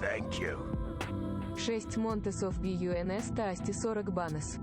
Thank you. 6 Монтесов BUNS та Асти 40 Банес.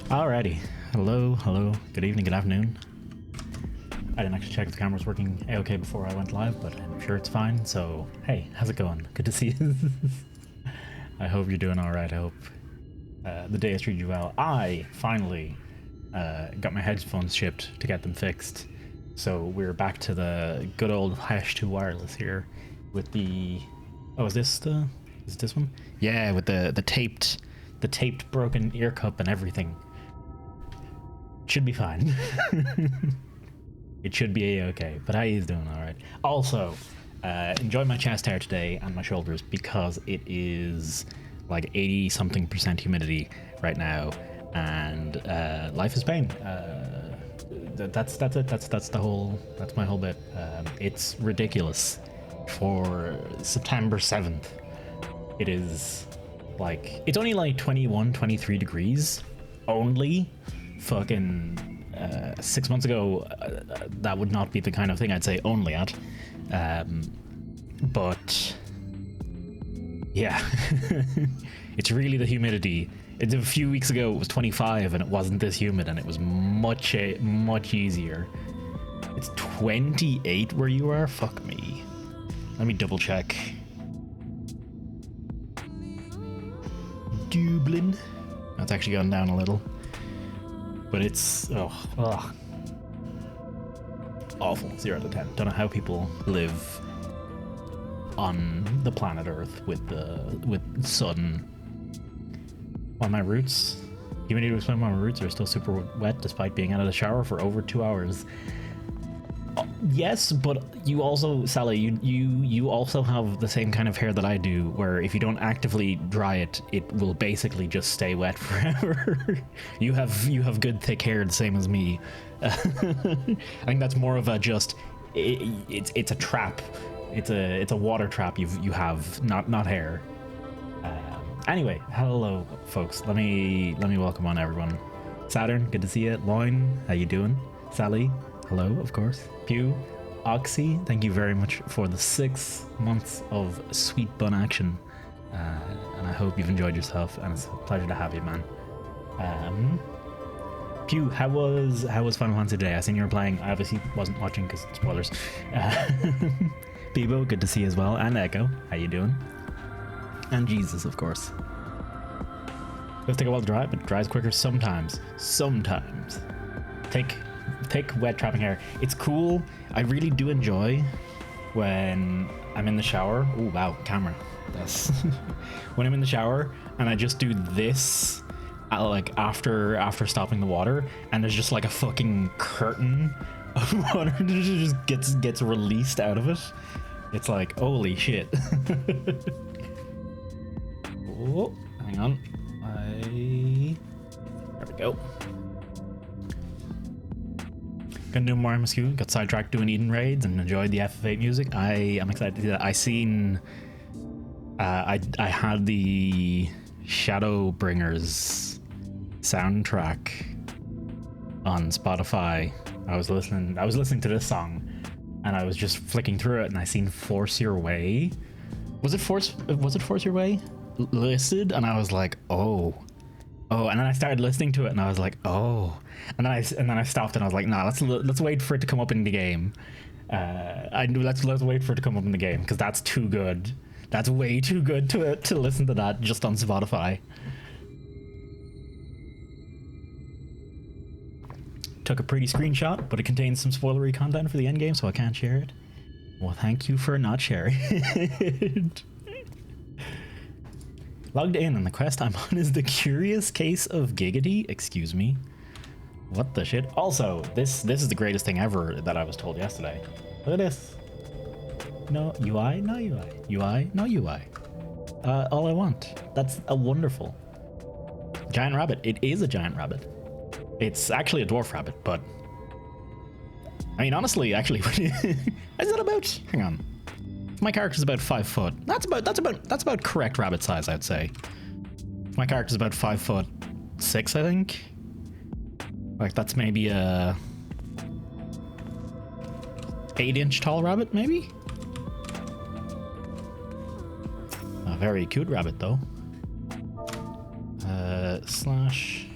Alrighty. Hello, hello. Good evening, good afternoon. I didn't actually check if the camera was working okay before I went live, but I'm sure it's fine. So, hey, how's it going? Good to see you. I hope you're doing alright. I hope the day has treated you well. I finally got my headphones shipped to get them fixed. So we're back to the good old Hash 2 wireless here with the... Oh, is it this one? Yeah, with the taped broken ear cup and everything. Should be fine. It should be a-okay, but how you doing? All right. Also, enjoy my chest hair today and my shoulders because it is like 80-something% humidity right now, and life is pain. That's it. That's my whole bit. It's ridiculous. For September 7th, it is like, it's only like 21, 23 degrees only. Fucking 6 months ago, that would not be the kind of thing I'd say only at. But yeah, it's really the humidity. It's a few weeks ago it was 25 and it wasn't this humid and it was much easier. It's 28 where you are? Fuck me. Let me double check. Dublin. That's actually gone down a little. But it's awful. 0 to 10. Don't know how people live on the planet Earth with sun. On my roots, humidity to explain why my roots are still super wet despite being out of the shower for over 2 hours. Yes, but you also, Sally, you also have the same kind of hair that I do, where if you don't actively dry it, it will basically just stay wet forever. You have good thick hair, the same as me. I think that's more of a just it's a trap. It's a water trap you have, not hair. Anyway, hello folks. Let me welcome on everyone. Saturn, good to see you. Loin, how you doing? Sally, hello, of course. Pew, Oxy, thank you very much for the 6 months of sweet bun action, and I hope you've enjoyed yourself, and it's a pleasure to have you, man. Pew, how was Final Fantasy today? I seen you were playing. I obviously wasn't watching because spoilers. Bebo, good to see you as well, and Echo, how you doing? And Jesus, of course. Does take a while to dry, but it dries quicker sometimes. Sometimes. Take wet trapping hair. It's cool. I really do enjoy when I'm in the shower. Oh wow, camera. That's when I'm in the shower and I just do this like after stopping the water, and there's just like a fucking curtain of water that just gets released out of it. It's like, holy shit. Oh, hang on. There we go. Gonna do more MSQ. Got sidetracked doing Eden raids and enjoyed the FF8 music. I am excited to do that. I had the Shadowbringers soundtrack on Spotify. I was listening to this song, and I was just flicking through it, and I seen Force Your Way. Was it Force Your Way listed? And I was like, oh, and then I started listening to it, and I was like, oh, and then I stopped, and I was like, nah, let's wait for it to come up in the game. Let's wait for it to come up in the game, because that's too good. That's way too good to listen to that just on Spotify. Took a pretty screenshot, but it contains some spoilery content for the end game, so I can't share it. Well, thank you for not sharing it. Logged in, and the quest I'm on is the Curious Case of Giggity. Excuse me. What the shit? Also, this is the greatest thing ever that I was told yesterday. Look at this. No UI, no UI. UI, no UI. All I want. That's a wonderful. Giant rabbit. It is a giant rabbit. It's actually a dwarf rabbit, but I mean, honestly, actually, is it about? Hang on. My character's about 5 foot. That's about correct rabbit size, I'd say. My character's about 5'6", I think. Like that's maybe a 8-inch tall rabbit, maybe. A very cute rabbit, though. Slash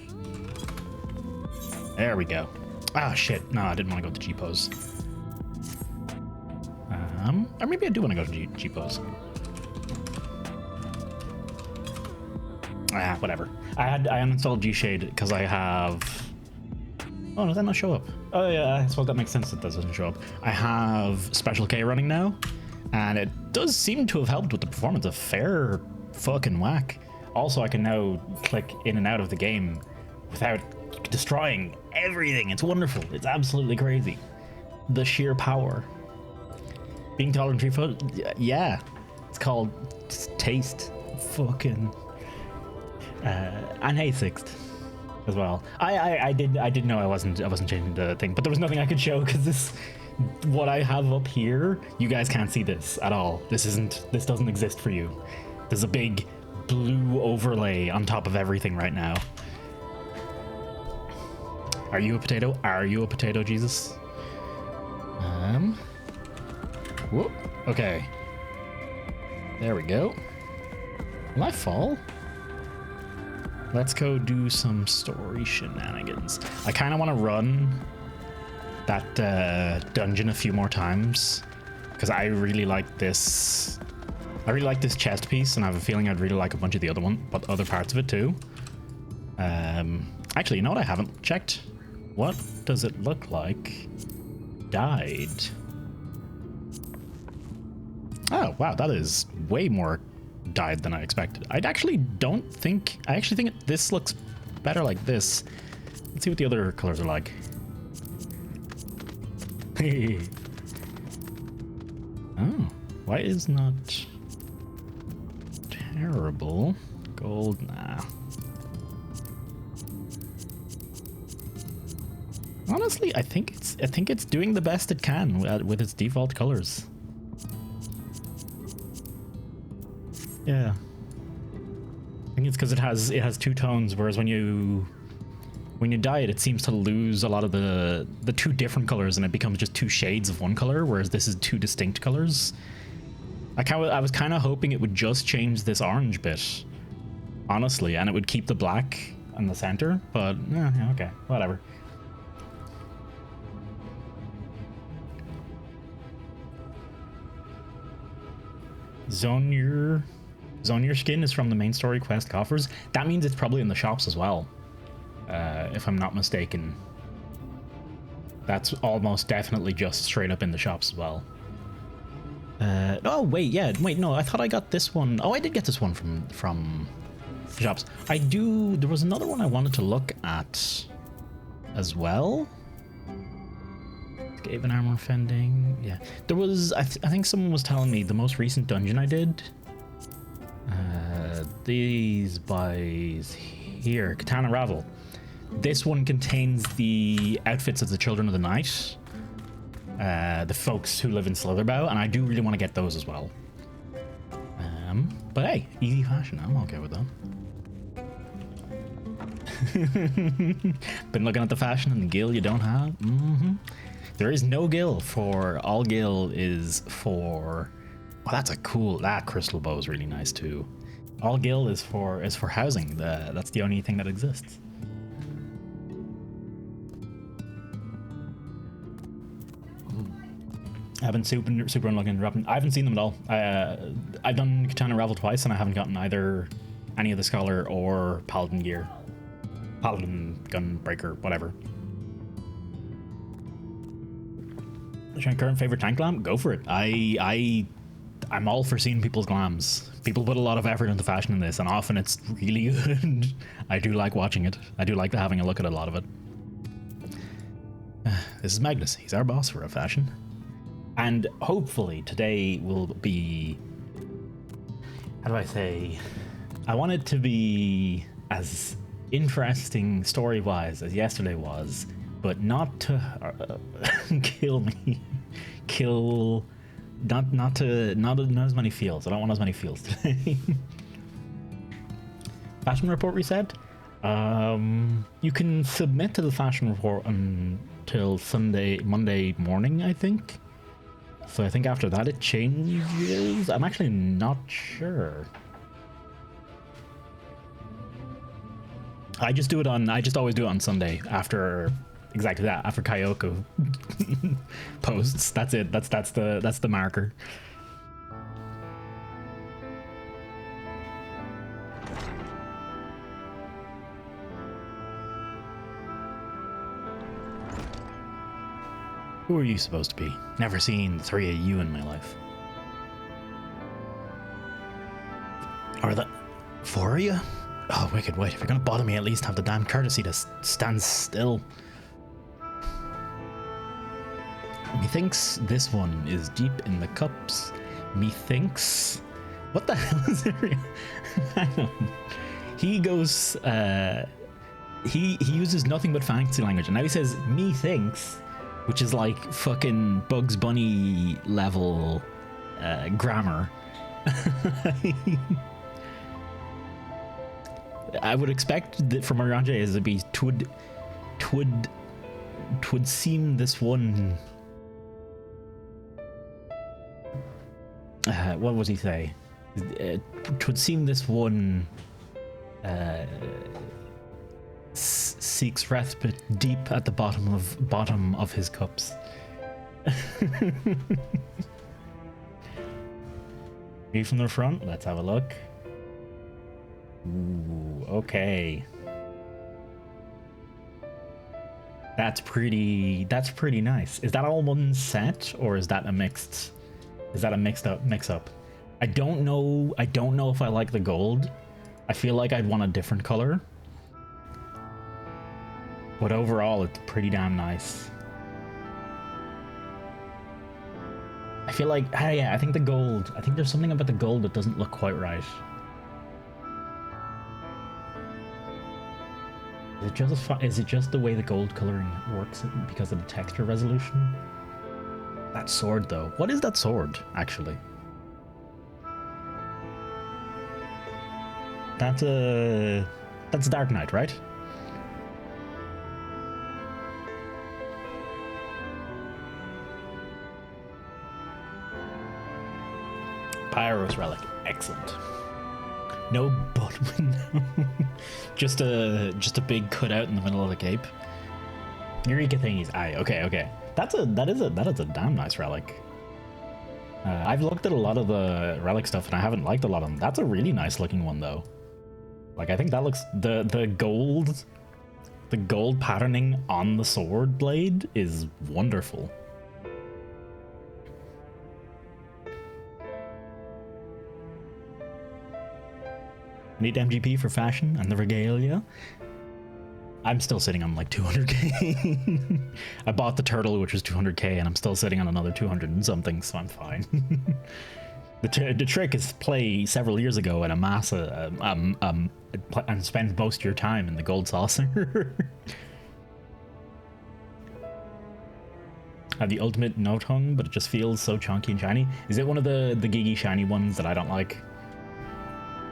There we go. Ah, shit. No, I didn't want to go to G-pose. Or maybe I do want to go to G-pose. Ah, whatever. I uninstalled G-Shade because I have... Oh, does that not show up? Oh yeah, I suppose that makes sense that doesn't show up. I have Special K running now, and it does seem to have helped with the performance. A fair fucking whack. Also, I can now click in and out of the game without destroying everything. It's wonderful. It's absolutely crazy. The sheer power. Being taller than 3 foot? Yeah. It's called taste. Fucking... and hey, sixth as well. I did know I wasn't changing the thing, but there was nothing I could show because this, what I have up here, you guys can't see this at all. This doesn't exist for you. There's a big blue overlay on top of everything right now. Are you a potato? Are you a potato, Jesus? Whoop. Okay. There we go. Will I fall? Let's go do some story shenanigans. I kind of want to run that dungeon a few more times because I really like this. I really like this chest piece, and I have a feeling I'd really like a bunch of the other parts of it too. Actually, you know what? I haven't checked. What does it look like? Died. Oh wow, that is way more died than I expected. I actually think this looks better like this. Let's see what the other colors are like. Oh, white is not terrible. Gold, nah. Honestly, I think it's doing the best it can with its default colors. Yeah, I think it's because it has 2 tones, whereas when you dye it, it seems to lose a lot of the 2 different colors, and it becomes just 2 shades of one color, whereas this is 2 distinct colors. I was kind of hoping it would just change this orange bit, honestly, and it would keep the black in the center, but yeah, okay, whatever. Zone your skin is from the main story quest coffers. That means it's probably in the shops as well, if I'm not mistaken. That's almost definitely just straight up in the shops as well. Oh wait, no, I thought I got this one. Oh, I did get this one from the shops. There was another one I wanted to look at as well. Escape and armor fending. Yeah, there was. I think someone was telling me the most recent dungeon I did. These buys here, Katana Ravel. This one contains the outfits of the Children of the Night, the folks who live in Slitherbow, and I do really want to get those as well. But hey, easy fashion. I'm okay with that. Been looking at the fashion and the gil you don't have. There is no gil for. All gil is for. Oh, that's a cool. That crystal bow is really nice too. All gil is for housing. That's the only thing that exists. I've been super unlucky in dropping. I haven't seen them at all. I've done Katana Ravel twice, and I haven't gotten either any of the Scholar or Paladin gear. Paladin, Gunbreaker, whatever. What's your current favorite tank glam? Go for it. I'm all for seeing people's glams. People put a lot of effort into fashion in this, and often it's really good. I do like watching it. I do like having a look at a lot of it. This is Magnus. He's our boss for a fashion. And hopefully today will be... How do I say? I want it to be as interesting story-wise as yesterday was, but not to kill me. Not as many feels. I don't want as many feels today. Fashion report reset. You can submit to the fashion report until Monday morning, I think. So I think after that it changes. I'm actually not sure. I just always do it on Sunday after exactly that. After Kyoko posts, that's it. That's the marker. Who are you supposed to be? Never seen the three of you in my life. Are the four of you? Oh, wicked, wait. If you're gonna bother me, at least have the damn courtesy to stand still. Methinks this one is deep in the cups. Methinks... What the hell is there? I don't... He goes... He uses nothing but fancy language, and now he says, methinks, which is like fucking Bugs Bunny level grammar. I would expect that from Aranje as it be twould seem this one. What would he say? Twould seem this one seeks respite deep at the bottom of his cups. View from the front. Let's have a look. Ooh, okay. That's pretty nice. Is that all one set, or is that a mixed mix up? I don't know if I like the gold. I feel like I'd want a different color. But overall it's pretty damn nice. I feel like I think the gold, I think there's something about the gold that doesn't look quite right. Is it just the way the gold coloring works because of the texture resolution? That sword, though. What is that sword, actually? That's Dark Knight, right? Pyro's relic. Excellent. No butt window. just a big cutout in the middle of the cape. Eureka thingy's eye. Okay. That is a damn nice relic. I've looked at a lot of the relic stuff and I haven't liked a lot of them. That's a really nice looking one though. Like I think that looks the gold patterning on the sword blade is wonderful. Need MGP for fashion and the regalia. I'm still sitting on like 200k. I bought the turtle, which was 200k, and I'm still sitting on another 200 and something, so I'm fine. The trick is play several years ago and amass and spend most of your time in the gold saucer. Have the ultimate note hung, but it just feels so chunky and shiny. Is it one of the giggy shiny ones that I don't like?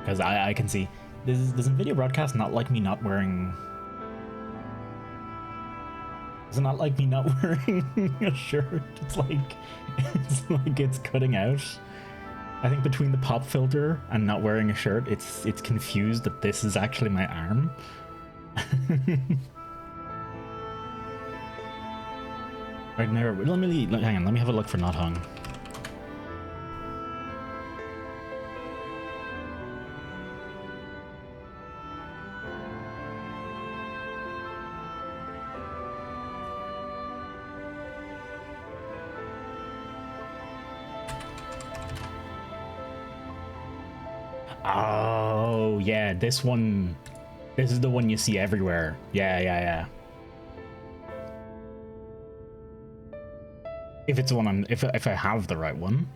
Because I can see does NVIDIA broadcast not like me not wearing? Is it not like me not wearing a shirt? It's like it's cutting out. I think between the pop filter and not wearing a shirt, it's confused that this is actually my arm. Right now, hang on. Let me have a look for not hung. Oh, yeah, this one. This is the one you see everywhere. Yeah. If it's the one if I have the right one,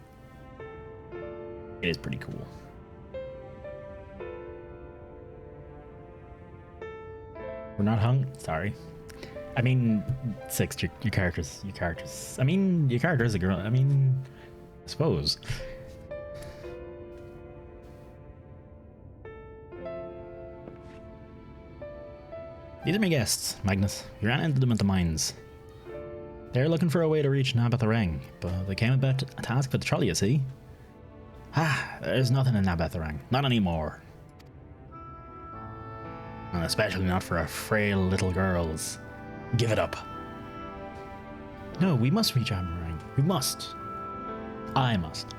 it is pretty cool. We're not hung. Sorry. I mean, Six. Your character's. I mean, your character is a girl. I mean, I suppose. These are my guests, Magnus. You ran into them at the mines. They're looking for a way to reach Nabatharang, but they came about a task for the trolley, you see. There's nothing in Nabatharang. Not anymore. And especially not for our frail little girls. Give it up. No, we must reach Shadowbringers. We must. I must.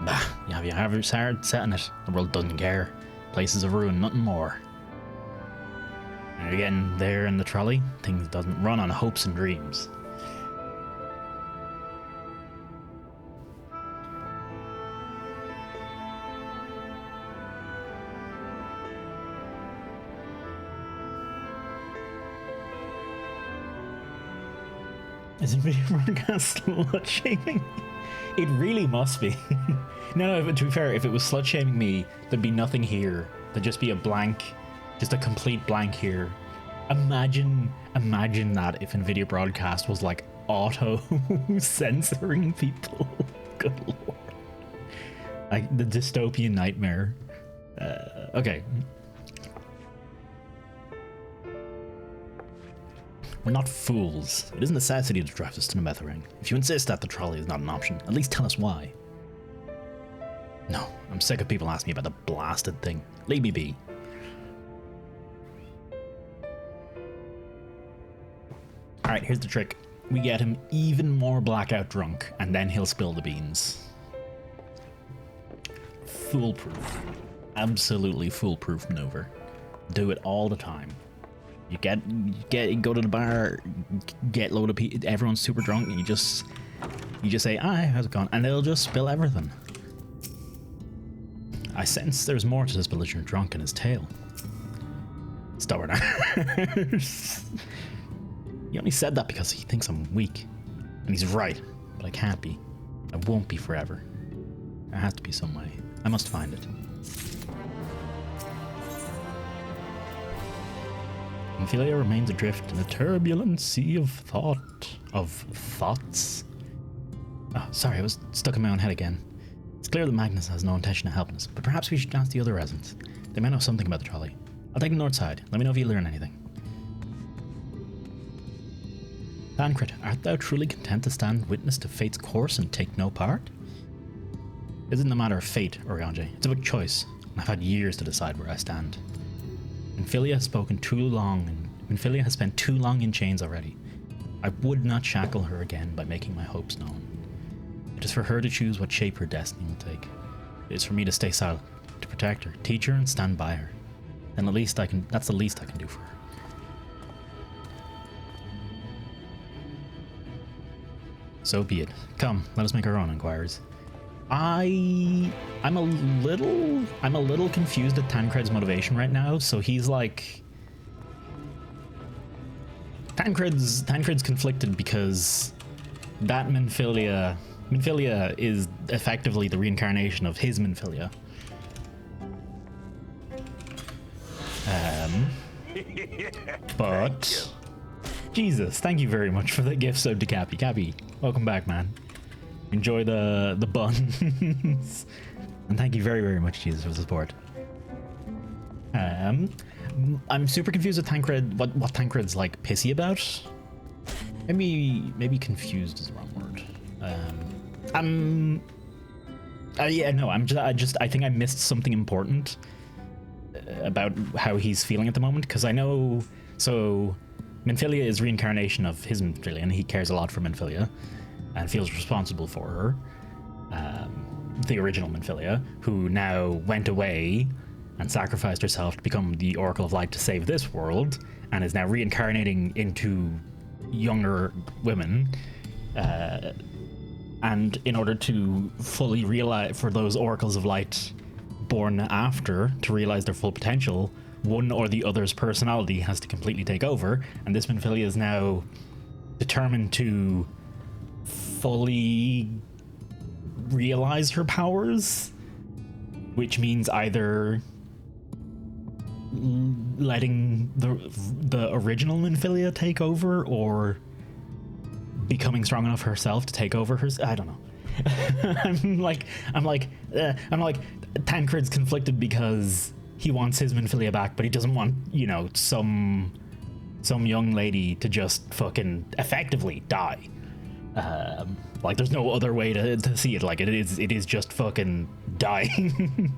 Bah, have you ever started setting it? The world doesn't care. Places of ruin, nothing more. And again, there in the trolley, things doesn't run on hopes and dreams. Is it video broadcast slut shaming? It really must be. No, but to be fair, if it was slut shaming me, there'd be nothing here. There'd just be a blank, just a complete blank here. Imagine that if NVIDIA broadcast was like auto censoring people. Good lord. Like the dystopian nightmare. Okay. We're not fools. It is a necessity to drive us to the meth ring. If you insist that the trolley is not an option, at least tell us why. No, I'm sick of people asking me about the blasted thing. Leave me be. Alright, here's the trick. We get him even more blackout drunk, and then he'll spill the beans. Foolproof. Absolutely foolproof maneuver. Do it all the time. You go to the bar, get load of people, everyone's super drunk, and you just say, "Hi, how's it going?" And they'll just spill everything. I sense there's more to this belligerent drunk in his tale. Stubborn ass. He only said that because he thinks I'm weak. And he's right, but I can't be. I won't be forever. There has to be some way. I must find it. Ophelia remains adrift in a turbulent sea of thoughts. Oh, sorry, I was stuck in my own head again. It's clear that Magnus has no intention of helping us, but perhaps we should ask the other residents. They might know something about the trolley. I'll take the north side. Let me know if you learn anything. Tancred, art thou truly content to stand witness to fate's course and take no part? It isn't a matter of fate, Organje. It's about choice, and I've had years to decide where I stand. Ophelia has spoken too long, and Ophelia has spent too long in chains already. I would not shackle her again by making my hopes known. It is for her to choose what shape her destiny will take. It is for me to stay silent, to protect her, teach her, and stand by her. And that's the least I can do for her. So be it. Come, let us make our own inquiries. I'm a little confused at Tancred's motivation right now. So he's like, Tancred's conflicted because that Minfilia is effectively the reincarnation of his Minfilia. But Jesus, thank you very much for the gift sub to Cappy. Cappy, welcome back, man. Enjoy the buns. And thank you very, very much, Jesus, for the support. I'm super confused with Tancred, what Tancred's like pissy about. Maybe confused is the wrong word. I think I missed something important about how he's feeling at the moment, because I know, so Minfilia is reincarnation of his Minfilia, and he cares a lot for Minfilia and feels responsible for her. The original Minfilia, who now went away and sacrificed herself to become the Oracle of Light to save this world, and is now reincarnating into younger women. And in order to fully realize, for those Oracles of Light born after to realize their full potential, one or the other's personality has to completely take over, and this Minfilia is now determined to fully realize her powers, which means either letting the original Minfilia take over, or becoming strong enough herself to take over hers. I don't know. I'm like Tancred's conflicted because he wants his Minfilia back, but he doesn't want, some young lady to just fucking effectively die. Like there's no other way to see it. Like it is just fucking dying.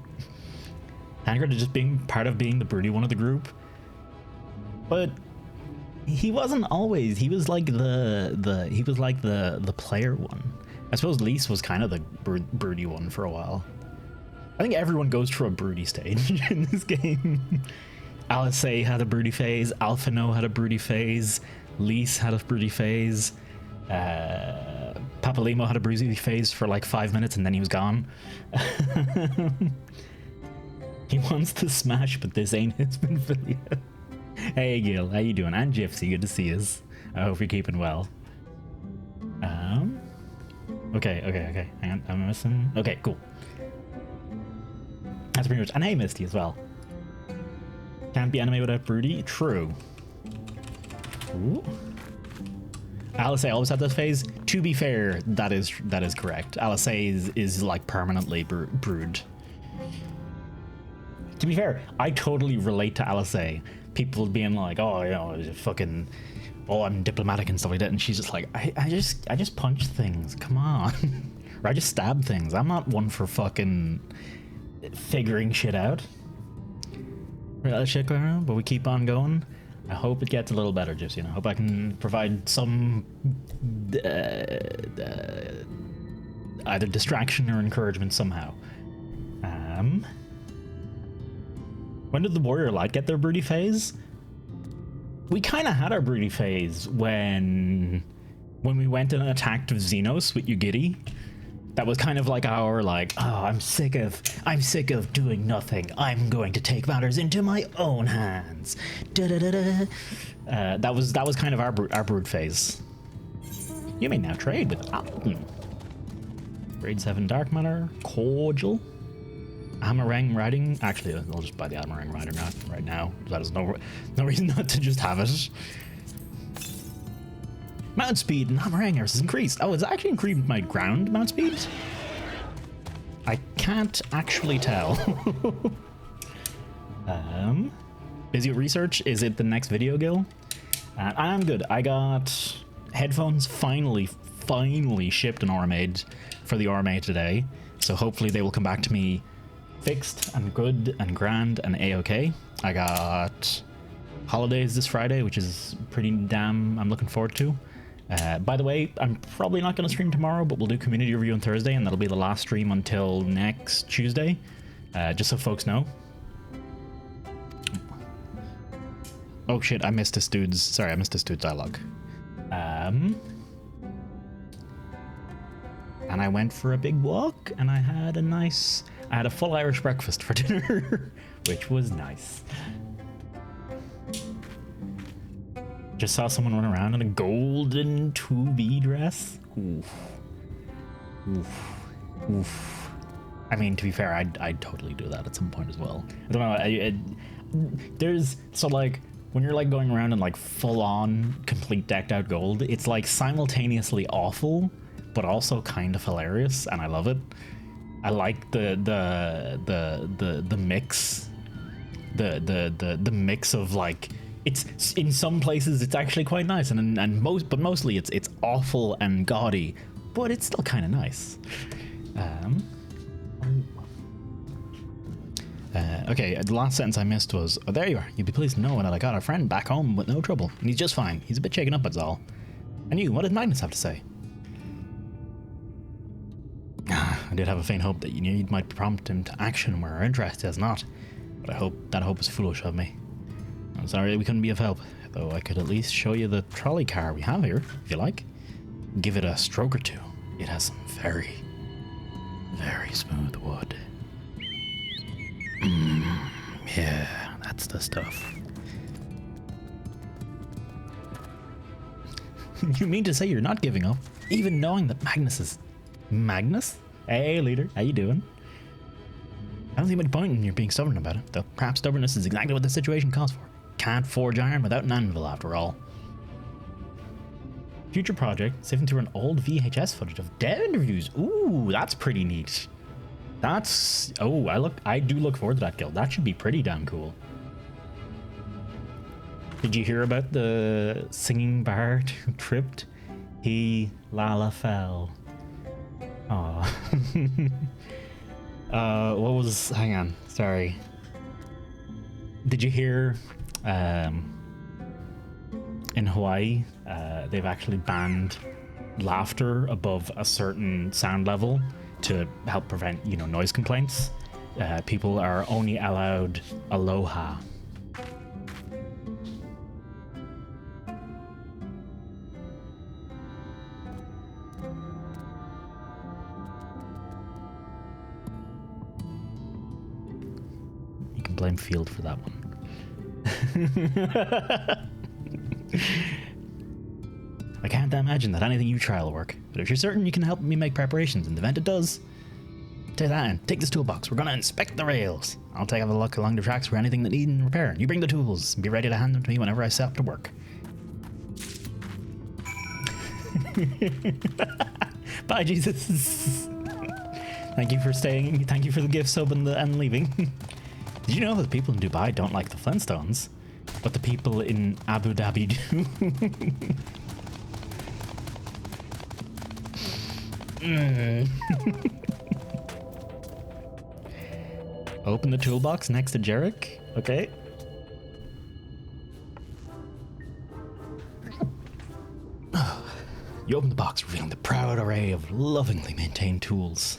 Tancred is just being part of being the broody one of the group. But He wasn't always. He was like the player one. I suppose Lise was kind of the broody one for a while. I think everyone goes through a broody stage in this game. Alice had a broody phase. Alphino had a broody phase. Lise had a broody phase. Papalimo had a broody phase for like 5 minutes and then he was gone. He wants to smash, but this ain't his video. Hey Gil, how you doing? And Gypsy, good to see us. I hope you're keeping well. Okay. Hang on, I'm missing. Okay, cool. That's pretty much. And hey, Misty as well. Can't be anime without broody. True. Ooh. Alice always had this phase. To be fair, that is correct. Alice is like permanently brood. To be fair, I totally relate to Alice. People being like, oh, you know, fucking, oh, I'm diplomatic and stuff like that, and she's just like, I just punch things. Come on, or I just stab things. I'm not one for fucking figuring shit out. We let shit go around, but we keep on going. I hope it gets a little better, just, you know. I hope I can provide some either distraction or encouragement somehow. When did the Warrior Light get their broody phase? We kind of had our broody phase when we went and attacked Xenos with Yugiri. That was kind of like our like, oh, I'm sick of doing nothing. I'm going to take matters into my own hands. That was kind of our brood phase. You may now trade with Alton. Grade 7 Dark Matter, Cordial. Amarang Riding. Actually, I'll just buy the Amarang Rider right now. That is no reason not to just have it. Mount speed and Amarangers is increased. Oh, it's actually increased my ground mount speed? I can't actually tell. Busy with research? Is it the next video, Gil? I'm good. I got headphones finally shipped and Ormade for the RMA today. So hopefully they will come back to me fixed and good and grand and a-okay. I got holidays this Friday, which is pretty damn I'm looking forward to. By the way, I'm probably not going to stream tomorrow, but we'll do community review on Thursday, and that'll be the last stream until next Tuesday, just so folks know. Oh shit, I missed this dude's dialogue. And I went for a big walk, and I had a full Irish breakfast for dinner, which was nice. Just saw someone run around in a golden 2B dress. Oof. I mean, to be fair, I'd totally do that at some point as well. I don't know. So like when you're like going around in like full on complete decked out gold, it's like simultaneously awful, but also kind of hilarious, and I love it. I like the mix, the mix of like. It's in some places it's actually quite nice, and mostly it's awful and gaudy, but it's still kind of nice. Okay, the last sentence I missed was, oh, there you are. You'd be pleased to know that I got our friend back home with no trouble, and he's just fine. He's a bit shaken up, that's all. And you, what did Magnus have to say? I did have a faint hope that your need might prompt him to action where our interest has not, but I hope that hope is foolish of me. I'm sorry we couldn't be of help, though I could at least show you the trolley car we have here, if you like. Give it a stroke or two. It has some very, very smooth wood. Yeah, that's the stuff. You mean to say you're not giving up, even knowing that Magnus is... Magnus? Hey, leader, how you doing? I don't see much point in you being stubborn about it, though perhaps stubbornness is exactly what the situation calls for. Can't forge iron without an anvil, after all. Future project, sifting through an old VHS footage of dev interviews. Ooh, that's pretty neat. That's... Oh, I do look forward to that, Gil. That should be pretty damn cool. Did you hear about the singing bard who tripped? He Lala fell. Aw. What was... Hang on. Sorry. Did you hear... in in Hawaii, they've actually banned laughter above a certain sound level to help prevent, noise complaints. People are only allowed aloha. You can blame Field for that one. I can't imagine that anything you try will work, but if you're certain you can help me make preparations in the event it does, take that in. Take this toolbox. We're gonna inspect the rails. I'll take a look along the tracks for anything that needs repair. You bring the tools and be ready to hand them to me whenever I set up to work. Bye, Jesus. Thank you for staying. Thank you for the gift sub and leaving. Did you know that people in Dubai don't like the Flintstones, but the people in Abu Dhabi do? Open the toolbox next to Jarek. Okay. You open the box, revealing the proud array of lovingly maintained tools.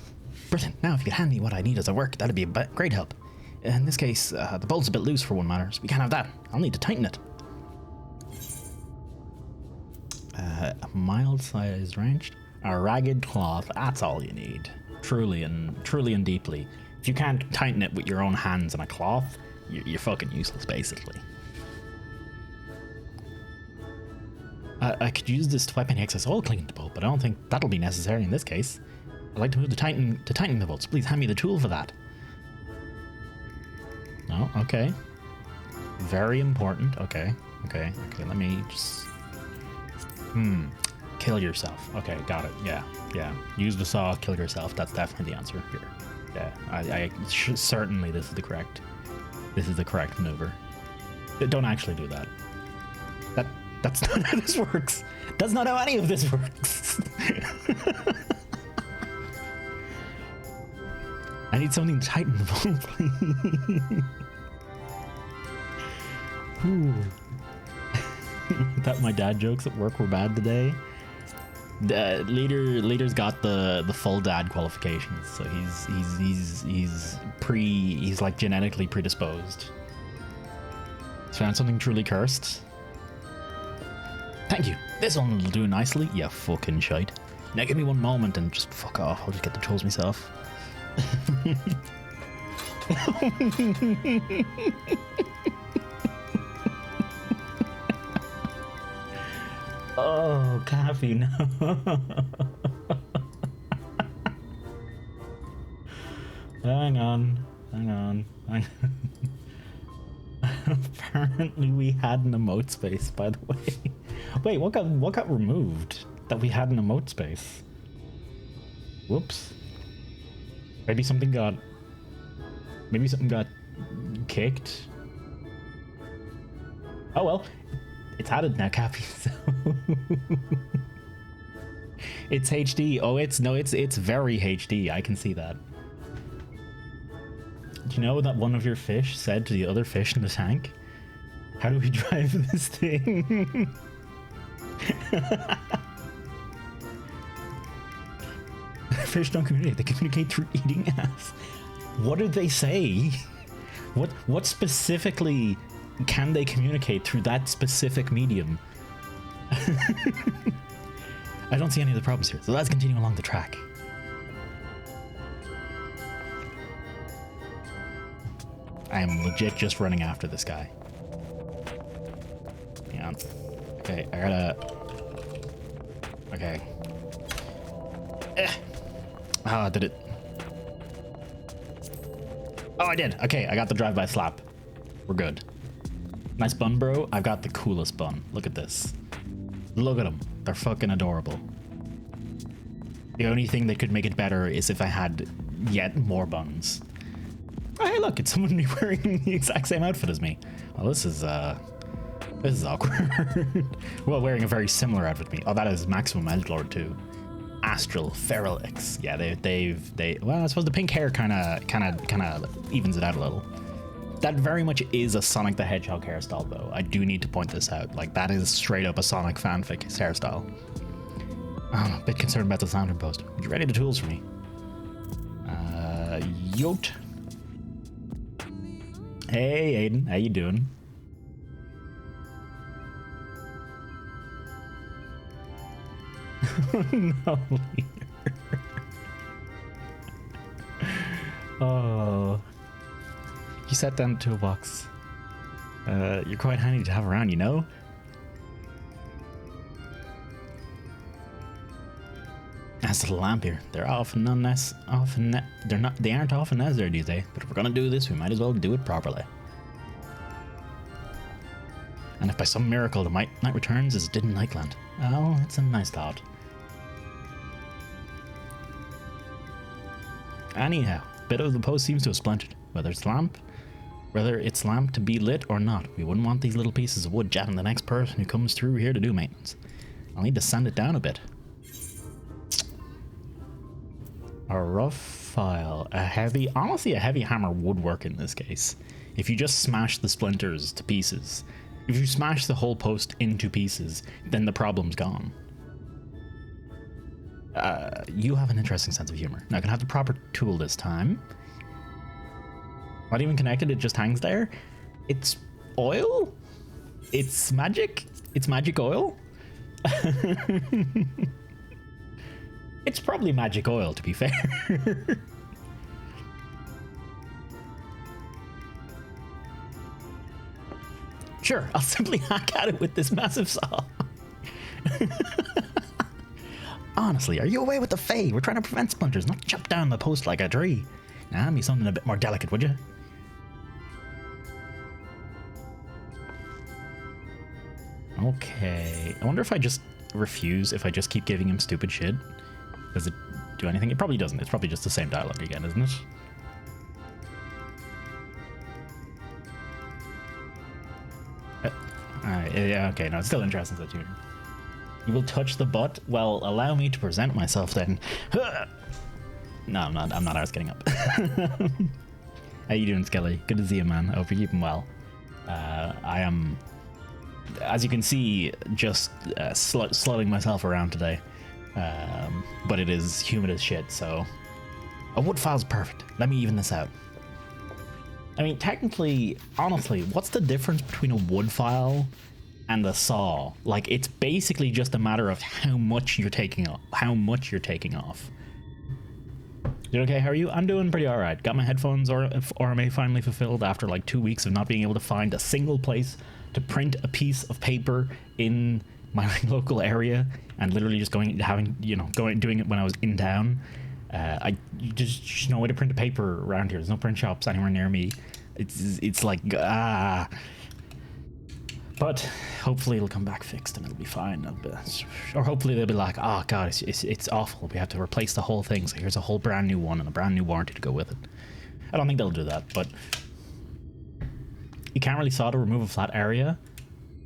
Brilliant. Now, if you could hand me what I need as I work, that'd be a great help. In this case, the bolt's a bit loose for one matter, so we can't have that. I'll need to tighten it. A mild-sized ranged. A ragged cloth. That's all you need. Truly and deeply. If you can't tighten it with your own hands and a cloth, you're fucking useless, basically. I could use this to wipe any excess oil clinging to the bolt, but I don't think that'll be necessary in this case. I'd like to move the tightening the bolts. Please hand me the tool for that. Oh, okay. Very important. Okay. Let me just... Kill yourself. Okay, got it. Yeah. Use the saw, kill yourself. That's definitely the answer here. Yeah, certainly this is the correct maneuver. Don't actually do that. That's not how this works. That's not how any of this works. I need something to tighten the bolt, please. Ooh. Thought my dad jokes at work were bad today. Leader's got the full dad qualifications, so he's like genetically predisposed. Found something truly cursed. Thank you. This one will do nicely. Yeah, fucking shite. Now give me one moment and just fuck off. I'll just get the tools myself. Oh, Kathy, no. Hang on. Apparently we had an emote space, by the way. Wait, what got removed that we had an emote space? Whoops. Maybe something got kicked. Oh well. It's added now, Cappy. So it's HD. Oh, it's very HD. I can see that. Do you know that one of your fish said to the other fish in the tank, "How do we drive this thing?" Fish don't communicate. They communicate through eating ass. What did they say? What specifically can they communicate through that specific medium? I don't see any of the problems here, so let's continue along the track. I am legit just running after this guy. Hang on. Okay, I gotta... Okay. Ah, did it? Oh, I did. Okay, I got the drive-by slap. We're good. Nice bun, bro. I've got the coolest bun. Look at this. Look at them. They're fucking adorable. The only thing that could make it better is if I had yet more buns. Oh, hey, look, it's someone wearing the exact same outfit as me. Well, this is awkward. Well, wearing a very similar outfit to me. Oh, that is Maximum Edgelord too. Astral Feralix. Yeah, they. Well, I suppose the pink hair kind of evens it out a little. That very much is a Sonic the Hedgehog hairstyle, though. I do need to point this out. Like, that is straight up a Sonic fanfic hairstyle. I'm a bit concerned about the sound post. Would you ready the tools for me? Yote. Hey, Aiden. How you doing? No. Oh. You sat down the toolbox. You're quite handy to have around, you know? That's the lamp here. They're often they aren't often necessary these days, but if we're gonna do this, we might as well do it properly. And if by some miracle the night returns as it did in Nightland, oh, it's a nice thought. Anyhow, bit of the post seems to have splintered. Whether it's lamp to be lit or not, we wouldn't want these little pieces of wood jamming the next person who comes through here to do maintenance. I'll need to sand it down a bit. A rough file. Honestly, a heavy hammer would work in this case. If you just smash the splinters to pieces. If you smash the whole post into pieces, then the problem's gone. You have an interesting sense of humor. Now I can have the proper tool this time. Not even connected, it just hangs there. It's oil? It's magic? It's magic oil? It's probably magic oil, to be fair. Sure, I'll simply hack at it with this massive saw. Honestly, are you away with the Fae? We're trying to prevent splinters, not chop down the post like a tree. Nah, be something a bit more delicate, would you? Okay, I wonder if I just refuse, if I just keep giving him stupid shit. Does it do anything? It probably doesn't. It's probably just the same dialogue again, isn't it? Yeah, okay, no, it's still interesting to tune. You will touch the butt? Well, allow me to present myself then. No, I'm not. I was getting up. How you doing, Skelly? Good to see you, man. I hope you're keeping well. I am, as you can see, just slutting myself around today. But it is humid as shit, so... A wood file's perfect. Let me even this out. I mean, technically, honestly, what's the difference between a wood file and a saw? Like, it's basically just a matter of how much you're taking off. You okay? How are you? I'm doing pretty alright. Got my headphones RMA finally fulfilled after like 2 weeks of not being able to find a single place to print a piece of paper in my local area, and literally just doing it when I was in town. Just no way to print a paper around here. There's no print shops anywhere near me. It's like but hopefully it'll come back fixed and it'll be fine. Or hopefully they'll be like, oh god, it's awful. We have to replace the whole thing. So here's a whole brand new one and a brand new warranty to go with it. I don't think they'll do that, but you can't really saw to remove a flat area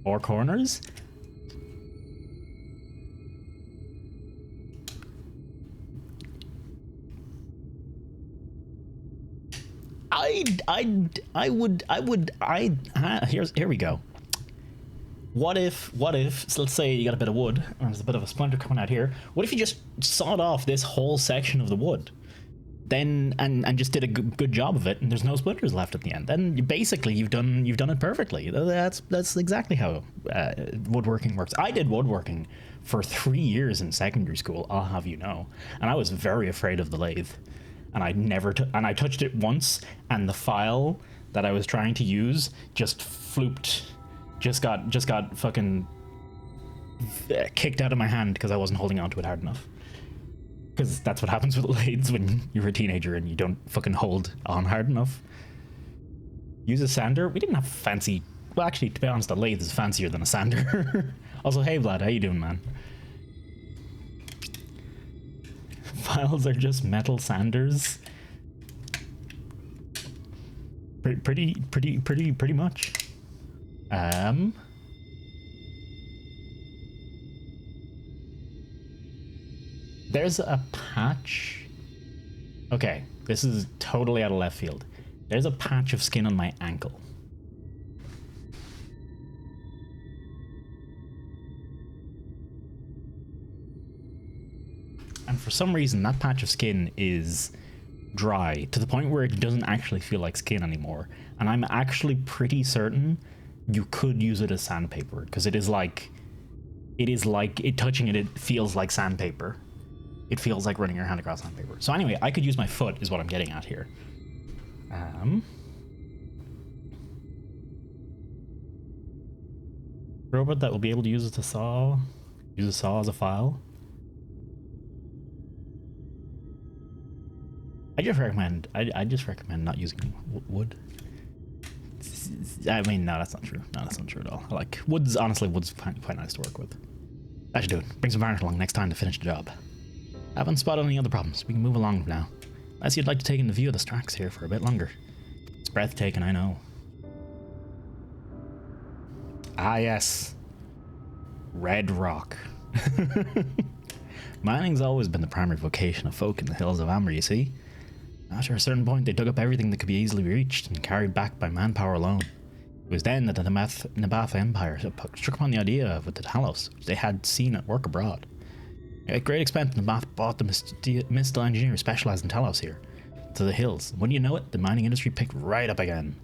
or corners. Here we go. What if, so let's say you got a bit of wood, and there's a bit of a splinter coming out here. What if you just sawed off this whole section of the wood? Then, and just did a good job of it, and there's no splinters left at the end. Then you've done it perfectly. That's exactly how woodworking works. I did woodworking for 3 years in secondary school, I'll have you know. And I was very afraid of the lathe. And I touched it once, and the file that I was trying to use just flooped, just got fucking kicked out of my hand because I wasn't holding onto it hard enough. Because that's what happens with lathes when you're a teenager and you don't fucking hold on hard enough. Use a sander? We didn't have fancy... Well, actually, to be honest, a lathe is fancier than a sander. Also, hey Vlad, how you doing, man? Files are just metal sanders. Pretty much. There's a patch. Okay, this is totally out of left field. There's a patch of skin on my ankle. And for some reason, that patch of skin is dry to the point where it doesn't actually feel like skin anymore. And I'm actually pretty certain you could use it as sandpaper, because it is like touching it, it feels like sandpaper. It feels like running your hand across sandpaper. So anyway, I could use my foot is what I'm getting at here. Robot that will be able to use it to saw. Use a saw as a file. I just recommend not using wood. I mean, no, that's not true. No, that's not true at all. Wood's quite nice to work with. That should do it. Bring some varnish along next time to finish the job. I haven't spotted any other problems. We can move along now. Unless you'd like to take in the view of the Strax here for a bit longer. It's breathtaking, I know. Ah, yes. Red rock. Mining's always been the primary vocation of folk in the hills of Amber, you see. After a certain point, they dug up everything that could be easily reached and carried back by manpower alone. It was then that the Nabath Empire struck upon the idea of the Talos, which they had seen at work abroad. At great expense, Nabath bought the Mistral engineers specialized in Talos here, to the hills. When you know it, the mining industry picked right up again.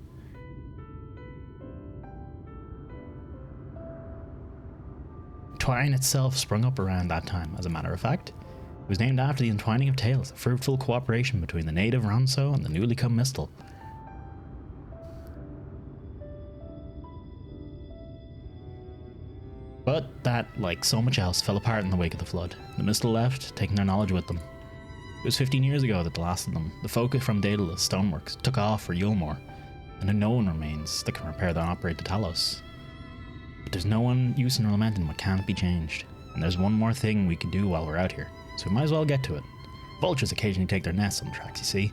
Twine itself sprung up around that time, as a matter of fact. It was named after the entwining of tales, a fruitful cooperation between the native Ronso and the newly come Mistal. But that, like so much else, fell apart in the wake of the flood. The Mistal left, taking their knowledge with them. It was 15 years ago that the last of them, the folk from Daedalus Stoneworks, took off for Yulmore, and no one remains that can repair and operate the Talos. But there's no one use in lamenting what can't be changed, and there's one more thing we can do while we're out here, so we might as well get to it. Vultures occasionally take their nests on the tracks, you see.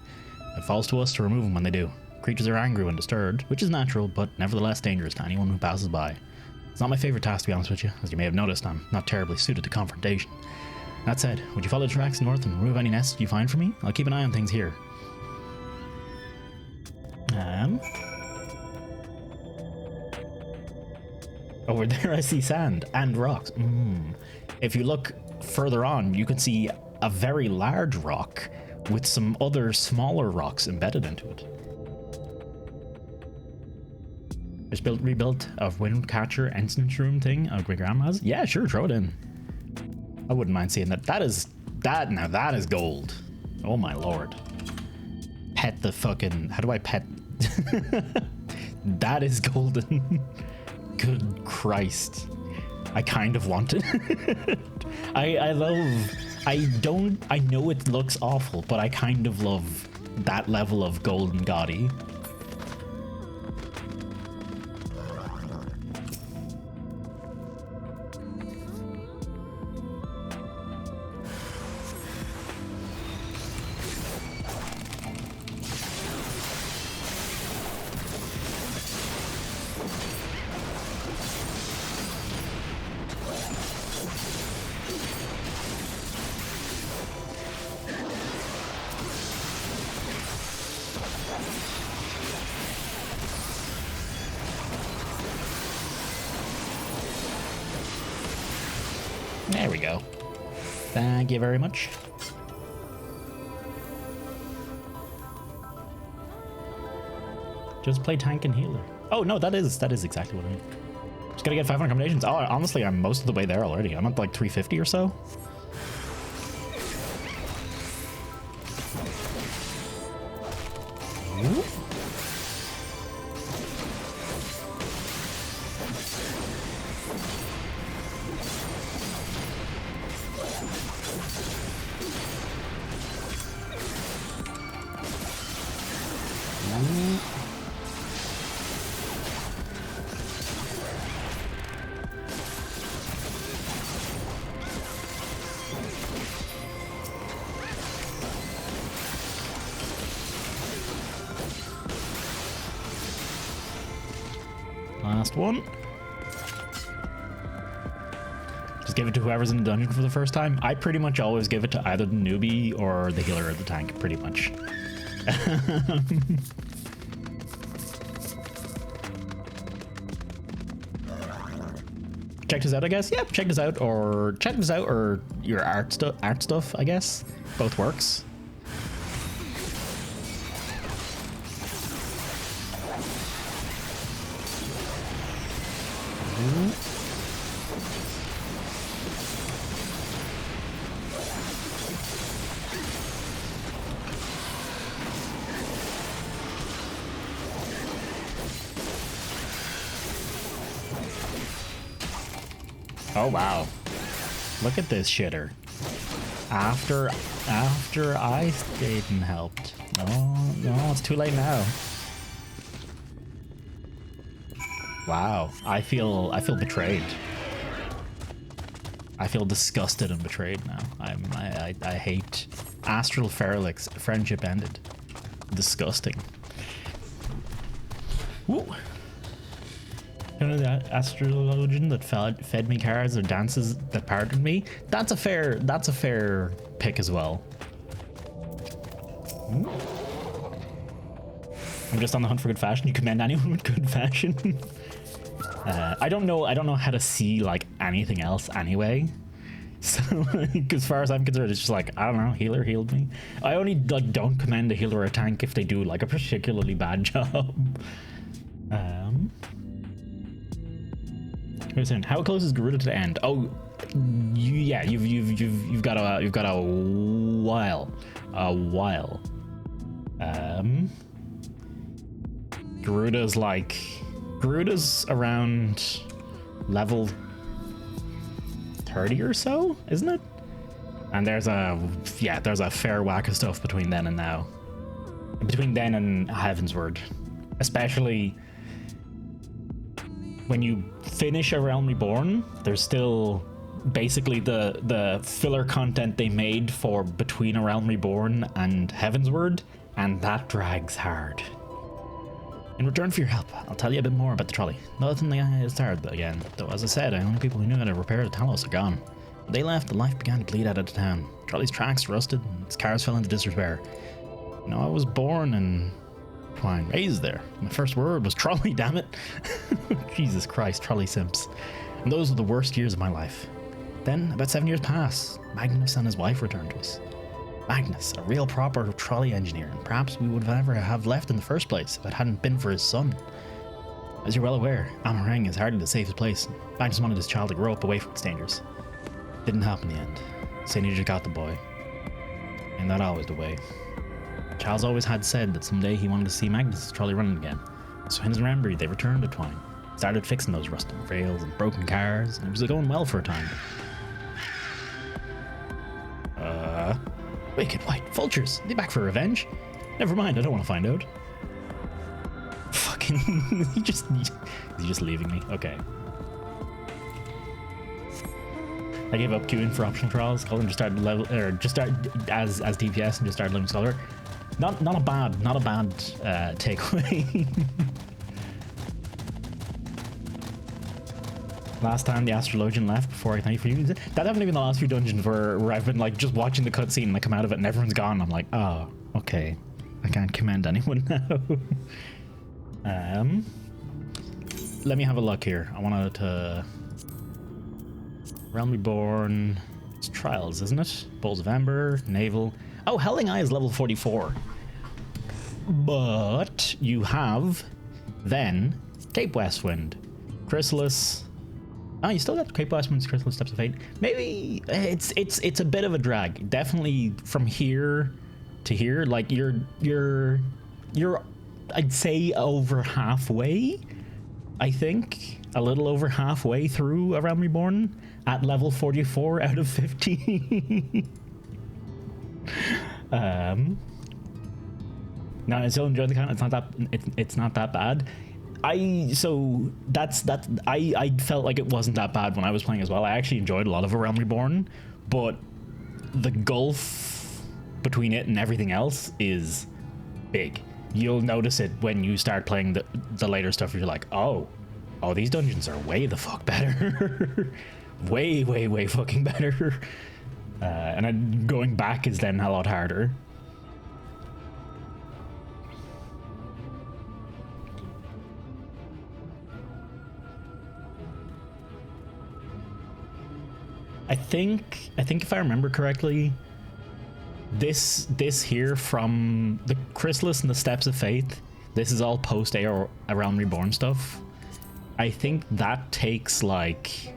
It falls to us to remove them when they do. Creatures are angry when disturbed, which is natural, but nevertheless dangerous to anyone who passes by. It's not my favourite task, to be honest with you. As you may have noticed, I'm not terribly suited to confrontation. That said, would you follow the tracks north and remove any nests you find for me? I'll keep an eye on things here. Over there I see sand and rocks. If you look further on, you can see a very large rock with some other smaller rocks embedded into it. Just rebuilt a Windcatcher entrance room thing of my grandma's. Yeah, sure, throw it in. I wouldn't mind seeing that. That is gold. Oh my lord. Pet the fucking, how do I pet? That is golden. Good Christ. I kind of want it. I know it looks awful, but I kind of love that level of golden gaudy. There we go. Thank you very much. Just play tank and healer. Oh no, that is exactly what I mean. Just gotta get 500 combinations. Oh, honestly, I'm most of the way there already. I'm at like 350 or so. Ooh. Last one. Just give it to whoever's in the dungeon for the first time. I pretty much always give it to either the newbie or the healer or the tank, pretty much. check this out, I guess. Yeah, check this out, or your art stuff, I guess. Both works. Oh wow. Look at this shitter. After I stayed and helped. No, it's too late now. Wow. I feel betrayed. I feel disgusted and betrayed now. I hate Astral Feralix. Friendship ended. Disgusting. Woo. You know that astrologian that fed me cards or dances that pardoned me? That's a fair pick as well. Ooh. I'm just on the hunt for good fashion. You commend anyone with good fashion? I don't know how to see like anything else anyway. So like, as far as I'm concerned, it's just like, I don't know, healer healed me. I only like don't commend a healer or a tank if they do like a particularly bad job. How close is Garuda to the end? Oh, yeah, you've got a while. Garuda's around level 30 or so, isn't it? And there's a fair whack of stuff between then and now. Between then and Heavensward, especially when you finish A Realm Reborn, there's still basically the filler content they made for between A Realm Reborn and Heavensward, and that drags hard. In return for your help, I'll tell you a bit more about the trolley. Nothing is hard again, though as I said, the only people who knew how to repair the Talos are gone. When they left, the life began to bleed out of the town. The trolley's tracks rusted, and its cars fell into disrepair. You know, I was born and raised there. My first word was trolley, damn it. Jesus Christ, trolley simps. And those were the worst years of my life. Then, about 7 years passed. Magnus and his wife returned to us. Magnus, a real proper trolley engineer, and perhaps we would never have left in the first place if it hadn't been for his son. As you're well aware, Amarang is hardly the safest place. Magnus wanted his child to grow up away from its dangers. Didn't happen in the end. St. Just got the boy. And not always the way. Charles always had said that someday he wanted to see Magnus' trolley running again. So in his memory, they returned to Twine. Started fixing those rusted rails and broken cars, and it was going well for a time. Wicked white vultures. They back for revenge? Never mind, I don't want to find out. Fucking, he's just leaving me. Okay. I gave up queuing for optional trials. Called him just started as DPS and just started living scholar. Not a bad takeaway. Last time the astrologian left before I thank you for using it. That haven't been the last few dungeons where I've been like just watching the cutscene and I come out of it and everyone's gone. I'm like, oh, okay. I can't commend anyone now. Let me have a look here. I wanted to Realm Reborn. It's Trials, isn't it? Bowls of Ember, Naval. Oh, Helling Eye is level 44. But you have then Cape Westwind, Chrysalis. Oh, you still got Cape Westwind's Chrysalis Steps of Fate. Maybe it's a bit of a drag. Definitely from here to here, like you're I'd say over halfway. I think a little over halfway through A Realm Reborn at level 44 out of 50. No, I still enjoy the content. It's not that bad. I felt like it wasn't that bad when I was playing as well. I actually enjoyed a lot of A Realm Reborn, but the gulf between it and everything else is big. You'll notice it when you start playing the later stuff. You're like, oh, these dungeons are way the fuck better. way fucking better. And then going back is then a lot harder. I think if I remember correctly, this here from the Chrysalis and the Steps of Faith, this is all post A Realm Reborn stuff. I think that takes like,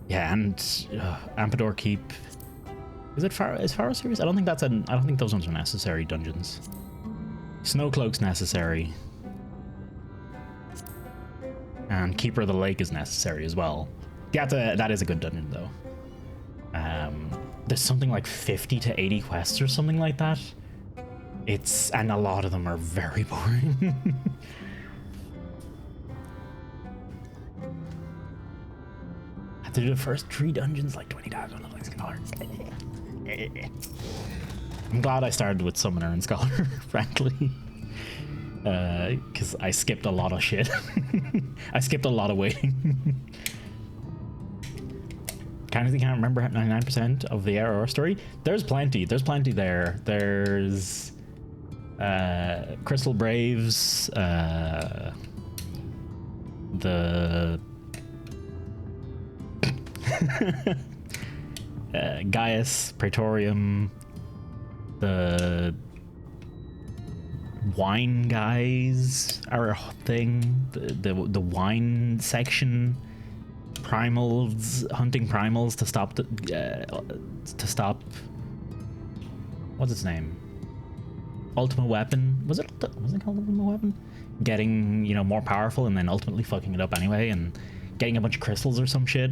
yeah, and Ampedor Keep. Is Pharaoh series? I don't think those ones are necessary dungeons. Snowcloak's necessary. And Keeper of the Lake is necessary as well. Yeah, that is a good dungeon though. There's something like 50 to 80 quests or something like that. And a lot of them are very boring. I had to do the first 3 dungeons like 20 times on the Black Scholar. I'm glad I started with Summoner and Scholar, frankly. Because I skipped a lot of shit. I skipped a lot of waiting. Kind of can't remember 99% of the Error story. There's plenty there. There's Crystal Braves, the Gaius Praetorium, the wine guys are a thing, the wine section, primals, hunting primals to stop what's its name, Ultimate Weapon, was it called Ultimate Weapon, getting more powerful and then ultimately fucking it up anyway and getting a bunch of crystals or some shit.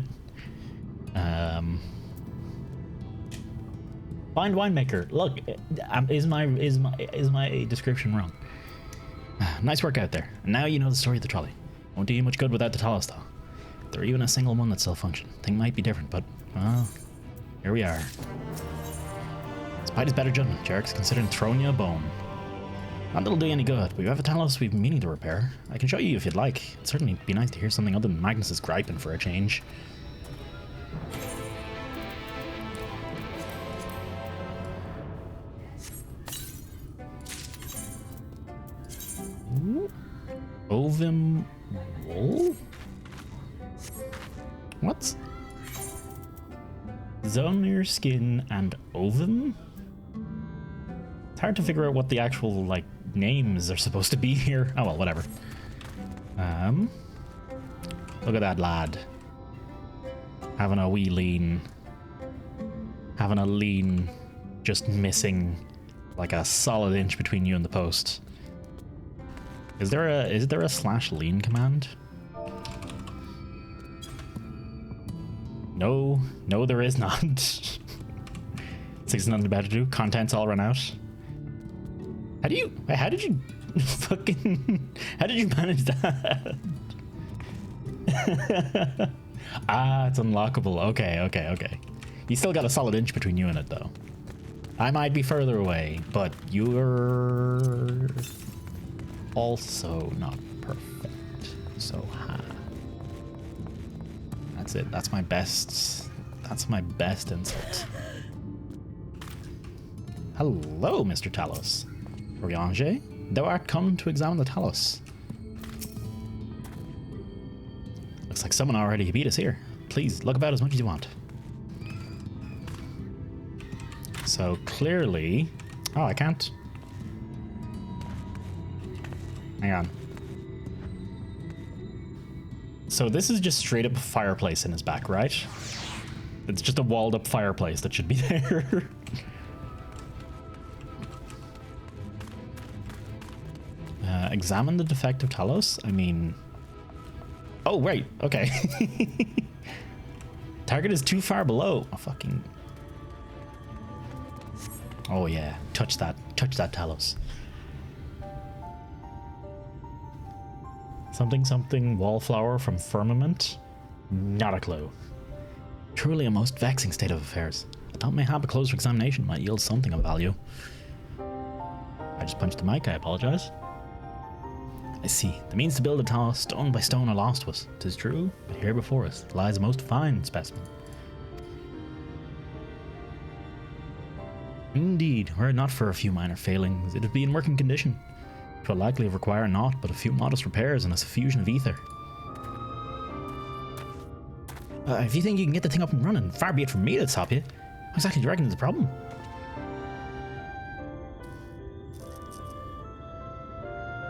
Blind winemaker. Look, is my description wrong? Nice work out there. And now you know the story of the trolley. Won't do you much good without the Talos, though. There are even a single one that still function. Thing might be different, but well, here we are. Despite his better judgment, Jarek's considering throwing you a bone. Not that'll do you any good, but you have a Talos we've been meaning to repair. I can show you if you'd like. It'd certainly be nice to hear something other than Magnus's griping for a change. Ovum wool? What? Zonir skin and ovum? It's hard to figure out what the actual names are supposed to be here. Oh well, whatever. Look at that lad. Having a lean, just missing like a solid inch between you and the post. Is there a slash lean command? No, there is not. Six nothing better to do. Contents all run out. How did you manage that? Ah, it's unlockable. Okay. You still got a solid inch between you and it though. I might be further away, but you're also not perfect. So that's it. That's my best insult. Hello, Mr. Talos. Oriange, thou art come to examine the Talos. Looks like someone already beat us here. Please, look about as much as you want. So clearly... Oh, I can't. Hang on. So this is just straight up a fireplace in his back, right? It's just a walled up fireplace that should be there. Examine the defective Talos? I mean... Oh, right. Okay. Target is too far below. Oh, fucking... Oh, yeah. Touch that Talos. Something wallflower from firmament? Not a clue. Truly a most vexing state of affairs. I thought mayhap a closer examination might yield something of value. I just punched the mic, I apologize. I see. The means to build a tower stone by stone are lost to us. 'Tis true, but here before us lies a most fine specimen. Indeed, were it not for a few minor failings, it would be in working condition. It will likely require naught but a few modest repairs and a suffusion of ether. If you think you can get the thing up and running, far be it from me to stop you. What exactly do you reckon is the problem?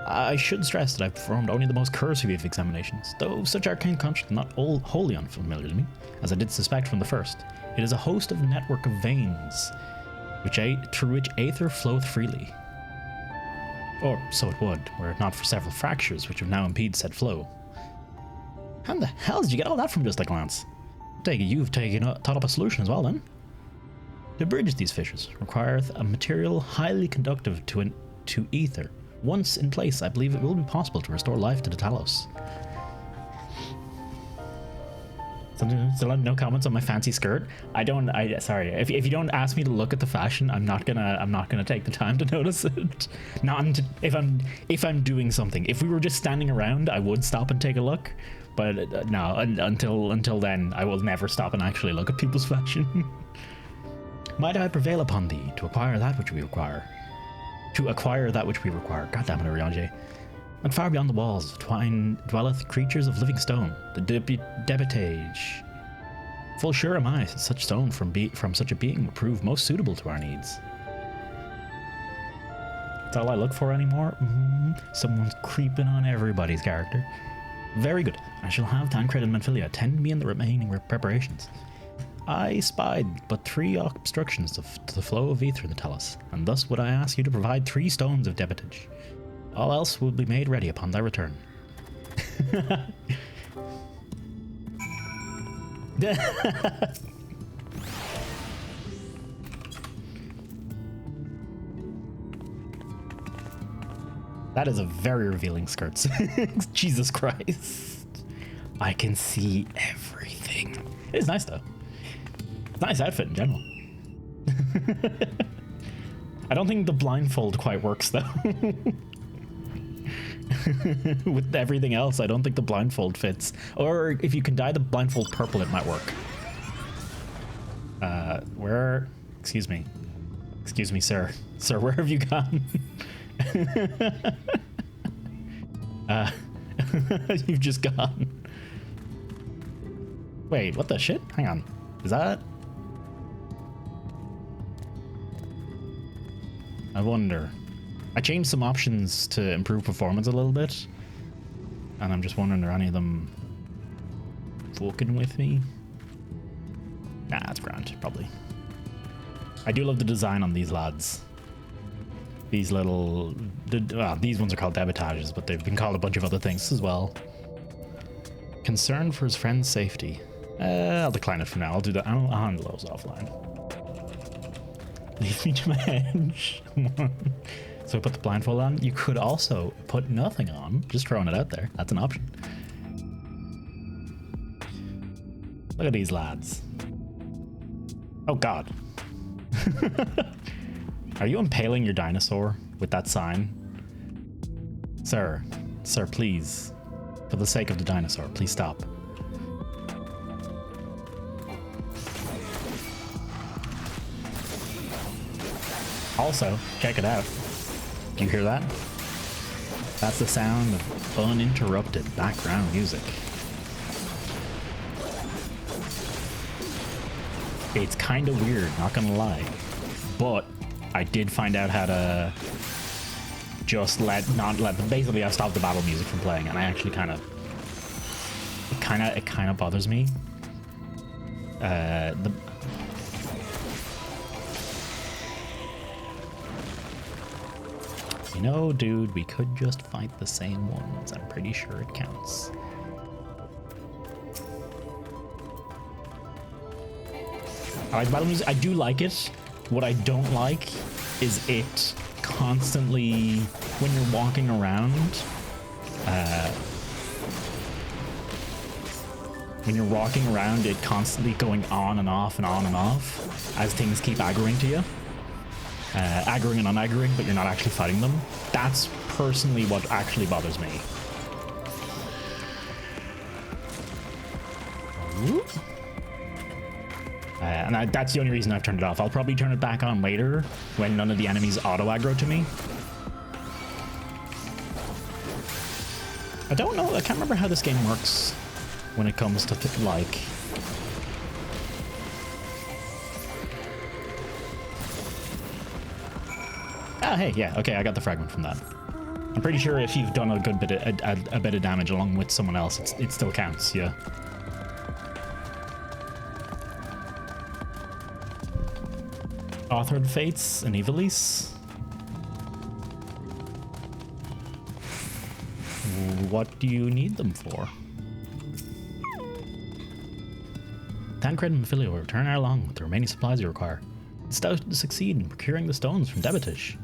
I should stress that I've performed only the most cursory of examinations, though such arcane constructs are not all wholly unfamiliar to me, as I did suspect from the first. It is a host of network of veins, through which aether floweth freely. Or so it would, were it not for several fractures which would now impede said flow. How in the hell did you get all that from just a glance? I take it you've thought up a solution as well then? To bridge these fissures requireth a material highly conductive to ether. Once in place, I believe it will be possible to restore life to the Talos. Still no comments on my fancy skirt. Sorry. If you don't ask me to look at the fashion, I'm not gonna take the time to notice it. If I'm doing something. If we were just standing around, I would stop and take a look. But no, until then, I will never stop and actually look at people's fashion. Might I prevail upon thee to acquire that which we require? To acquire that which we require. God damn it, Oriange. And far beyond the walls dwelleth creatures of living stone, the debitage. Full sure am I, such stone from such a being would prove most suitable to our needs. That's all I look for anymore? Someone's creeping on everybody's character. Very good. I shall have Tancred and Manfilia attend me in the remaining preparations. I spied but 3 obstructions to the flow of ether in the Talos, and thus would I ask you to provide 3 stones of debitage. All else will be made ready upon thy return. That is a very revealing skirt. Jesus Christ. I can see everything. It is nice though. Nice outfit in general. I don't think the blindfold quite works though. With everything else, I don't think the blindfold fits. Or if you can dye the blindfold purple, it might work. Excuse me, sir. Sir, where have you gone? You've just gone. Wait, what the shit? Hang on. Is that? I wonder. I changed some options to improve performance a little bit, and I'm just wondering, are any of them fucking with me? Nah, that's grand, probably. I do love the design on these lads. These little... these ones are called debitages, but they've been called a bunch of other things as well. Concerned for his friend's safety. I'll decline it for now. I'll do that. I'll handle those offline. Leave me to my edge. So I put the blindfold on. You could also put nothing on. Just throwing it out there. That's an option. Look at these lads. Oh god. Are you impaling your dinosaur with that sign? Sir, please. For the sake of the dinosaur, please stop. Also, check it out. Do you hear that? That's the sound of uninterrupted background music. It's kind of weird, not gonna lie, but I did find out how to just basically I stopped the battle music from playing, and I actually it kind of bothers me. You know, dude, we could just fight the same ones. I'm pretty sure it counts. I like battle music. I do like it. What I don't like is it constantly, when you're walking around, it constantly going on and off and on and off as things keep aggroing to you. Aggroing and unaggroing, but you're not actually fighting them. That's personally what actually bothers me. And that's the only reason I've turned it off. I'll probably turn it back on later when none of the enemies auto-aggro to me. I don't know. I can't remember how this game works when it comes to like Oh, hey, yeah, okay, I got the fragment from that. I'm pretty sure if you've done a good bit of, a bit of damage along with someone else, it still counts, yeah. Authored Fates and Evilise. What do you need them for? Tancred and Mephilia will return ere long with the remaining supplies you require. Stout to succeed in procuring the stones from Debitish.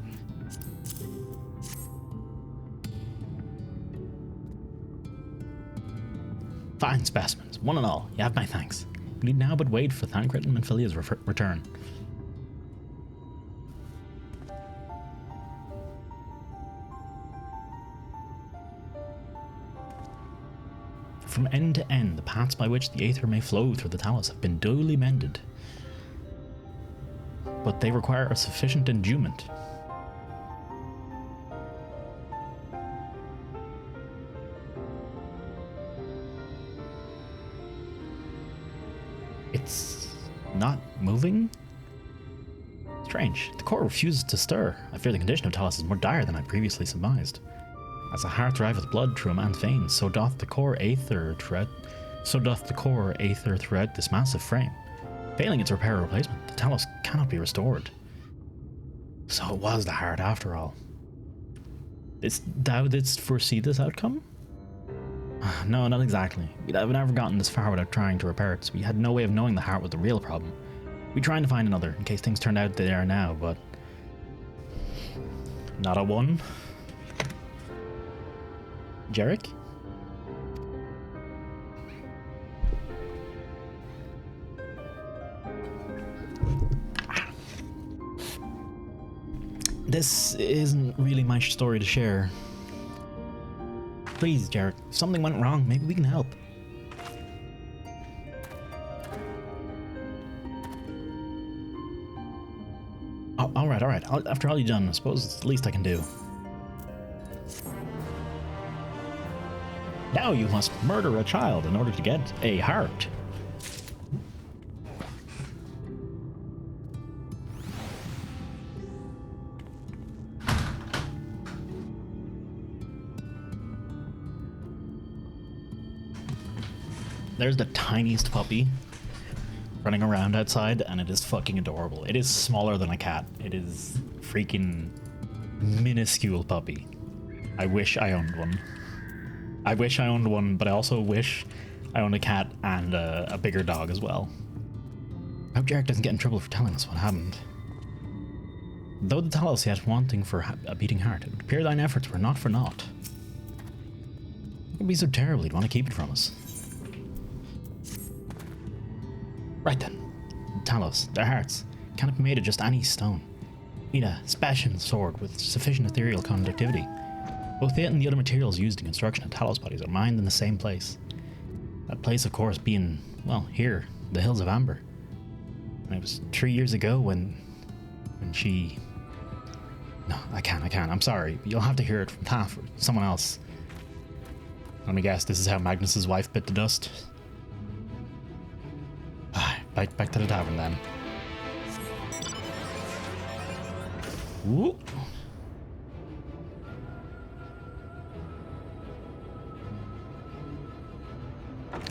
Fine specimens, one and all. You have my thanks. We need now but wait for Tancred and Menphilia's return. From end to end, the paths by which the Aether may flow through the Talos have been duly mended. But they require a sufficient endowment. It's not moving? Strange. The core refuses to stir. I fear the condition of Talos is more dire than I previously surmised. As a heart driveth blood through a man's veins, so doth the core aether throughout this massive frame. Failing its repair or replacement, the Talos cannot be restored. So it was the heart after all. Thou didst foresee this outcome? No, not exactly. We'd have never gotten this far without trying to repair it, so we had no way of knowing the heart was the real problem. We tried to find another, in case things turned out they are now, but... not a one. Jarek? This isn't really my story to share. Please, Jarek, if something went wrong, maybe we can help. Oh, alright. After all you've done, I suppose it's the least I can do. Now you must murder a child in order to get a heart. There's the tiniest puppy running around outside, and it is fucking adorable. It is smaller than a cat. It is freaking minuscule puppy. I wish I owned one. But I also wish I owned a cat and a bigger dog as well. I hope Jarek doesn't get in trouble for telling us what happened. Though the Talos yet wanting for a beating heart, it would appear thine efforts were not for naught. It would be so terrible you'd want to keep it from us. Right then, Talos, their hearts, cannot be made of just any stone. Need a special sword with sufficient ethereal conductivity. Both it and the other materials used in construction of Talos bodies are mined in the same place. That place, of course, being, well, here, the Hills of Amber. And it was 3 years ago when she... No, I can't. I'm sorry. You'll have to hear it from Taff or someone else. Let me guess, this is how Magnus's wife bit the dust? Back to the tavern then. Woo.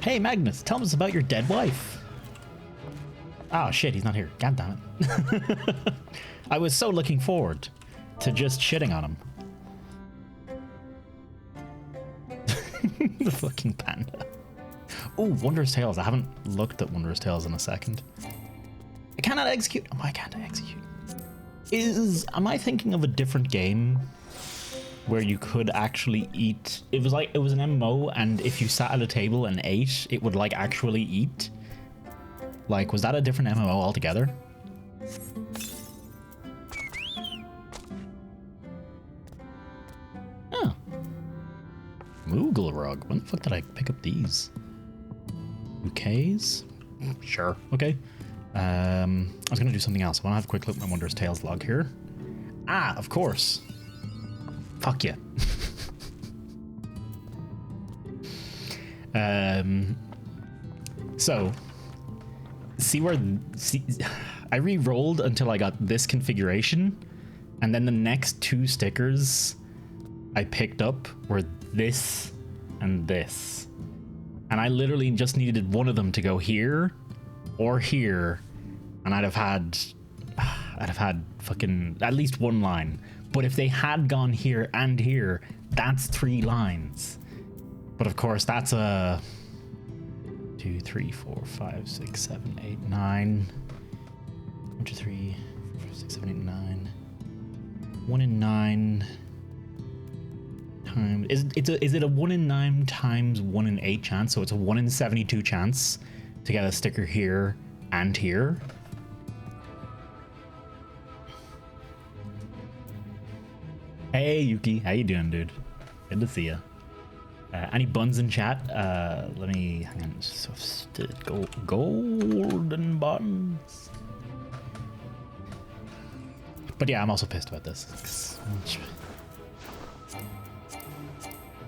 Hey Magnus, tell us about your dead wife. Oh shit, he's not here. God damn it. I was so looking forward to just shitting on him. The fucking panda. Oh, Wondrous Tales. I haven't looked at Wondrous Tales in a second. I cannot execute. Why can't I execute? Am I thinking of a different game where you could actually eat? It was an MMO, and if you sat at a table and ate, it would like actually eat. Like, was that a different MMO altogether? Oh. Moogle Rug. When the fuck did I pick up these? Bouquets? Sure. Okay. I was gonna do something else. I want to have a quick look at my Wondrous Tales log here. Ah, of course. Fuck yeah. So, see, I re-rolled until I got this configuration, And then the next 2 stickers I picked up were this and this. And I literally just needed one of them to go here or here, and I'd have had fucking at least 1 line. But if they had gone here and here, that's 3 lines. But of course, that's a 2, 3, 4, 5, 6, 7, 8, 9. 1, 2, 3, 4, 5, 6, 7, 8, 9. 1 in 9 times. Is it a 1 in 9 times 1 in 8 chance? So it's a 1 in 72 chance to get a sticker here and here. Hey Yuki, how you doing, dude? Good to see you. Any buns in chat? Let me hang on. Golden buns. But yeah, I'm also pissed about this.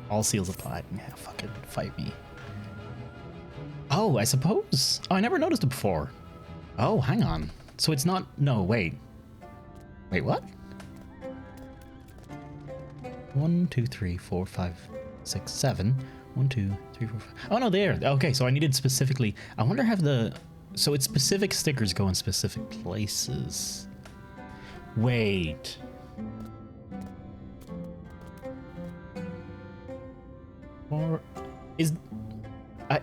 All seals applied. Yeah, fucking fight me. Oh, I suppose. Oh, I never noticed it before. Oh, hang on. So it's not. No, wait. Wait, what? 1, 2, 3, 4, 5, 6, 7. 1, 2, 3, 4, 5. Oh no, there. Okay, so I needed specifically. I wonder how the. So it's specific stickers go in specific places. Wait. Or is I.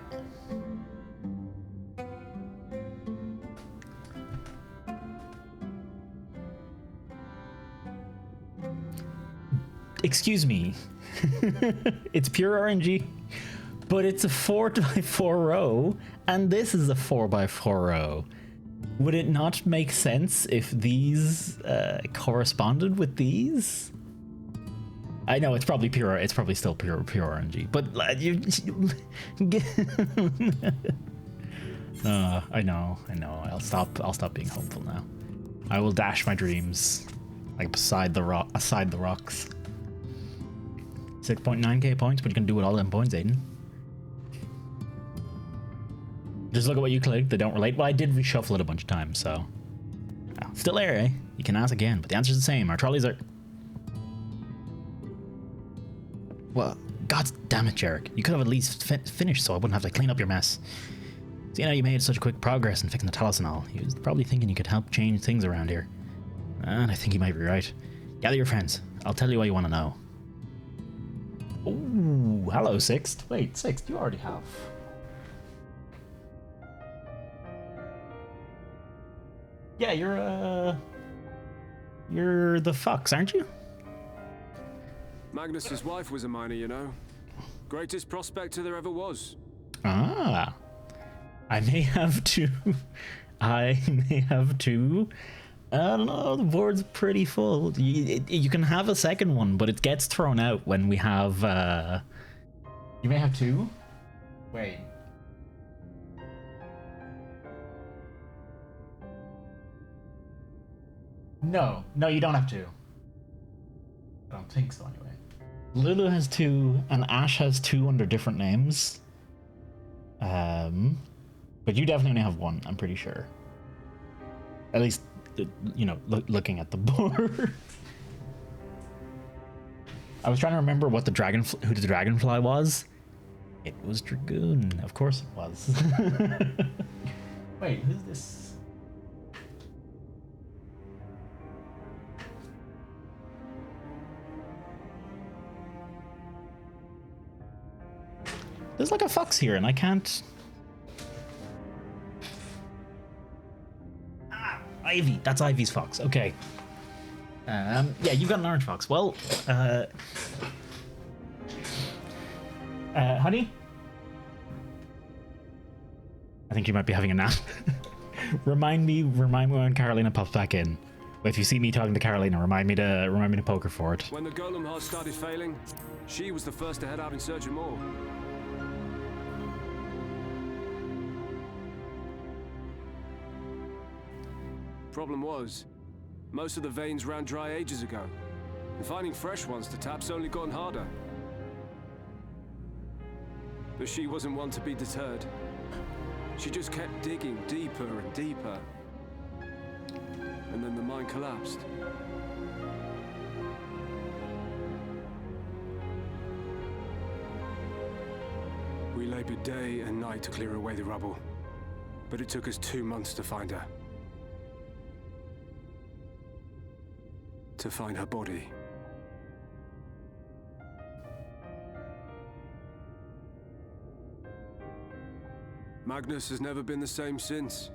Excuse me. It's pure RNG, but it's a 4x4 row, and this is a 4x4 row. Would it not make sense if these corresponded with these? I know it's probably pure. It's probably still pure RNG, but I know. I'll stop being hopeful now. I will dash my dreams, like aside the rocks. 6.9k points, but you can do it all them points, Aiden. Just look at what you clicked. They don't relate. Well, I did reshuffle it a bunch of times, so still there, eh? You can ask again, but the answer's the same. Our trolleys are. Well, god damn it, Jarek. You could have at least finished so I wouldn't have to clean up your mess. Seeing how you made such quick progress in fixing the Talus and all, he was probably thinking you could help change things around here. And I think he might be right. Gather your friends. I'll tell you what you want to know. Ooh, hello, Sixt. Wait, Sixt, you already have. Yeah, you're the Fox, aren't you? Magnus's wife was a miner, you know. Greatest prospector there ever was. Ah. I may have to. I don't know, the board's pretty full. You can have a second one, but it gets thrown out when we have, You may have 2? Wait. No, you don't have 2. I don't think so, anyway. Lulu has 2, and Ash has 2 under different names. But you definitely only have 1, I'm pretty sure. At least, you know, looking at the board. I was trying to remember what who the dragonfly was. It was Dragoon, of course it was. Wait, who's this? There's like a fox here, and I can't. Ivy. That's Ivy's fox. Okay. Yeah, you've got an orange fox. Well, honey? I think you might be having a nap. Remind me when Carolina pops back in. If you see me talking to Carolina, remind me to poke her for it. When the golem heart started failing, she was the first to head out in search of more. Problem was, most of the veins ran dry ages ago, and finding fresh ones to tap's only gotten harder. But she wasn't one to be deterred. She just kept digging deeper and deeper. And then the mine collapsed. labored day and night to clear away the rubble, but it took us 2 months to find her. To find her body. Magnus has never been the same since.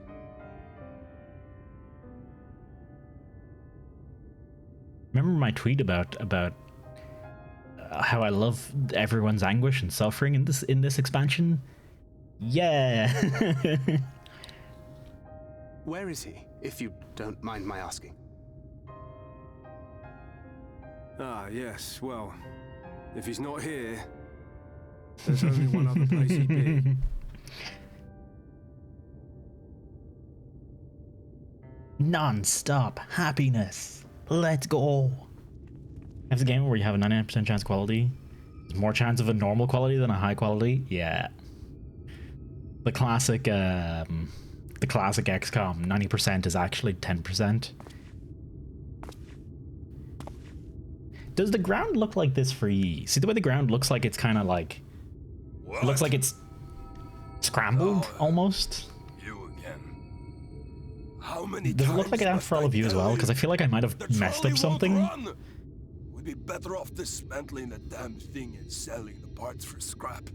Remember my tweet about how I love everyone's anguish and suffering in this expansion? Yeah. Where is he, if you don't mind my asking? Ah, yes, well, if he's not here, there's only one other place he'd be. Non-stop happiness. Let's go. Have a game where you have a 99% chance quality. There's more chance of a normal quality than a high quality. Yeah. The classic XCOM 90% is actually 10%. Does the ground look like this for you? See the way the ground looks like it's kind of like... It looks like it's scrambled, almost. You again. How many Does it look like that for all of you as well? Because I feel like I might have messed up something. We'd be better off dismantling the damn thing and selling the parts for scrap.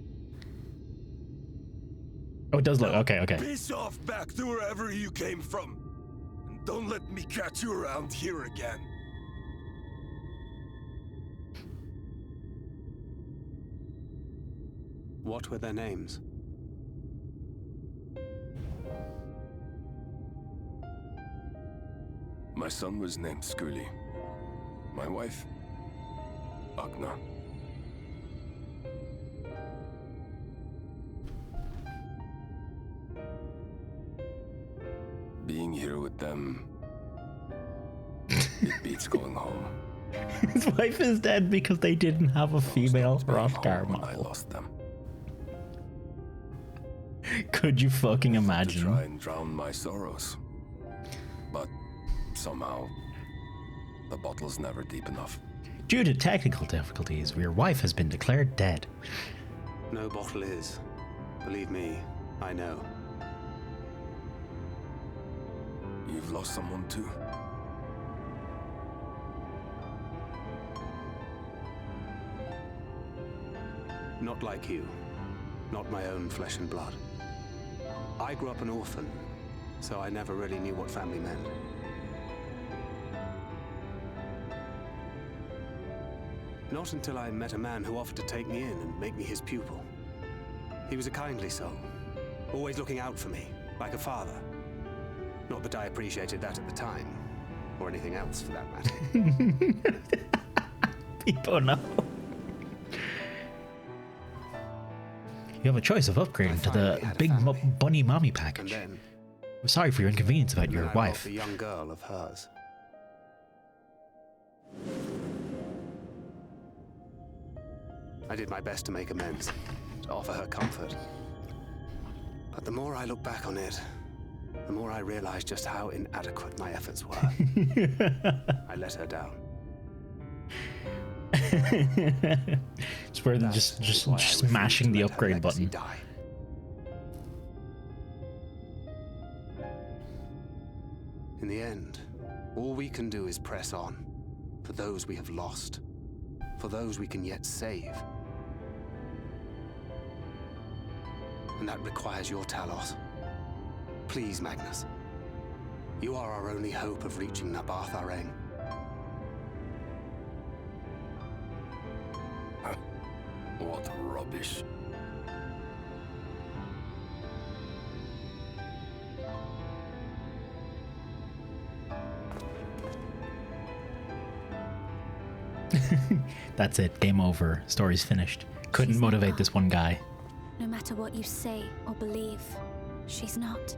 Oh, it does look... Okay. Piss off back to wherever you came from. And don't let me catch you around here again. What were their names? My son was named Skuli. My wife, Agna. Being here with them, it beats going home. His wife is dead because they didn't have a female Hrothgar when I model. lost them. Could you fucking imagine? To try and drown my sorrows, but somehow the bottle's never deep enough. Due to technical difficulties, your wife has been declared dead. No bottle is. Believe me, I know. You've lost someone too? Not like you. Not my own flesh and blood. I grew up an orphan, so I never really knew what family meant. Not until I met a man who offered to take me in and make me his pupil. He was a kindly soul, always looking out for me, like a father. Not that I appreciated that at the time, or anything else for that matter. People know. You have a choice of upgrading to the Big Bunny Mommy package. Then, I'm sorry for your inconvenience about your wife. A young girl of hers. I did my best to make amends, to offer her comfort. But the more I look back on it, the more I realize just how inadequate my efforts were. I let her down. It's where they're just smashing the upgrade button. Die. In the end, all we can do is press on, for those we have lost, for those we can yet save. And that requires your Talos. Please, Magnus. You are our only hope of reaching Nabarth Areng. What rubbish. That's it. Game over. Story's finished. Couldn't motivate this one guy. No matter what you say or believe, she's not.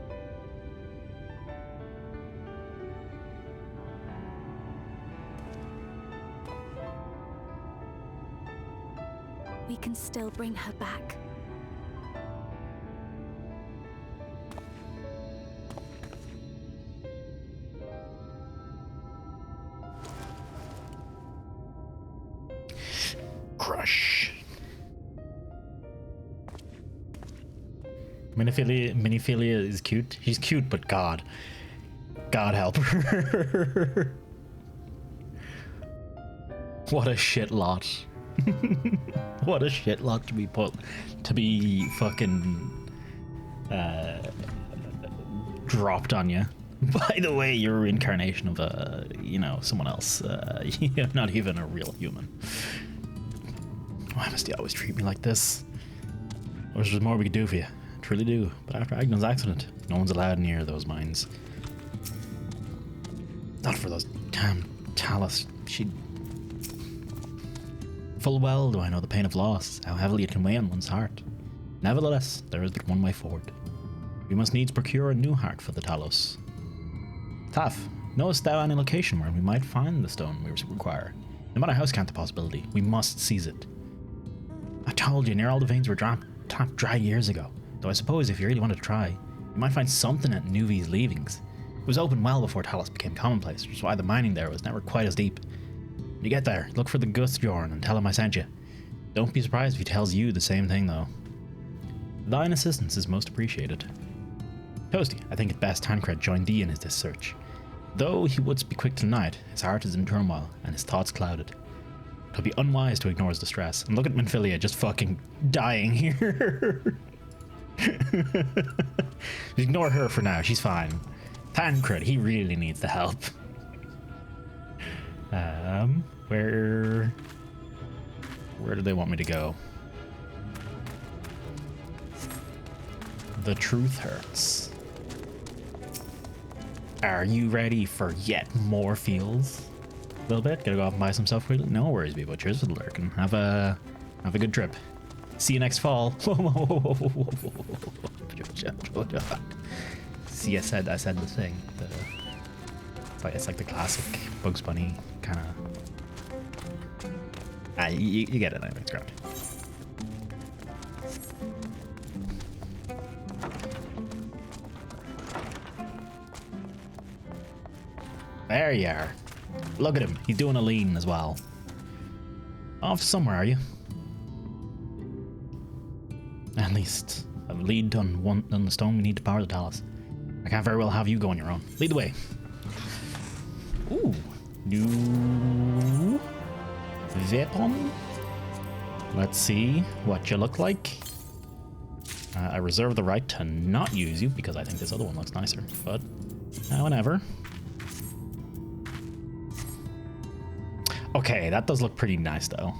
We can still bring her back. Crush. Miniphilia is cute. She's cute, but God help her. What a shit lot. What a shit lot to be fucking dropped on you. By the way, you're a reincarnation of someone else. You're not even a real human. Why must you always treat me like this? I wish there was more we could do for you. I truly do. But after Agnon's accident, no one's allowed near those mines. Not for those damn Talus. Full well do I know the pain of loss, how heavily it can weigh on one's heart. Nevertheless, there is but one way forward. We must needs procure a new heart for the Talos. Taff, knowest thou any location where we might find the stone we require? No matter how scant the possibility, we must seize it. I told you, near all the veins were tapped dry years ago. Though I suppose if you really want to try, you might find something at Nuvi's leavings. It was open well before Talos became commonplace, which is why the mining there was never quite as deep. When you get there, look for the Guthjorn and tell him I sent you. Don't be surprised if he tells you the same thing, though. Thine assistance is most appreciated. Toasty, I think it best Tancred joined thee in this search. Though he would be quick tonight, his heart is in turmoil and his thoughts clouded. It'll be unwise to ignore his distress. And look at Minfilia just fucking dying here. Ignore her for now, she's fine. Tancred, he really needs the help. Where do they want me to go? The truth hurts. Are you ready for yet more feels? A little bit. Gotta go off and buy some stuff quickly. No worries, people. Cheers for the lurking. Have a good trip. See you next fall. See, I said the thing. It's like the classic Bugs Bunny kind of. You get it. It's great. There you are. Look at him. He's doing a lean as well. Off somewhere, are you? At least a lead done the stone we need to power the Talos. I can't very well have you go on your own. Lead the way. Ooh. New weapon. Let's see what you look like. I reserve the right to not use you because I think this other one looks nicer, but whatever. Okay, that does look pretty nice though.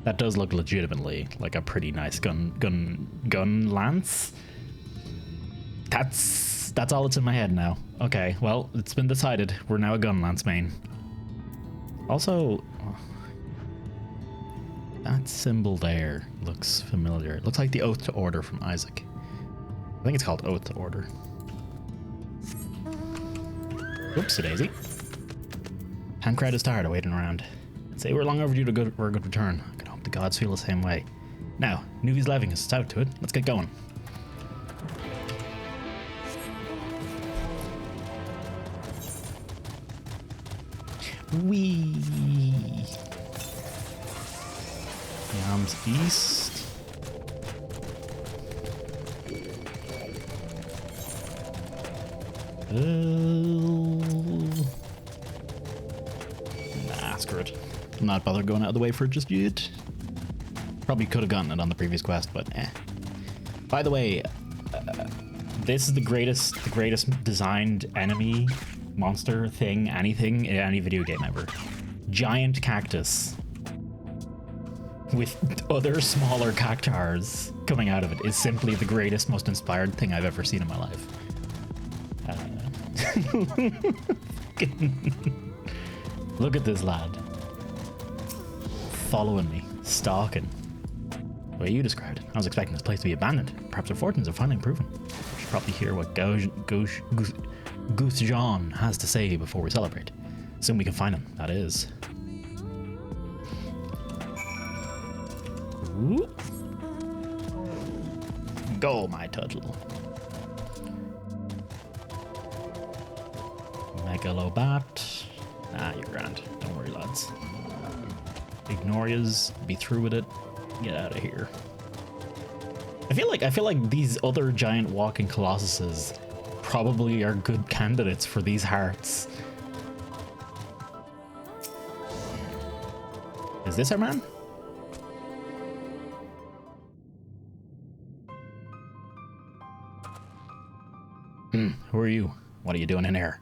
That does look legitimately like a pretty nice gun lance. That's all that's in my head now. Okay, well, it's been decided. We're now a gun lance main. Also, that symbol there looks familiar. It looks like the Oath to Order from Isaac. I think it's called Oath to Order. Oopsie daisy. Tancred is tired of waiting around. I'd say we're long overdue for a good return. I could hope the gods feel the same way. Now, Nuvi's leaving us out to it. Let's get going. Wee. Yams east. Nah, screw it. I'm not bothered going out of the way for it just yet. Probably could have gotten it on the previous quest, but eh. By the way, this is the greatest designed enemy, monster, thing, anything in any video game ever. Giant cactus with other smaller cactars coming out of it is simply the greatest, most inspired thing I've ever seen in my life. Look at this lad. Following me, stalking. The way you described it, I was expecting this place to be abandoned. Perhaps our fortunes are finally proven. We should probably hear what Guthjorn has to say before we celebrate. Soon we can find him, that is. Ooh. Go, my turtle. Megalobat. Ah, you're grand. Don't worry, lads. Ignore yous. Be through with it. Get out of here. I feel like these other giant walking colossuses probably are good candidates for these hearts. Is this our man? Who are you? What are you doing in here?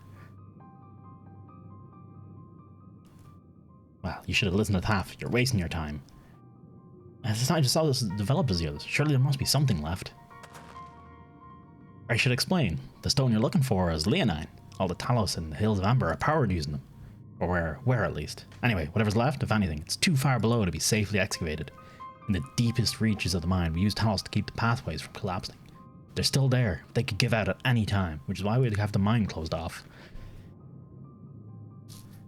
Well, you should have listened to Taff. You're wasting your time. As I just saw this develop as the others, surely there must be something left. I should explain. The stone you're looking for is leonine. All the Talos and the Hills of Amber are powered using them. Or where at least. Anyway, whatever's left, if anything, it's too far below to be safely excavated. In the deepest reaches of the mine, we use Talos to keep the pathways from collapsing. They're still there. They could give out at any time, which is why we'd have the mine closed off.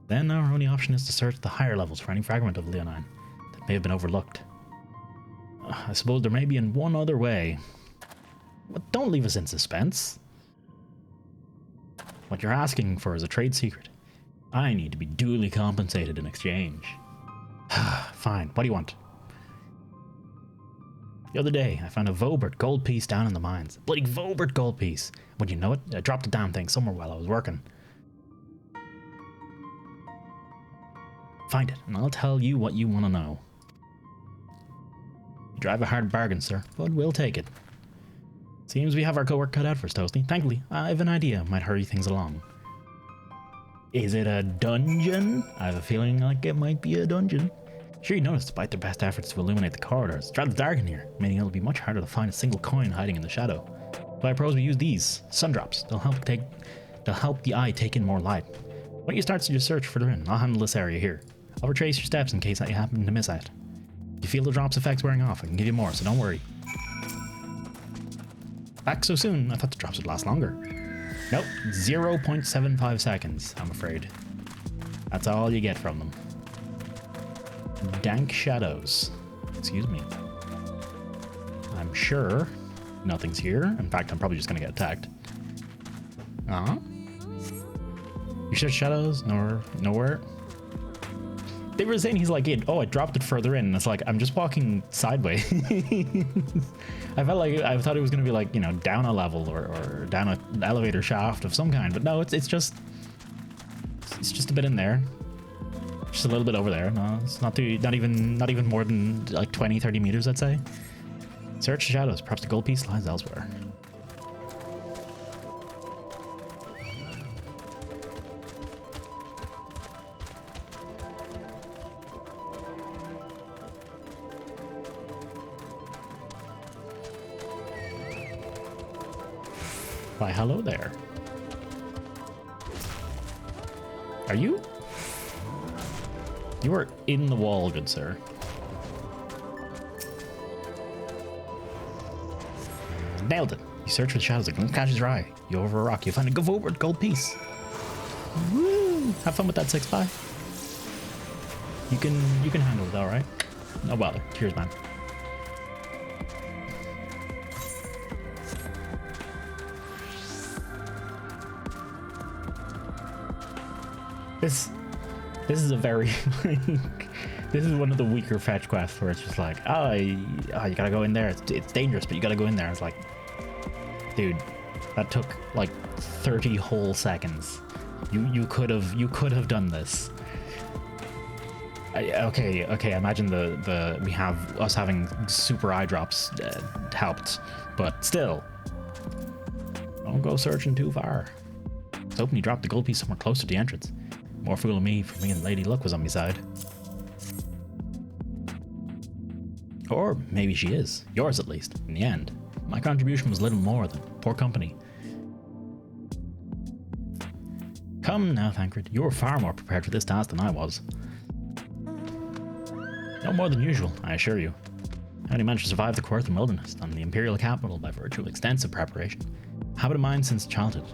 Then our only option is to search the higher levels for any fragment of leonine that may have been overlooked. I suppose there may be in one other way. But don't leave us in suspense. What you're asking for is a trade secret. I need to be duly compensated in exchange. Fine, what do you want? The other day, I found a Vobert gold piece down in the mines. A bloody Vobert gold piece. Would you know it? I dropped the damn thing somewhere while I was working. Find it, and I'll tell you what you want to know. You drive a hard bargain, sir, but we'll take it. Seems we have our work cut out for us, Toasty. Thankfully, I have an idea might hurry things along. Is it a dungeon? I have a feeling like it might be a dungeon. Sure, you notice, despite their best efforts to illuminate the corridors, it's rather dark in here, meaning it'll be much harder to find a single coin hiding in the shadow. So I propose we use these sundrops. They'll help the eye take in more light. Why don't you start your search further in? I'll handle this area here. I'll retrace your steps in case that you happen to miss out. If you feel the drops effects wearing off, I can give you more, so don't worry. Back so soon? I thought the drops would last longer. Nope, 0.75 seconds, I'm afraid. That's all you get from them. Dank shadows. Excuse me. I'm sure nothing's here. In fact, I'm probably just gonna get attacked. You said shadows? Nowhere? They were saying he's like, oh, I dropped it further in. And it's like, I'm just walking sideways. I thought it was going to be like, you know, down a level or down an elevator shaft of some kind. But no, it's just a bit in there. Just a little bit over there. No, it's not even more than like 20, 30 meters, I'd say. Search the shadows. Perhaps the gold piece lies elsewhere. Why, hello there. Are you? You are in the wall, good sir. Nailed it. You search for the shadows, it catches your eye. You over a rock, you find a Vobert gold piece. Woo! Have fun with that 6x. You can handle it, alright? No bother. Cheers, man. This is a very this is one of the weaker fetch quests where it's just like, oh, you gotta go in there. It's dangerous, but you gotta go in there. It's like, dude, that took like 30 whole seconds. You could have done this. Okay. Imagine we have us having super eye drops helped, but still, don't go searching too far. I was hoping you dropped the gold piece somewhere close to the entrance. More fool of me for me and Lady Luck was on my side. Or maybe she is. Yours at least, in the end. My contribution was little more than poor company. Come now, Thancred. You were far more prepared for this task than I was. No more than usual, I assure you. I only managed to survive the Quirtham Wilderness and the Imperial capital by virtue of extensive preparation. Habit of mine since childhood.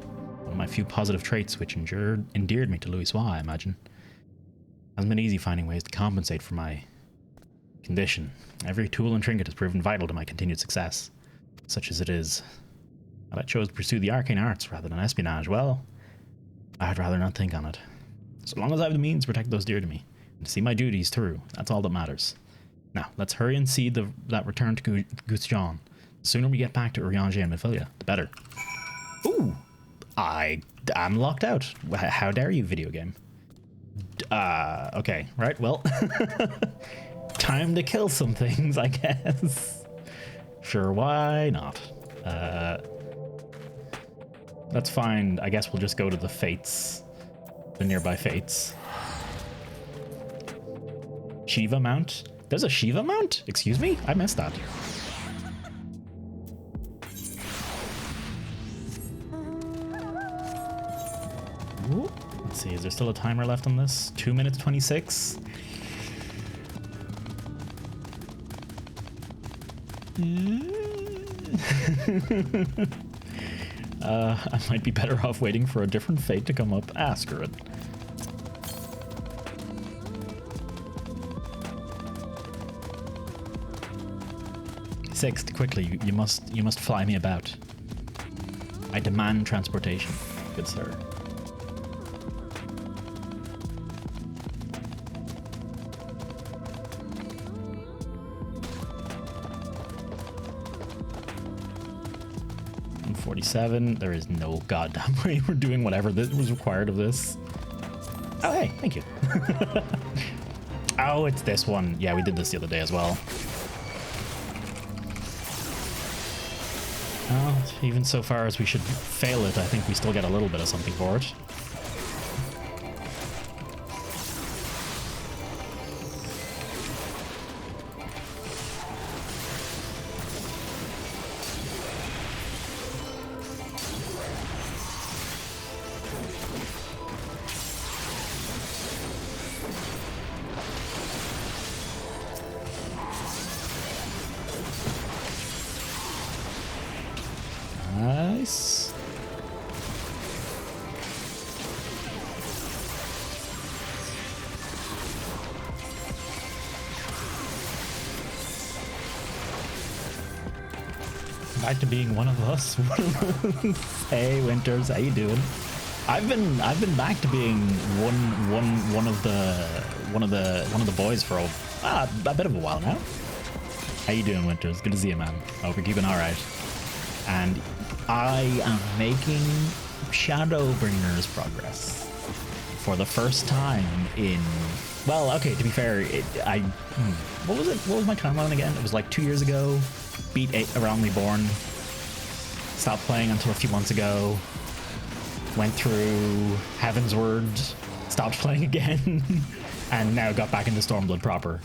One of my few positive traits which endeared me to Louis, I imagine. Hasn't been easy finding ways to compensate for my condition. Every tool and trinket has proven vital to my continued success, such as it is. But I chose to pursue the arcane arts rather than espionage. Well, I'd rather not think on it. So long as I have the means to protect those dear to me, and to see my duties through, that's all that matters. Now, let's hurry and see that return to Goose John. sooner we get back to Urianger and Mephilia, the better. Ooh, I'm locked out. How dare you, video game? Okay, right, well. Time to kill some things, I guess. Sure, why not? That's fine. I guess we'll just go to the Fates. The nearby Fates. Shiva Mount? There's a Shiva Mount? Excuse me? I missed that. Ooh. Let's see, is there still a timer left on this? 2 minutes 26? I might be better off waiting for a different fate to come up. Ah, screw it. Sixth, quickly, you must fly me about. I demand transportation, good sir. And 47. There is no goddamn way we're doing whatever that was required of this. Oh hey, thank you. Oh, it's this one. Yeah, we did this the other day as well. Well, even so far as we should fail it, I think we still get a little bit of something for it. Nice. Back to being one of us. Hey Winters, how you doing? I've been back to being one of the boys for a bit of a while now. How you doing, Winters? Good to see you, man. I hope you're keeping all right. And I am making Shadowbringers progress for the first time in, well, okay, to be fair, what was it? What was my timeline again? It was like 2 years ago. Beat 8 Around Reborn. Stopped playing until a few months ago. Went through Heaven's Word. Stopped playing again. And now got back into Stormblood proper.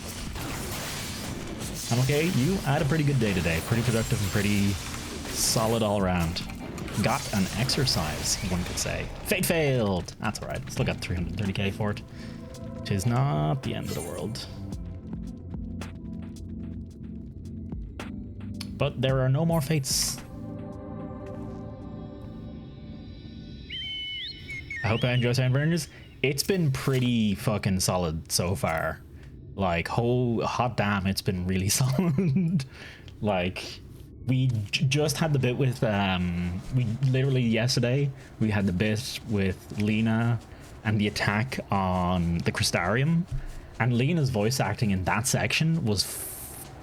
I'm okay. You had a pretty good day today. Pretty productive and pretty solid all around. Got an exercise, one could say. Fate failed! That's alright. Still got 330k for it. Tis not the end of the world. But there are no more fates. I hope I enjoy Shadowbringers. It's been pretty fucking solid so far. Like, hot damn, it's been really solid. Like, we just had the bit with, we literally yesterday, we had the bit with Lena and the attack on the Crystarium. And Lena's voice acting in that section was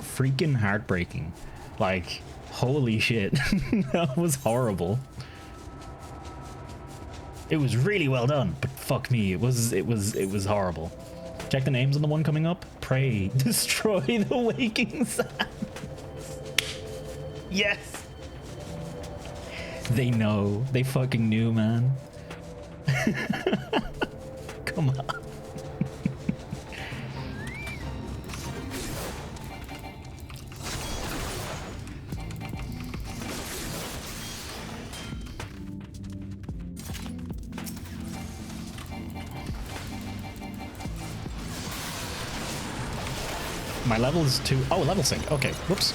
freaking heartbreaking. Like, holy shit. That was horrible. It was really well done, but fuck me, it was horrible. Check the names on the one coming up. Pray, destroy the waking sands. Yes. They know. They fucking knew, man. Come on. My level is 2. Oh, level sync. Okay, whoops.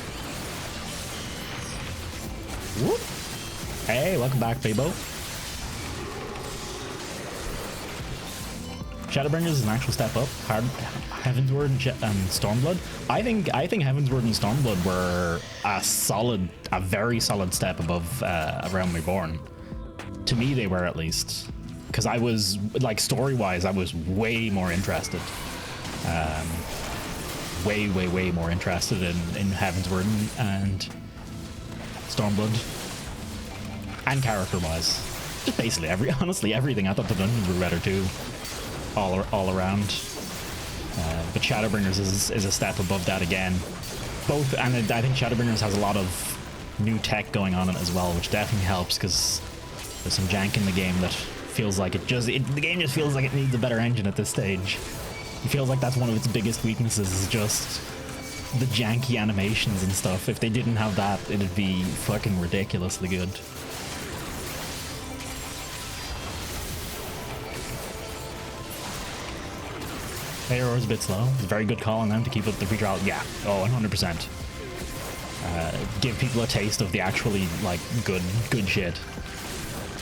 Whoop. Hey, welcome back, Fabo. Shadowbringers is an actual step up. Heaven's Word and Stormblood. I think Heaven's Word and Stormblood were a very solid step above Realm Reborn. To me, they were, at least, because I was, like, story-wise, I was way more interested. Way more interested in Heaven's Word and Stormblood. And character-wise. Just basically honestly, everything. I thought the dungeons were better too. All around. But Shadowbringers is a step above that again. Both, and I think Shadowbringers has a lot of new tech going on in it as well, which definitely helps, because there's some jank in the game that feels like the game just feels like it needs a better engine at this stage. It feels like that's one of its biggest weaknesses, is just the janky animations and stuff. If they didn't have that, it'd be fucking ridiculously good. ARO is a bit slow. It's a very good call on them to keep up the free trial. Yeah, oh, 100%. Give people a taste of the actually, like, good shit.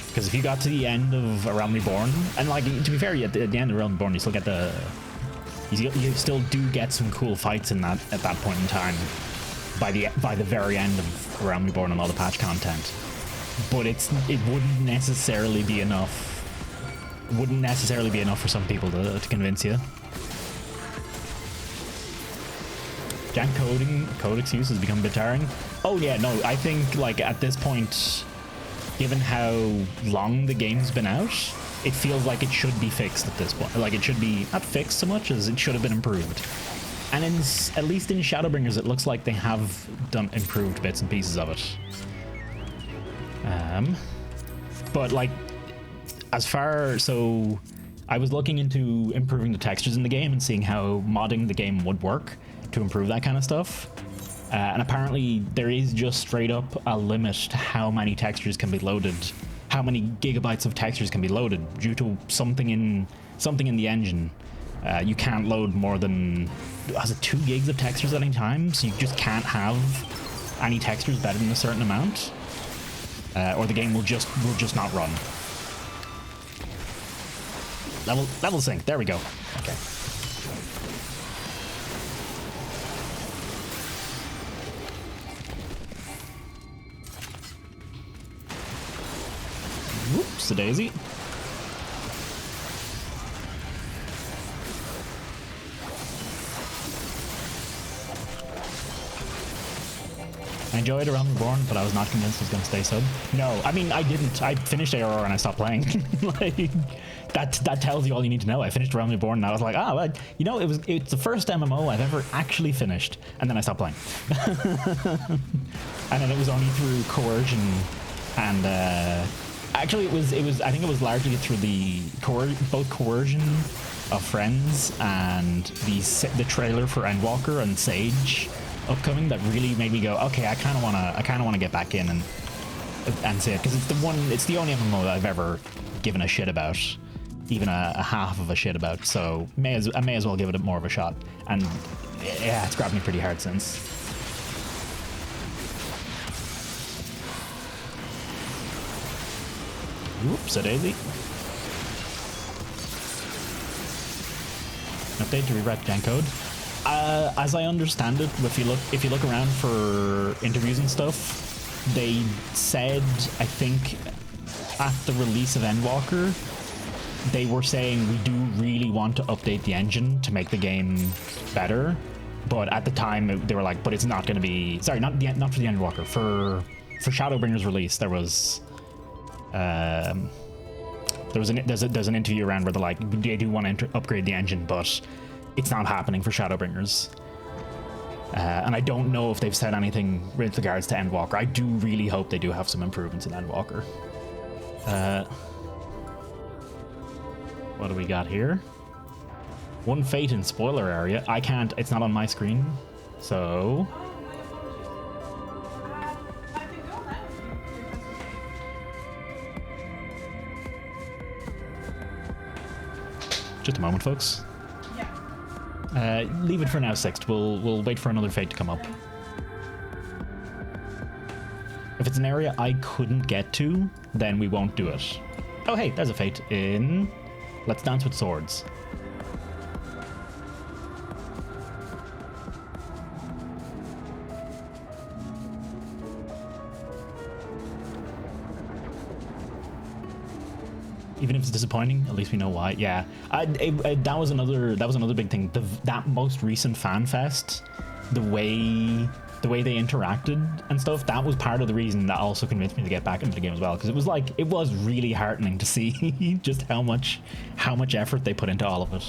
Because if you got to the end of A Realm Reborn, and, like, to be fair, at the end of A Realm Reborn, you still get you still do get some cool fights in that at that point in time. By the very end of A Realm Reborn and all the patch content. But it wouldn't necessarily be enough. Wouldn't necessarily be enough for some people to convince you. Jank code excuse has become a bit tiring. Oh yeah, no, I think like at this point, given how long the game's been out, it feels like it should be fixed at this point. Like it should be not fixed so much as it should have been improved. And at least in Shadowbringers, it looks like they have done improved bits and pieces of it. But like, so I was looking into improving the textures in the game and seeing how modding the game would work to improve that kind of stuff. And apparently there is just straight up a limit to how many textures can be loaded, how many gigabytes of textures can be loaded due to something in the engine. You can't load more than, was it 2 gigs of textures at any time? So you just can't have any textures better than a certain amount, or the game will just not run. Level sync. There we go. Okay. Whoops, a daisy. I enjoyed A Realm Reborn, but I was not convinced it was going to stay sub. No, I mean, I didn't. I finished ARR and I stopped playing. Like, that tells you all you need to know. I finished A Realm Reborn and I was like, well, you know, it's the first MMO I've ever actually finished, and then I stopped playing. And then it was only through coercion and actually it was I think it was largely through the both coercion of friends and the trailer for Endwalker and Sage upcoming that really made me go, okay, I kind of want to get back in and see it, because it's the only MMO that I've ever given a shit about, even a half of a shit about. So I may as well give it more of a shot. And yeah, it's grabbed me pretty hard since. Whoops, a daisy. Update to rewrite gen code. As I understand it, if you look around for interviews and stuff, they said, I think, at the release of Endwalker, they were saying we do really want to update the engine to make the game better, but at the time they were like, but it's not going to be, sorry, not for the Endwalker, for Shadowbringers release, there's an interview around where they're like, they do want to upgrade the engine, but it's not happening for Shadowbringers. And I don't know if they've said anything with regards to Endwalker. I do really hope they do have some improvements in Endwalker. What do we got here? One fate in spoiler area. I can't, it's not on my screen, so... Just a moment, folks. Leave it for now, Sixt. We'll wait for another fate to come up. If it's an area I couldn't get to, then we won't do it. Oh hey, there's a fate in Let's Dance with Swords. Even if it's disappointing, at least we know why. Yeah, that was another big thing. That most recent fan fest, the way the way they interacted and stuff, that was part of the reason that also convinced me to get back into the game as well, because it was really heartening to see just how much effort they put into all of it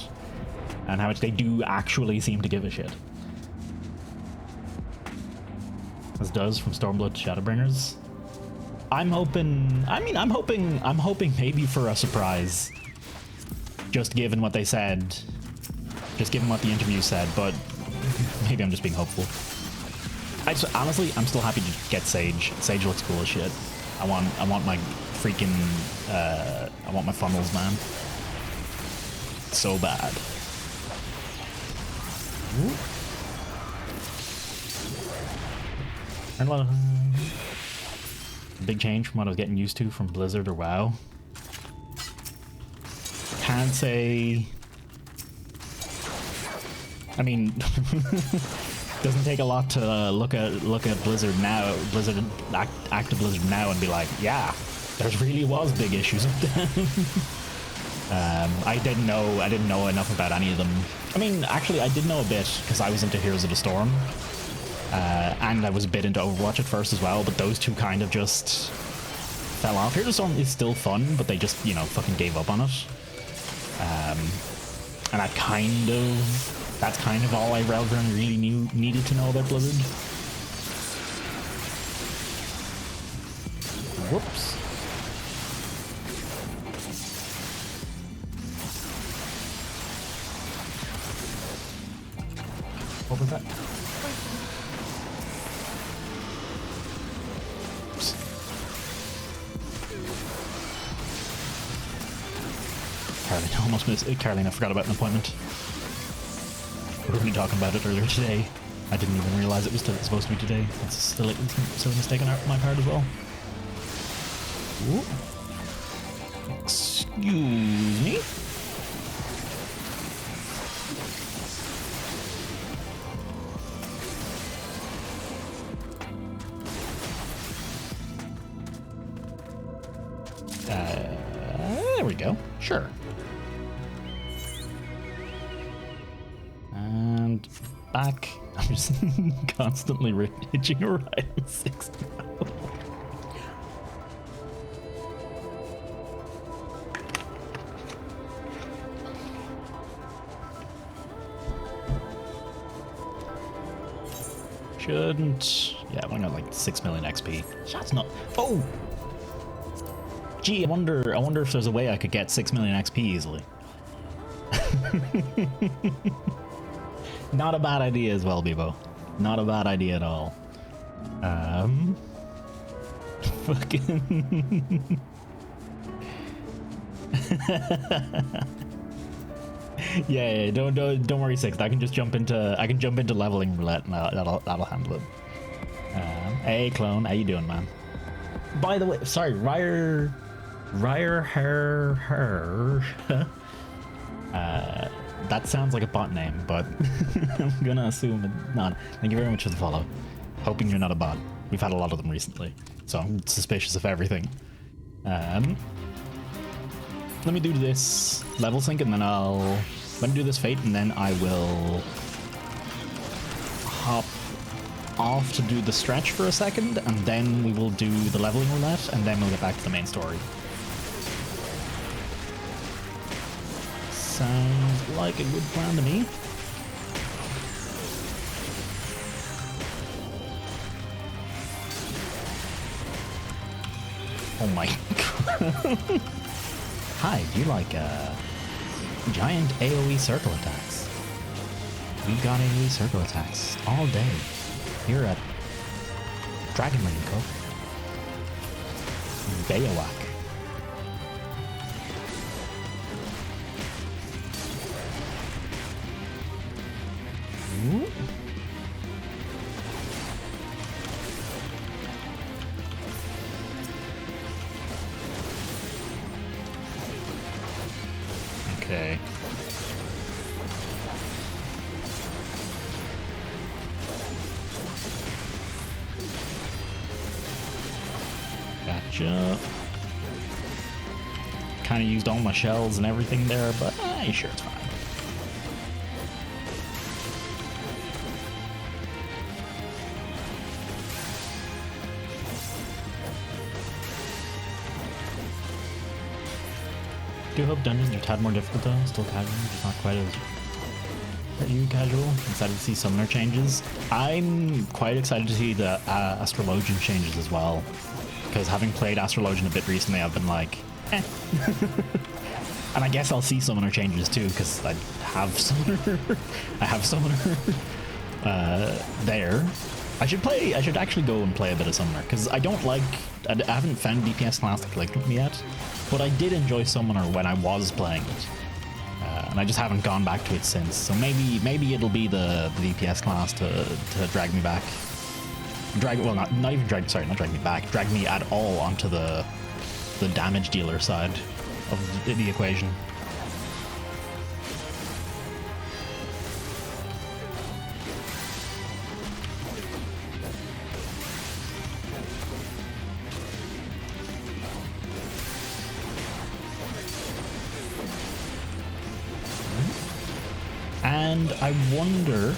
and how much they do actually seem to give a shit. As does from Stormblood to Shadowbringers. I'm hoping maybe for a surprise, just given what they said, just given what the interview said, but maybe I'm just being hopeful. Honestly, I'm still happy to get Sage. Sage looks cool as shit. I want my freaking, I want my funnels, man. So bad. Big change from what I was getting used to from Blizzard or WoW. Can't say. I mean, doesn't take a lot to look at Blizzard now, Active Blizzard now, and be like, yeah, there really was big issues with them. I didn't know enough about any of them. I mean, actually, I did know a bit because I was into Heroes of the Storm, and I was a bit into Overwatch at first as well. But those two kind of just fell off. Heroes of the Storm is still fun, but they just fucking gave up on it. And that's kind of all I really needed to know about Blizzard. Whoops. What was that? Oops. Caroline, almost missed it. Caroline, I forgot about an appointment. We were talking about it earlier today. I didn't even realize it was supposed to be today. It's still a mistake on my part as well. Ooh. Excuse me. There we go. Sure. And back. I'm just constantly hitching a ride in 6 now. Shouldn't. Yeah, I got like 6 million XP. That's not. Oh! Gee, I wonder if there's a way I could get 6 million XP easily. Not a bad idea as well, Bebo. Not a bad idea at all. Fucking. yeah, don't worry, Six. I can jump into leveling roulette, and that'll handle it. Hey, clone, how you doing, man? By the way, sorry, Ryer that sounds like a bot name, but I'm gonna assume it's not. Thank you very much for the follow. Hoping you're not a bot. We've had a lot of them recently, so I'm suspicious of everything. Let me do this level sync, and then let me do this fate, and then I will hop off to do the stretch for a second, and then we will do the leveling roulette, and then we'll get back to the main story. Sounds like a good plan to me. Oh my god. Hi, do you like giant AoE circle attacks? We got AoE circle attacks all day here at Dragon Lane Co. Bayawak. Okay. Gotcha. Kind of used all my shells and everything there, but sure it's fine. do hope dungeons are tad more difficult though. Still casual, just not quite as casual. Excited to see summoner changes. I'm quite excited to see the astrologian changes as well, because having played astrologian a bit recently, I've been like, eh. And I guess I'll see summoner changes too, because I have summoner. I have summoner there. I should actually go and play a bit of summoner, because I haven't found DPS class to click with me yet, but I did enjoy summoner when I was playing it. And I just haven't gone back to it since. So maybe it'll be the DPS class to drag me back. Drag me at all onto the damage dealer side of the equation. And I wonder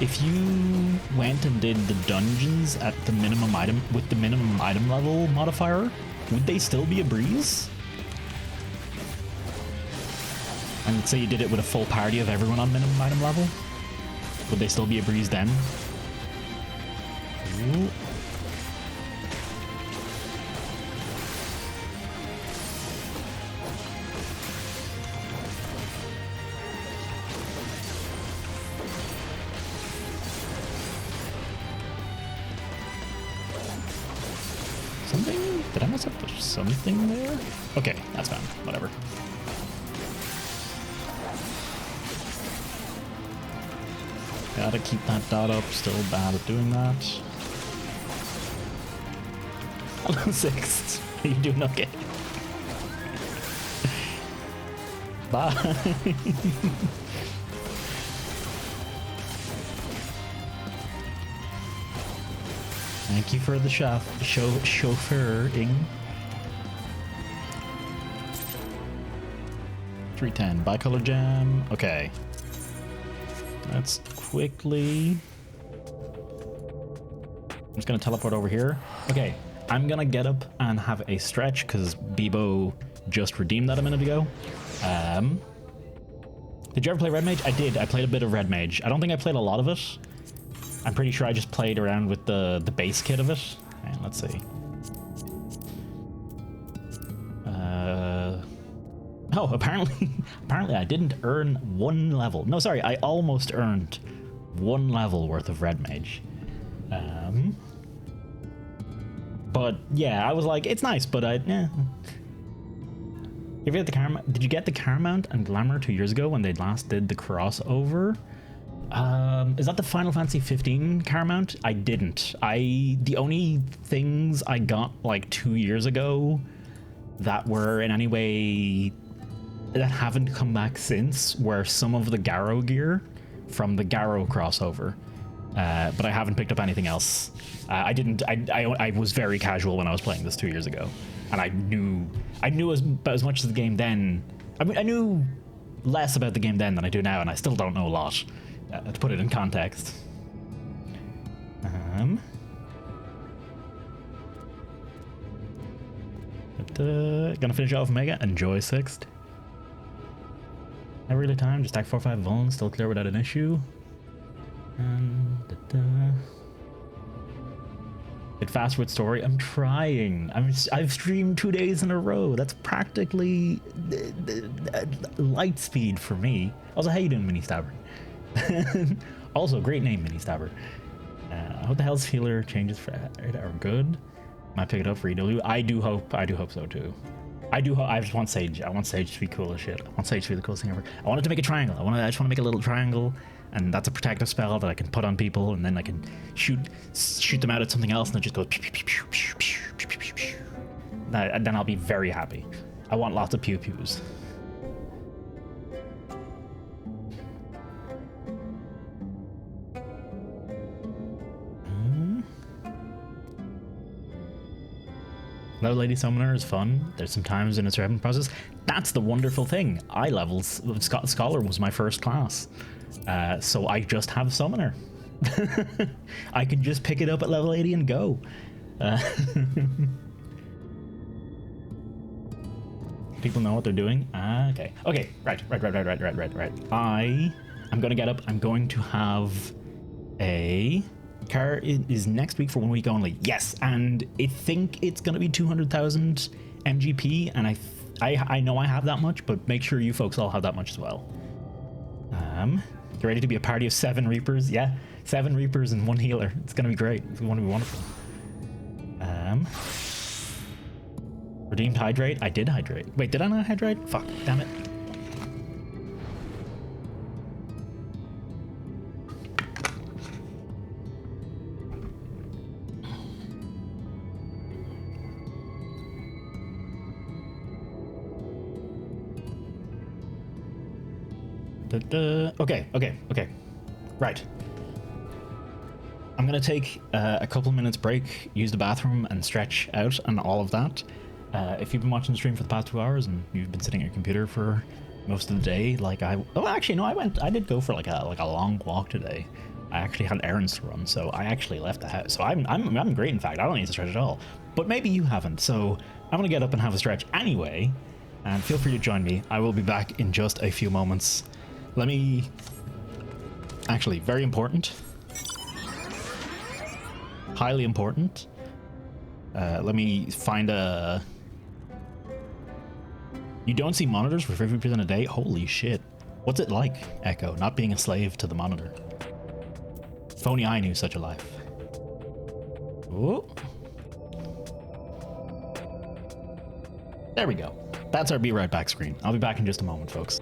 if you went and did the dungeons at the minimum item with the minimum item level modifier, would they still be a breeze? And let's say you did it with a full party of everyone on minimum item level, would they still be a breeze then? Ooh. Did I mess up with something there? Okay, that's fine. Whatever. Gotta keep that dot up. Still bad at doing that. Hello, Sixth. Are you doing okay? Bye. Thank you for the chauffeuring. 310 bicolor gem. Okay. Let's quickly. I'm just gonna teleport over here. Okay, I'm gonna get up and have a stretch because Bebo just redeemed that a minute ago. Did you ever play Red Mage? I did. I played a bit of Red Mage. I don't think I played a lot of it. I'm pretty sure I just played around with the base kit of it. And let's see. Oh, apparently I didn't earn 1 level. No, sorry, I almost earned 1 level worth of Red Mage. But yeah, I was like, it's nice, but If you get the did you get the Caramount and Glamour 2 years ago when they last did the crossover? Is that the Final Fantasy 15 Caramount? I didn't. The only things I got like 2 years ago that were in any way that haven't come back since were some of the Garrow gear from the Garrow crossover. But I haven't picked up anything else. I was very casual when I was playing this 2 years ago, and I knew about as much of the game then. I mean, I knew less about the game then than I do now, and I still don't know a lot. To put it in context. Gonna finish off Mega. Enjoy Sixth. Every really time, just stack 4-5 Vuln, still clear without an issue. Get faster with story. I'm trying. I've streamed 2 days in a row. That's practically light speed for me. Also, how you doing, Mini Stabber? Also, great name, Mini Stabber. I hope the Hell's Healer changes for are good. Might pick it up for EW. I do hope so too. I just want Sage. I want Sage to be cool as shit. I want Sage to be the coolest thing ever. I want it to make a triangle. I just want to make a little triangle, and that's a protective spell that I can put on people, and then I can shoot them out at something else, and it just goes. And then I'll be very happy. I want lots of pew pews. Level 80 Summoner is fun. There's some times in its revenue process. That's the wonderful thing. Scholar was my first class. So I just have Summoner. I can just pick it up at level 80 and go. people know what they're doing. Ah, okay. Okay, right. I'm gonna get up. I'm going to have a car is next week for 1 week only. Yes, and I think it's gonna be 200,000 MGP, and I know I have that much, but make sure you folks all have that much as well. Get ready to be a party of 7 Reapers. Yeah, 7 Reapers and 1 healer. It's gonna be great. It's gonna be wonderful. Redeemed hydrate. I did hydrate. Wait, did I not hydrate? Fuck, damn it. Okay. Right. I'm gonna take a couple minutes break, use the bathroom, and stretch out and all of that. If you've been watching the stream for the past 2 hours and you've been sitting at your computer for most of the day, like I did go for like a long walk today. I actually had errands to run, so I actually left the house. So I'm great. In fact, I don't need to stretch at all. But maybe you haven't, so I'm gonna get up and have a stretch anyway. And feel free to join me. I will be back in just a few moments. Let me... Actually, very important. Highly important. Let me find a... You don't see monitors for 50% a day? Holy shit. What's it like, Echo, not being a slave to the monitor? If only I knew such a life. Ooh. There we go. That's our Be Right Back screen. I'll be back in just a moment, folks.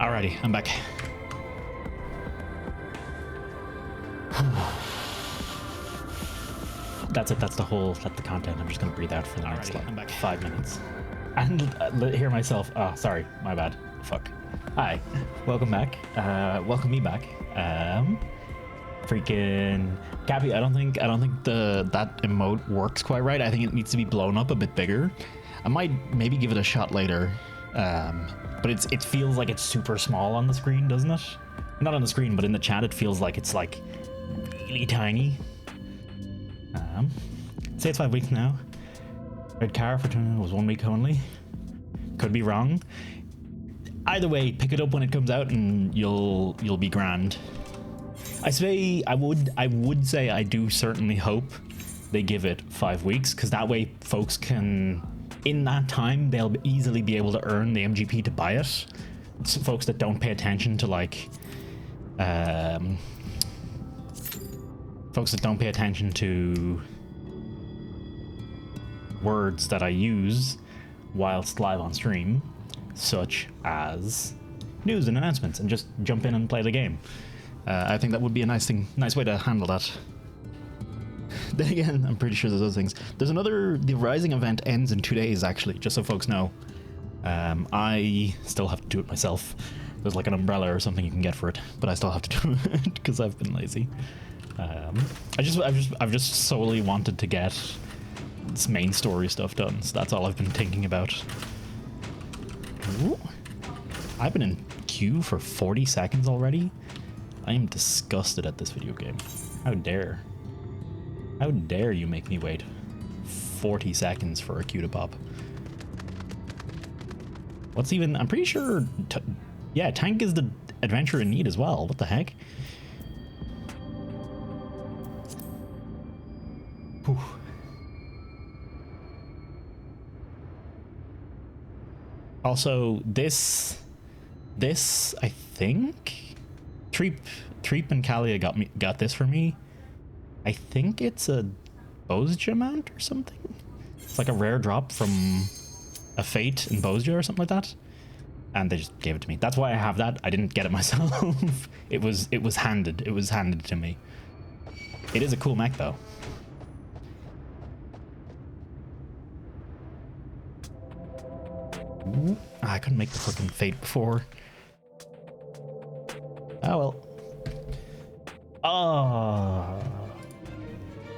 Alrighty, I'm back. That's it. That's the content. I'm just gonna breathe out for the next like 5 minutes. And hear myself. Oh, sorry, my bad. Fuck. Hi, welcome back. Welcome me back. Freaking Gabby. I don't think that emote works quite right. I think it needs to be blown up a bit bigger. I might maybe give it a shot later. But it feels like it's super small on the screen, doesn't it? Not on the screen, but in the chat, it feels like it's like really tiny. Say it's 5 weeks now. Red car for was 1 week only. Could be wrong. Either way, pick it up when it comes out, and you'll be grand. I would say I do certainly hope they give it 5 weeks, because that way folks can, in that time, they'll easily be able to earn the MGP to buy it. It's folks that don't pay attention to like, folks that don't pay attention to words that I use whilst live on stream, such as news and announcements, and just jump in and play the game. I think that would be a nice way to handle that. Then again, I'm pretty sure there's other things. There's the Rising event ends in 2 days, actually, just so folks know. I still have to do it myself. There's like an umbrella or something you can get for it, but I still have to do it because I've been lazy. I've just solely wanted to get this main story stuff done, so that's all I've been thinking about. Ooh. I've been in queue for 40 seconds already. I am disgusted at this video game. How dare you make me wait 40 seconds for a queue to pop. What's even, I'm pretty sure, yeah, tank is the adventure in need as well. What the heck? Whew. Also, this I think Treep and Kalia got this for me. I think it's a Bozja mount or something. It's like a rare drop from a Fate in Bozja or something like that. And they just gave it to me. That's why I have that. I didn't get it myself. It was handed. It was handed to me. It is a cool mech though. Ooh, I couldn't make the fucking Fate before. Oh well. Oh,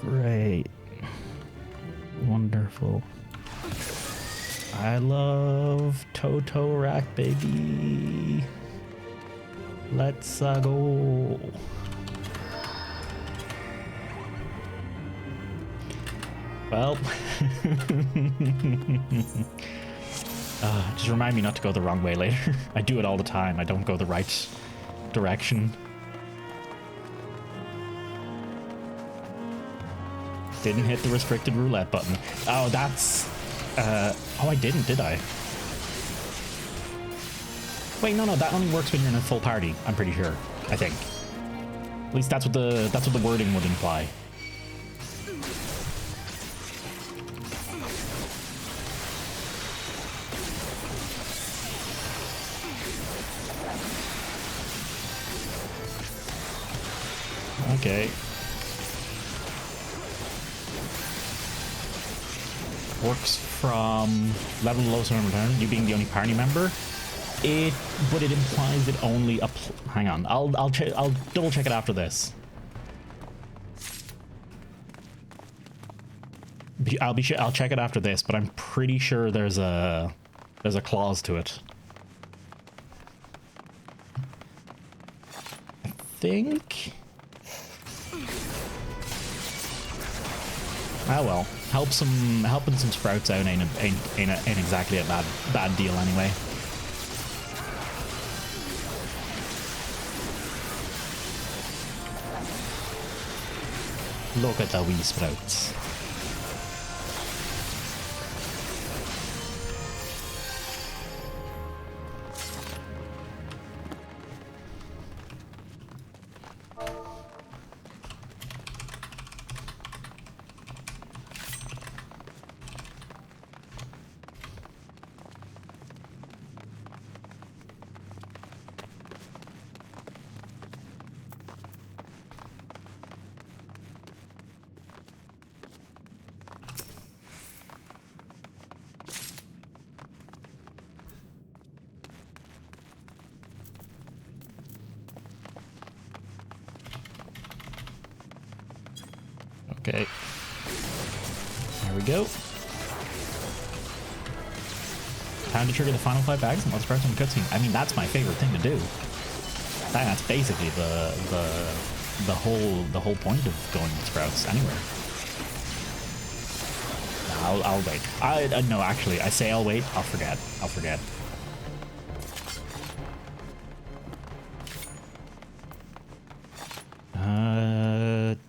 great. Wonderful. I love Toto Rack, baby. Let's go. Well. Just remind me not to go the wrong way later. I do it all the time. I don't go the right direction. Didn't hit the restricted roulette button. Oh, that's... oh, I didn't, did I? Wait, no, that only works when you're in a full party, I'm pretty sure. I think. At least that's what the wording would imply. Okay. Works from level low surrender return, you being the only party member. But it implies it only hang on, I'll double check it after this. I'll check it after this, but I'm pretty sure there's a clause to it. I think. Oh well, helping some sprouts out ain't exactly a bad deal anyway. Look at the wee sprouts. Okay. There we go. Time to trigger the final 5 bags and let's start some cutscene. I mean, that's my favorite thing to do. That's basically the whole point of going to Sprouts anywhere. I'll wait. No, actually, I say I'll wait. I'll forget. I'll forget.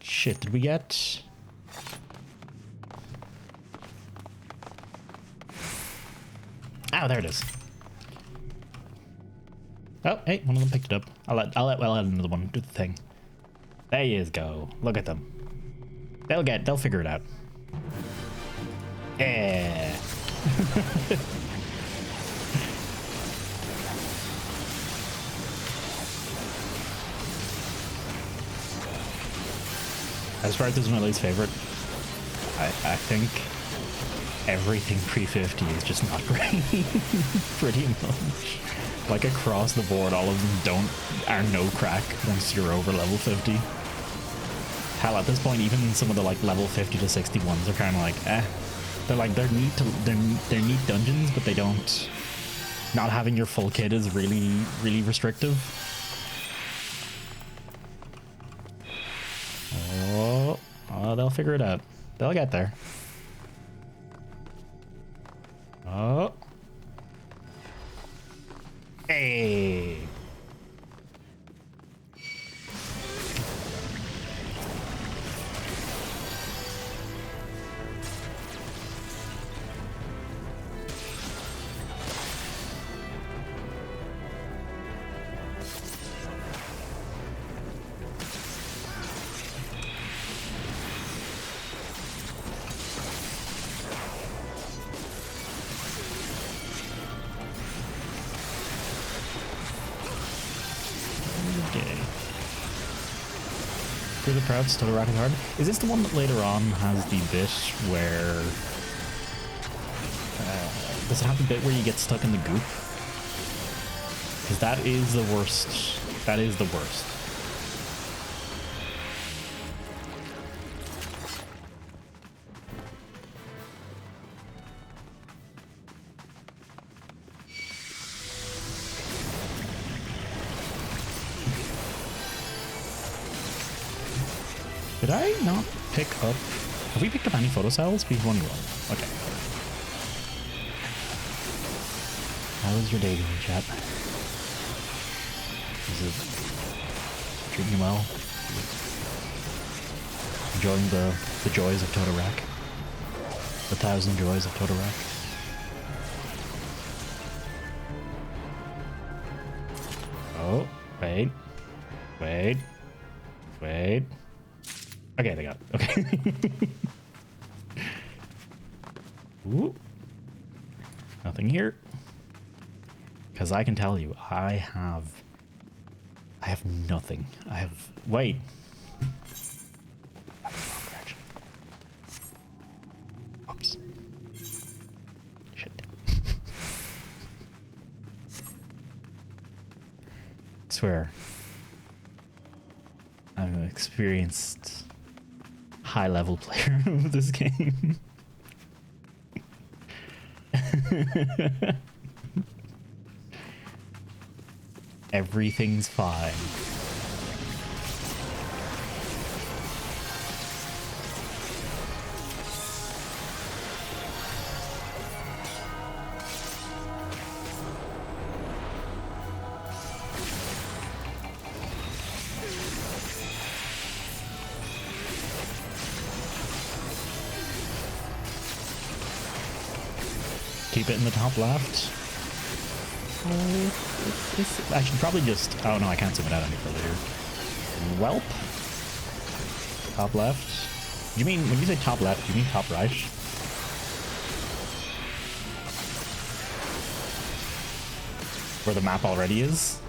Shit. Did we get? Oh, there it is. Oh, hey, one of them picked it up. I'll let another one do the thing. There you go. Look at them. They'll figure it out. Yeah. As far as this is my least favorite, I think everything pre-50 is just not great. Pretty much. Like across the board, all of them are no crack once you're over level 50. Hell, at this point, even some of the like level 50 to 60 ones are kind of like, eh. They're neat dungeons, but they don't. Not having your full kit is really restrictive. Oh, they'll figure it out. They'll get there. Oh. Hey. Through the Prouts, still rocking hard. Is this the one that later on has the bit where... does it have the bit where you get stuck in the goop? Because that is the worst. That is the worst. Did I not pick up... Have we picked up any photo cells? We've one wrong. Okay. How was your day going, chap? Is it treating you well? Enjoying the joys of Totorak? The 1,000 joys of Totorak? Oh, wait. Wait. Wait. Okay, they got it. Okay. Ooh. Nothing here. Because I can tell you, I have nothing. Wait. Oops. Shit. I swear. I'm an experienced high-level player of this game. Everything's fine. Keep it in the top left. I should probably just... Oh no, I can't zoom it out any further here. Welp. Top left. Do you mean, when you say top left, do you mean top right? Where the map already is?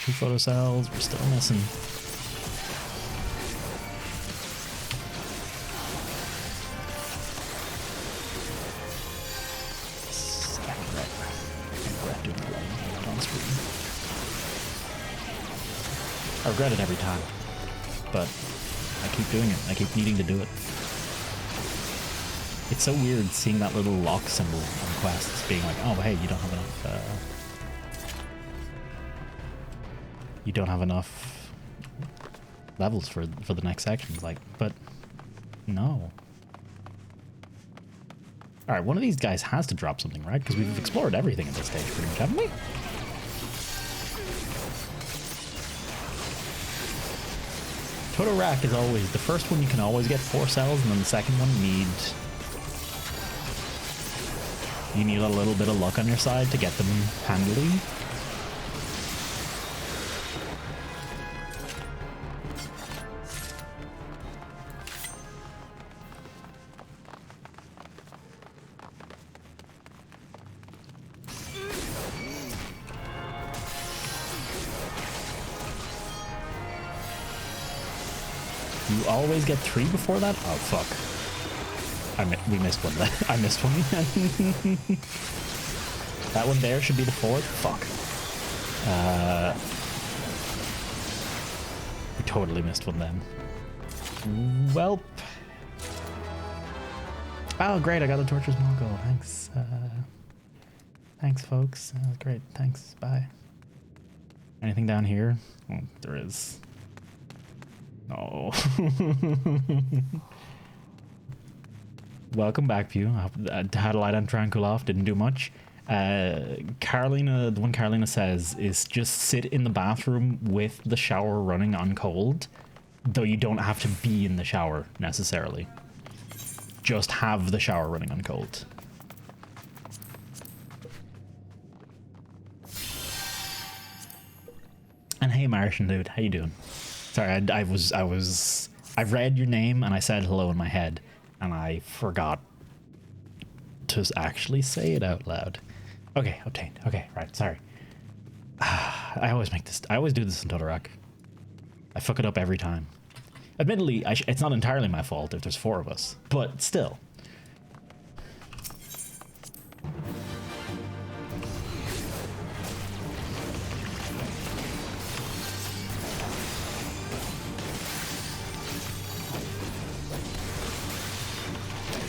Two photo cells, we're still missing. I regret it every time, but I keep doing it. I keep needing to do it. It's so weird seeing that little lock symbol on quests being like, oh, hey, you don't have enough levels for the next section. Like, but no. All right, one of these guys has to drop something, right? Because we've explored everything at this stage pretty much, haven't we? Totorak is always, the first one you can always get 4 cells, and then the second one you need a little bit of luck on your side to get them handily. You always get 3 before that? Oh, fuck. We missed one. I missed one. That one there should be the 4th? Fuck. We totally missed one then. Welp. Oh, great. I got the Torturous Mongol. Thanks. Thanks, folks. That was great. Thanks. Bye. Anything down here? Oh, there is. Oh. Welcome back, Pew. Had a light on Tranquil didn't do much. Carolina, the one Carolina says is just sit in the bathroom with the shower running on cold, though you don't have to be in the shower necessarily. Just have the shower running on cold. And hey, Martian dude, how you doing? Sorry, I read your name and I said hello in my head, and I forgot to actually say it out loud. Okay, obtained. Okay, right, sorry. I always do this in Totorak. I fuck it up every time. Admittedly, it's not entirely my fault if there's 4 of us, but still.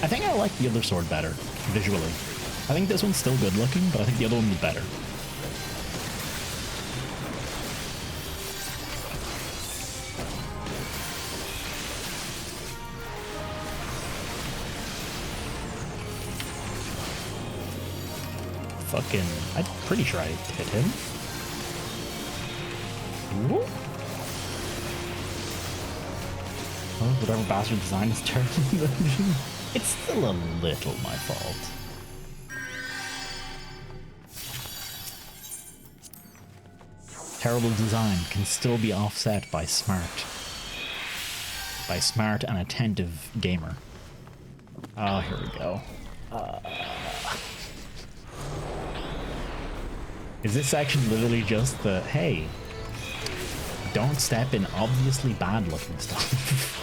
I think I like the other sword better, visually. I think this one's still good looking, but I think the other one was better. Fucking, I'm pretty sure I hit him. Ooh. Oh, whatever bastard design is terrible in the dungeon. It's still a little my fault. Terrible design can still be offset by smart. By smart and attentive gamer. Oh, here we go. Is this section literally just the, hey, don't step in obviously bad looking stuff?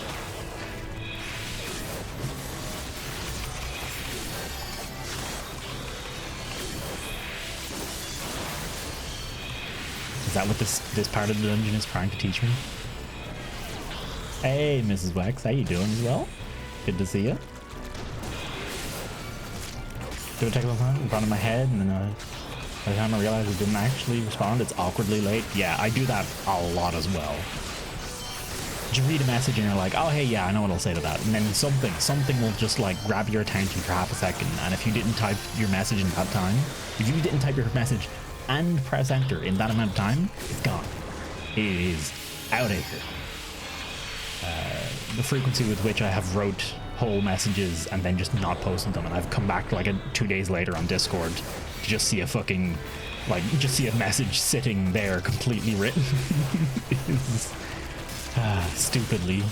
Is that what this part of the dungeon is trying to teach me? Hey, Mrs. Wax, how you doing as well? Good to see you. Do it take a little time in front of my head, and then by the time I realized it didn't actually respond, it's awkwardly late. Yeah, I do that a lot as well. You read a message and you're like, oh hey, yeah, I know what I'll say to that, and then something will just like grab your attention for half a second, and if you didn't type your message in that time, if you didn't type your message and press enter in that amount of time, it's gone. It is out of here. The frequency with which I have wrote whole messages and then just not posted them, and I've come back like 2 days later on Discord to just see a fucking, like, just see a message sitting there completely written. Is stupidly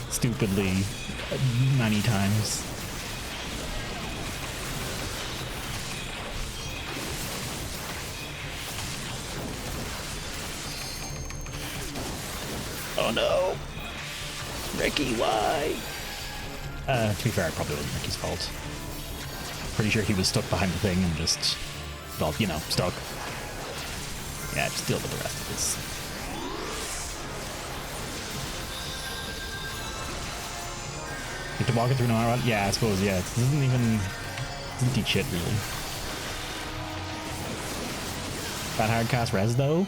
many times. Oh no! Ricky, why? To be fair, it probably wasn't Ricky's fault. Pretty sure he was stuck behind the thing and just, well, you know, stuck. Yeah, just deal with the rest of this. Get to walk it through no matter what? Yeah, I suppose, yeah. It doesn't teach shit, really. That hard cast res, though?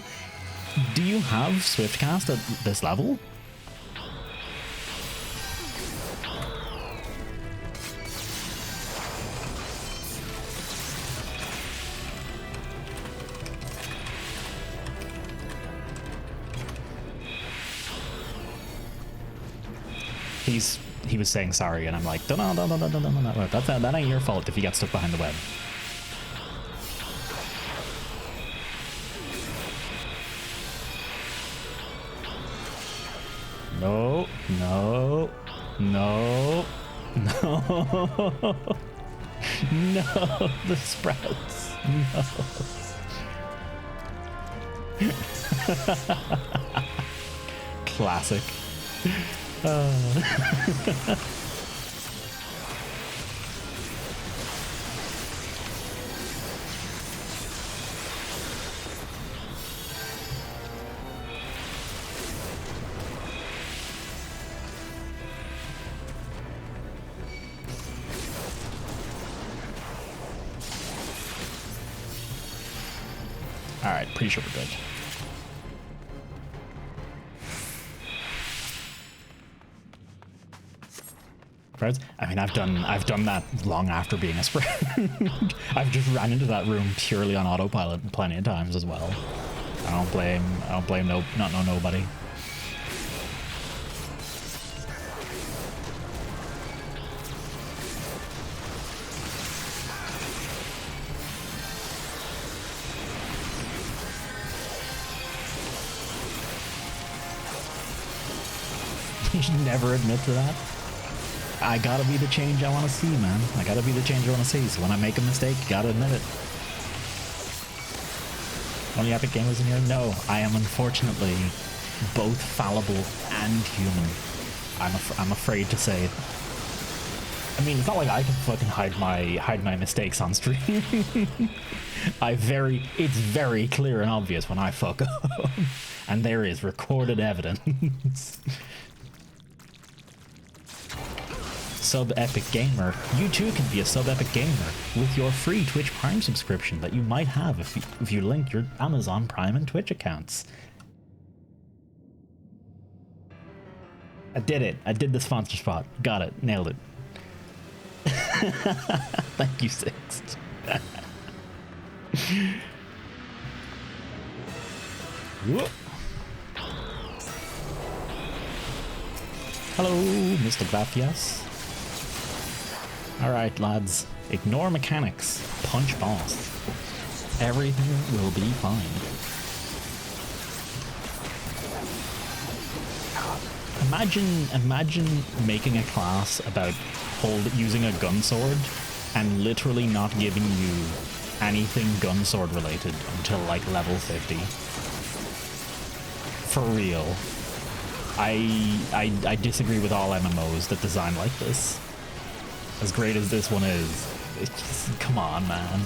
Do you have Swift cast at this level? He was saying sorry, and I'm like, no, that ain't your fault if you got stuck behind the web. No, no, no, no, no, the sprouts, no. Classic. Alright, pretty sure we're good. I mean, I've done that long after being a sprout. I've just ran into that room purely on autopilot plenty of times as well. I don't blame nobody. You should never admit to that. I gotta be the change I want to see, man. I gotta be the change I want to see. So when I make a mistake, you gotta admit it. Only epic gamers in here? No, I am unfortunately both fallible and human. I'm afraid to say it. I mean, it's not like I can fucking hide my mistakes on stream. It's very clear and obvious when I fuck up, and there is recorded evidence. Sub-epic gamer, you too can be a sub-epic gamer with your free Twitch Prime subscription that you might have if you link your Amazon Prime and Twitch accounts. I did it. I did the sponsor spot. Got it. Nailed it. Thank you, Sixt. Whoop. Hello, Mr. Grafias. Alright, lads. Ignore mechanics. Punch boss. Everything will be fine. Imagine making a class about using a gun sword and literally not giving you anything gun sword related until like level 50. For real. I disagree with all MMOs that design like this. As great as this one is, it's just, come on, man.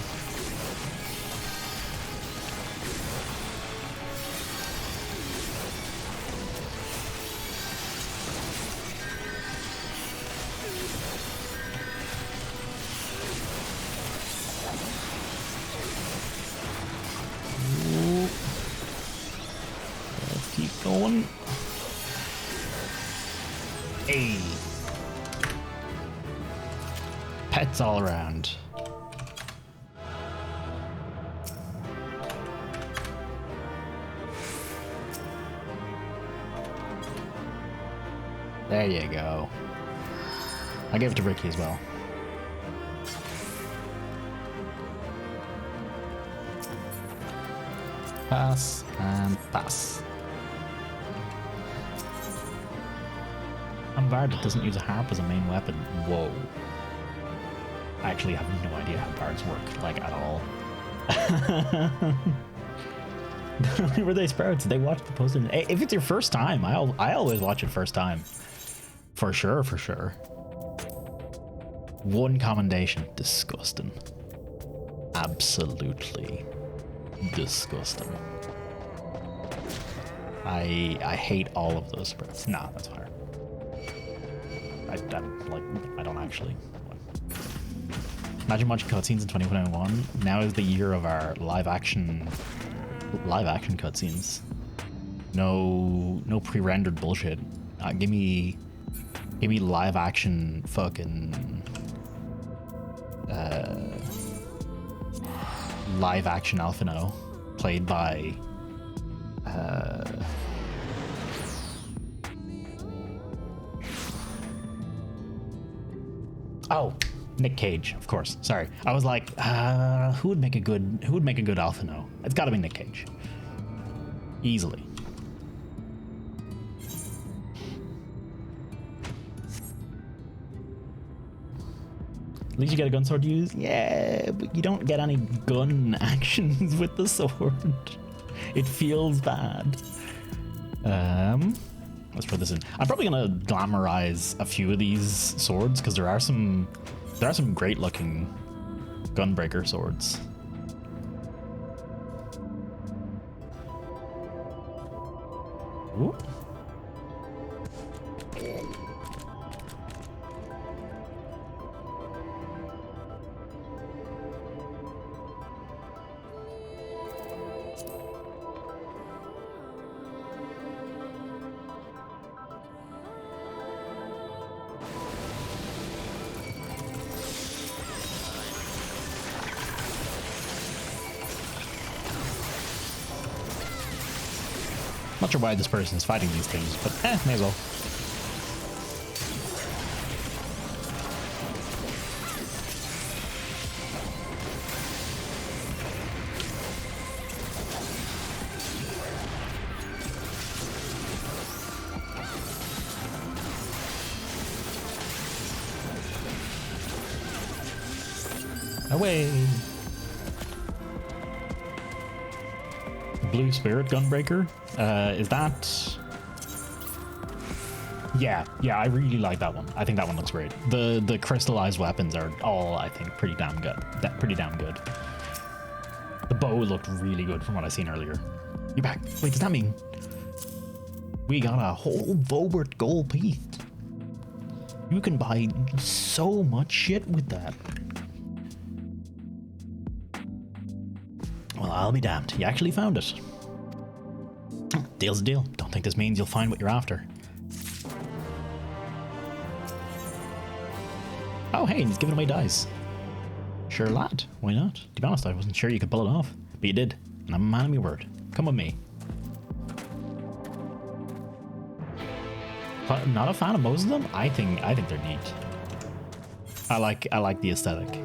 Let's keep going. Hey. Pets all around. There you go. I gave it to Ricky as well. Pass and pass. I'm Bard that doesn't use a harp as a main weapon. Whoa. I actually have no idea how bards work, like, at all. Were they sprouts? They watched the poster. If it's your first time, I always watch it first time. For sure, for sure. One commendation. Disgusting. Absolutely disgusting. I hate all of those sprouts. Nah, that's fire. I don't actually. Imagine watching cutscenes in 2021. Now is the year of our live action cutscenes. No pre-rendered bullshit. Give me live action fucking live action Alphino played by oh, Nick Cage, of course. Sorry, I was like, who would make a good Alphino? It's got to be Nick Cage, easily. At least you get a gun sword to use. Yeah, but you don't get any gun actions with the sword. It feels bad. Let's put this in. I'm probably gonna glamorize a few of these swords because there are some great looking gunbreaker swords. Ooh. Not sure why this person is fighting these things, but may as well. Away! Blue Spirit Gunbreaker? Is that... Yeah, I really like that one. I think that one looks great. The crystallized weapons are all, I think, pretty damn good. Pretty damn good. The bow looked really good from what I seen earlier. You're back. Wait, does that mean we got a whole Vobert gold piece? You can buy so much shit with that. Well, I'll be damned. You actually found it. Deal's a deal. Don't think this means you'll find what you're after. Oh, hey, he's giving away dice. Sure, lad. Why not? To be honest, I wasn't sure you could pull it off. But you did. And I'm a man of my word. Come with me. Not a fan of most of them? I think they're neat. I like the aesthetic.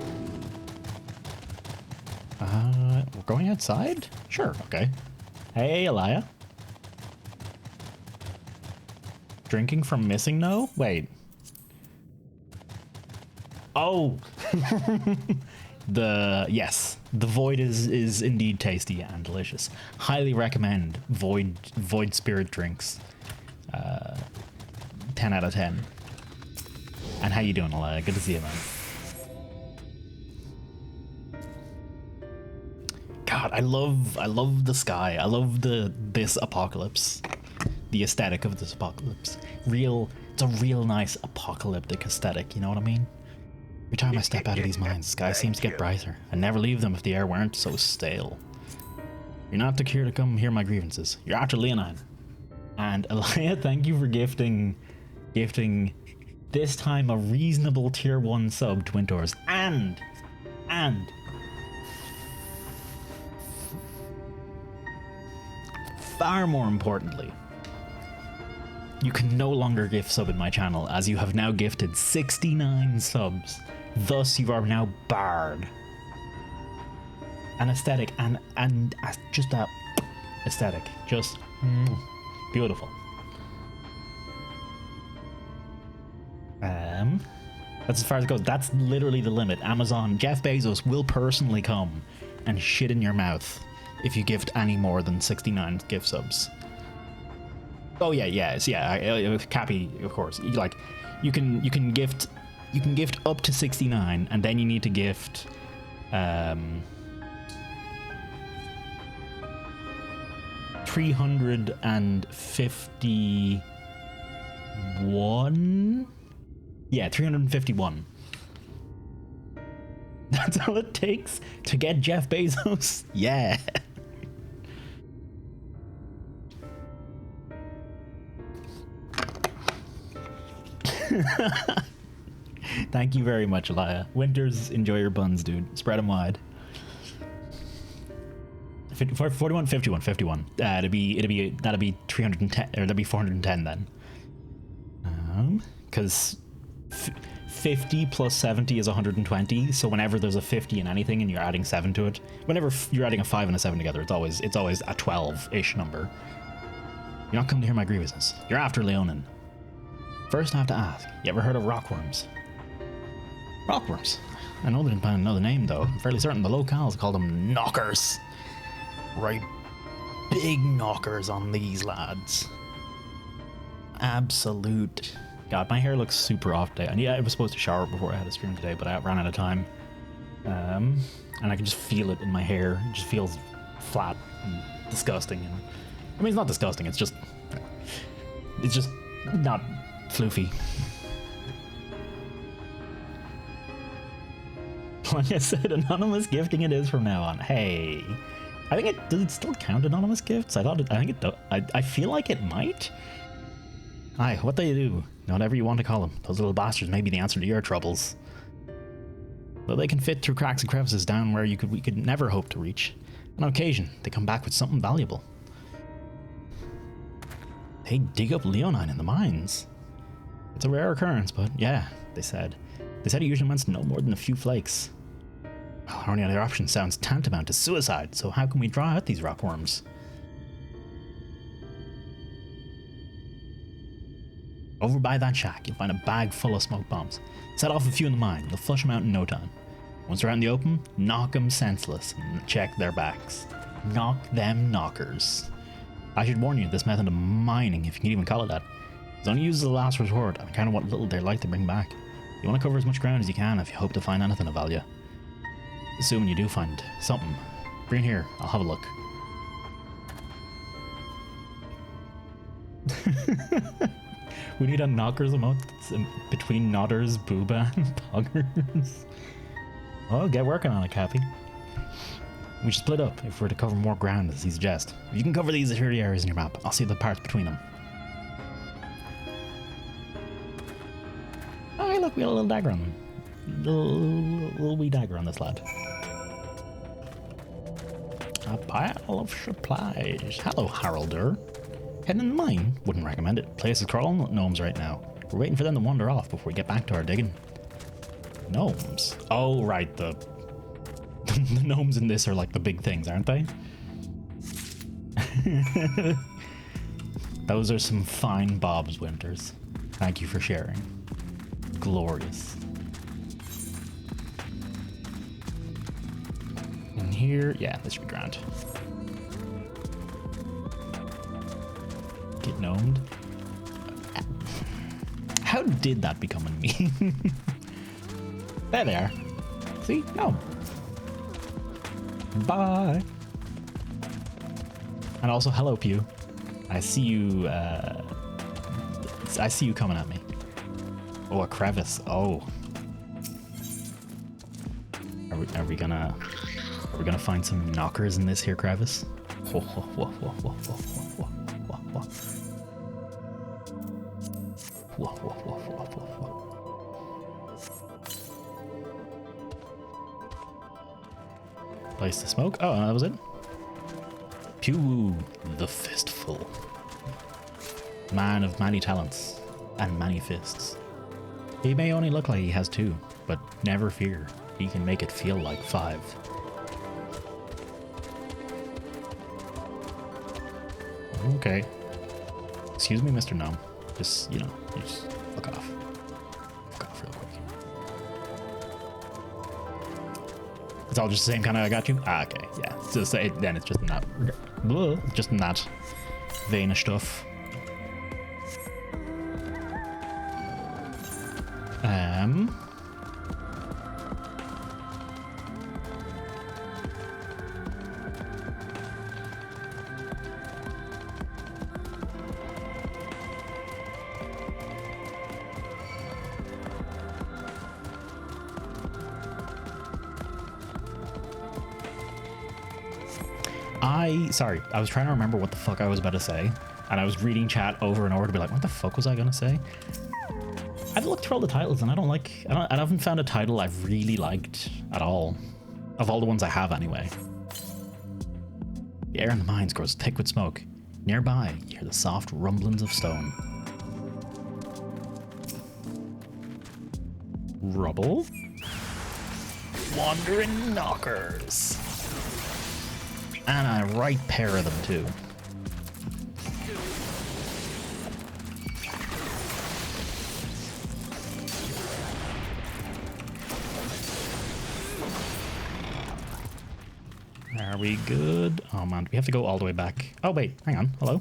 We're going outside? Sure, okay. Hey, Elia. Drinking from missing no? Wait. Oh. Yes, the Void is indeed tasty and delicious. Highly recommend Void Spirit drinks. 10 out of 10. And how you doing, Elia? Good to see you, man. God, I love the sky. I love this apocalypse. The aesthetic of this apocalypse. It's a real nice apocalyptic aesthetic, you know what I mean? Every time I step out of these mines, the sky seems to get brighter. I'd never leave them if the air weren't so stale. You're not here to come hear my grievances. You're after Leonine. And Elia, thank you for gifting this time a reasonable tier 1 sub to Winters. And far more importantly, you can no longer gift sub in my channel as you have now gifted 69 subs. Thus, you are now barred. An aesthetic and just that aesthetic, just beautiful. That's as far as it goes. That's literally the limit. Amazon, Jeff Bezos will personally come and shit in your mouth if you gift any more than 69 gift subs. Oh yeah, Cappy, of course. You can gift up to 69, and then you need to gift 351 Yeah, 351. That's all it takes to get Jeff Bezos? Yeah. Thank you very much, Elia. Winters, enjoy your buns, dude. Spread them wide. 41, 51, 51. That'd be 310, or that'd be 410 then. Because 50 plus 70 is 120. So whenever there's a 50 in anything and you're adding 7 to it, whenever you're adding a 5 and a 7 together, it's always a 12-ish number. You're not coming to hear my grievances. You're after Leonin. First, I have to ask, you ever heard of rockworms? Rockworms? I know the name, though. I'm fairly certain the locals call them knockers. Right, big knockers on these lads. Absolute. God, my hair looks super off today. I was supposed to shower before I had a stream today, but I ran out of time. And I can just feel it in my hair. It just feels flat and disgusting. And, I mean, it's not disgusting. It's just not floofy. Like I said, anonymous gifting it is from now on. Hey, I think does it still count anonymous gifts? I think it does. I feel like it might. Aye, what they do, whatever you want to call them, those little bastards may be the answer to your troubles. Though they can fit through cracks and crevices down where we could never hope to reach. On occasion, they come back with something valuable. They dig up leonine in the mines. It's a rare occurrence, but yeah, they said it usually amounts to no more than a few flakes. Well, our only other option sounds tantamount to suicide, so how can we draw out these rockworms? Over by that shack, you'll find a bag full of smoke bombs. Set off a few in the mine, they'll flush them out in no time. Once they're out in the open, knock them senseless and check their backs. Knock them knockers. I should warn you, this method of mining, if you can even call it that, is only used as a last resort and kind of what little they like to bring back. You want to cover as much ground as you can if you hope to find anything of value. Assuming you do find something, bring it here, I'll have a look. We need a knockers emote between Nodders, Booba, and Poggers. Oh, get working on it, Cappy. We should split up if we're to cover more ground, as he suggests. If you can cover these security areas in your map, I'll see the parts between them. Oh, hey, look, we got a little dagger on them. Little wee dagger on this lad. A pile of supplies. Hello, Haralder. Heading in the mine? Wouldn't recommend it. Place is crawling with gnomes right now. We're waiting for them to wander off before we get back to our digging. Gnomes? Oh, right, the gnomes in this are like the big things, aren't they? Those are some fine bobs, Winters. Thank you for sharing. Glorious. In here, yeah, this should be grand. Get gnomed. How did that become a meme? There they are. See? No. Bye. And also, hello, Pew. I see you. I see you coming at me. Oh, a crevice. Oh. Are we gonna find some knockers in this here crevice? Whoa, whoa, whoa, whoa, whoa, whoa, whoa, whoa, whoa. Whoa, whoa, whoa, whoa, whoa, whoa. Place the smoke. Oh, that was it. Pew, the fistful. Man of many talents and many fists. He may only look like he has 2, but never fear. He can make it feel like 5. Okay. Excuse me, Mr. Gnome. Just, you just fuck off. Fuck off real quick. It's all just the same kind of I got you? Ah, okay. Yeah. So then it's just in that, just in that vein of stuff. Sorry, I was trying to remember what the fuck I was about to say, and I was reading chat over and over to be like, what the fuck was I gonna say? I've looked through all the titles, and I haven't found a title I've really liked at all. Of all the ones I have, anyway. The air in the mines grows thick with smoke. Nearby, you hear the soft rumblings of stone. Rubble? Wandering knockers. And a right pair of them, too. Are we good? Oh man, do we have to go all the way back? Oh wait, hang on. Hello?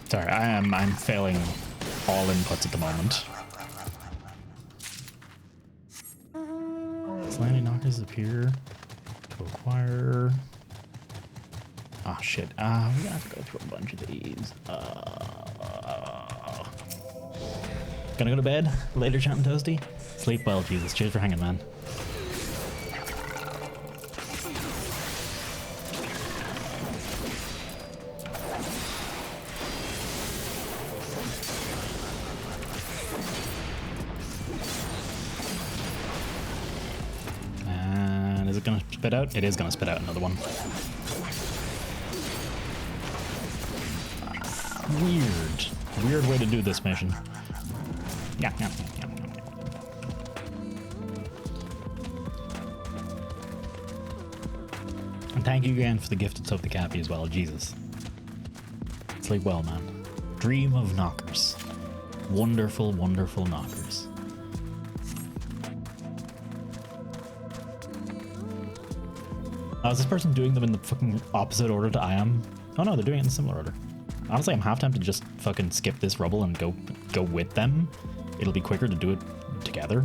Sorry, I'm failing all inputs at the moment. Slanty knockers appear to acquire. Oh shit. We have to go through a bunch of these. Gonna go to bed? Later, chatting toasty? Sleep well, Jesus. Cheers for hanging, man. And is it gonna spit out? It is gonna spit out another one. Weird way to do this mission. Yeah. And thank you again for the gifted sub to Cappy as well. Jesus. Sleep well, man. Dream of knockers. Wonderful, wonderful knockers. Is this person doing them in the fucking opposite order to I am? Oh no, they're doing it in similar order. Honestly, I'm half tempted to just fucking skip this rubble and go with them. It'll be quicker to do it together.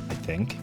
I think.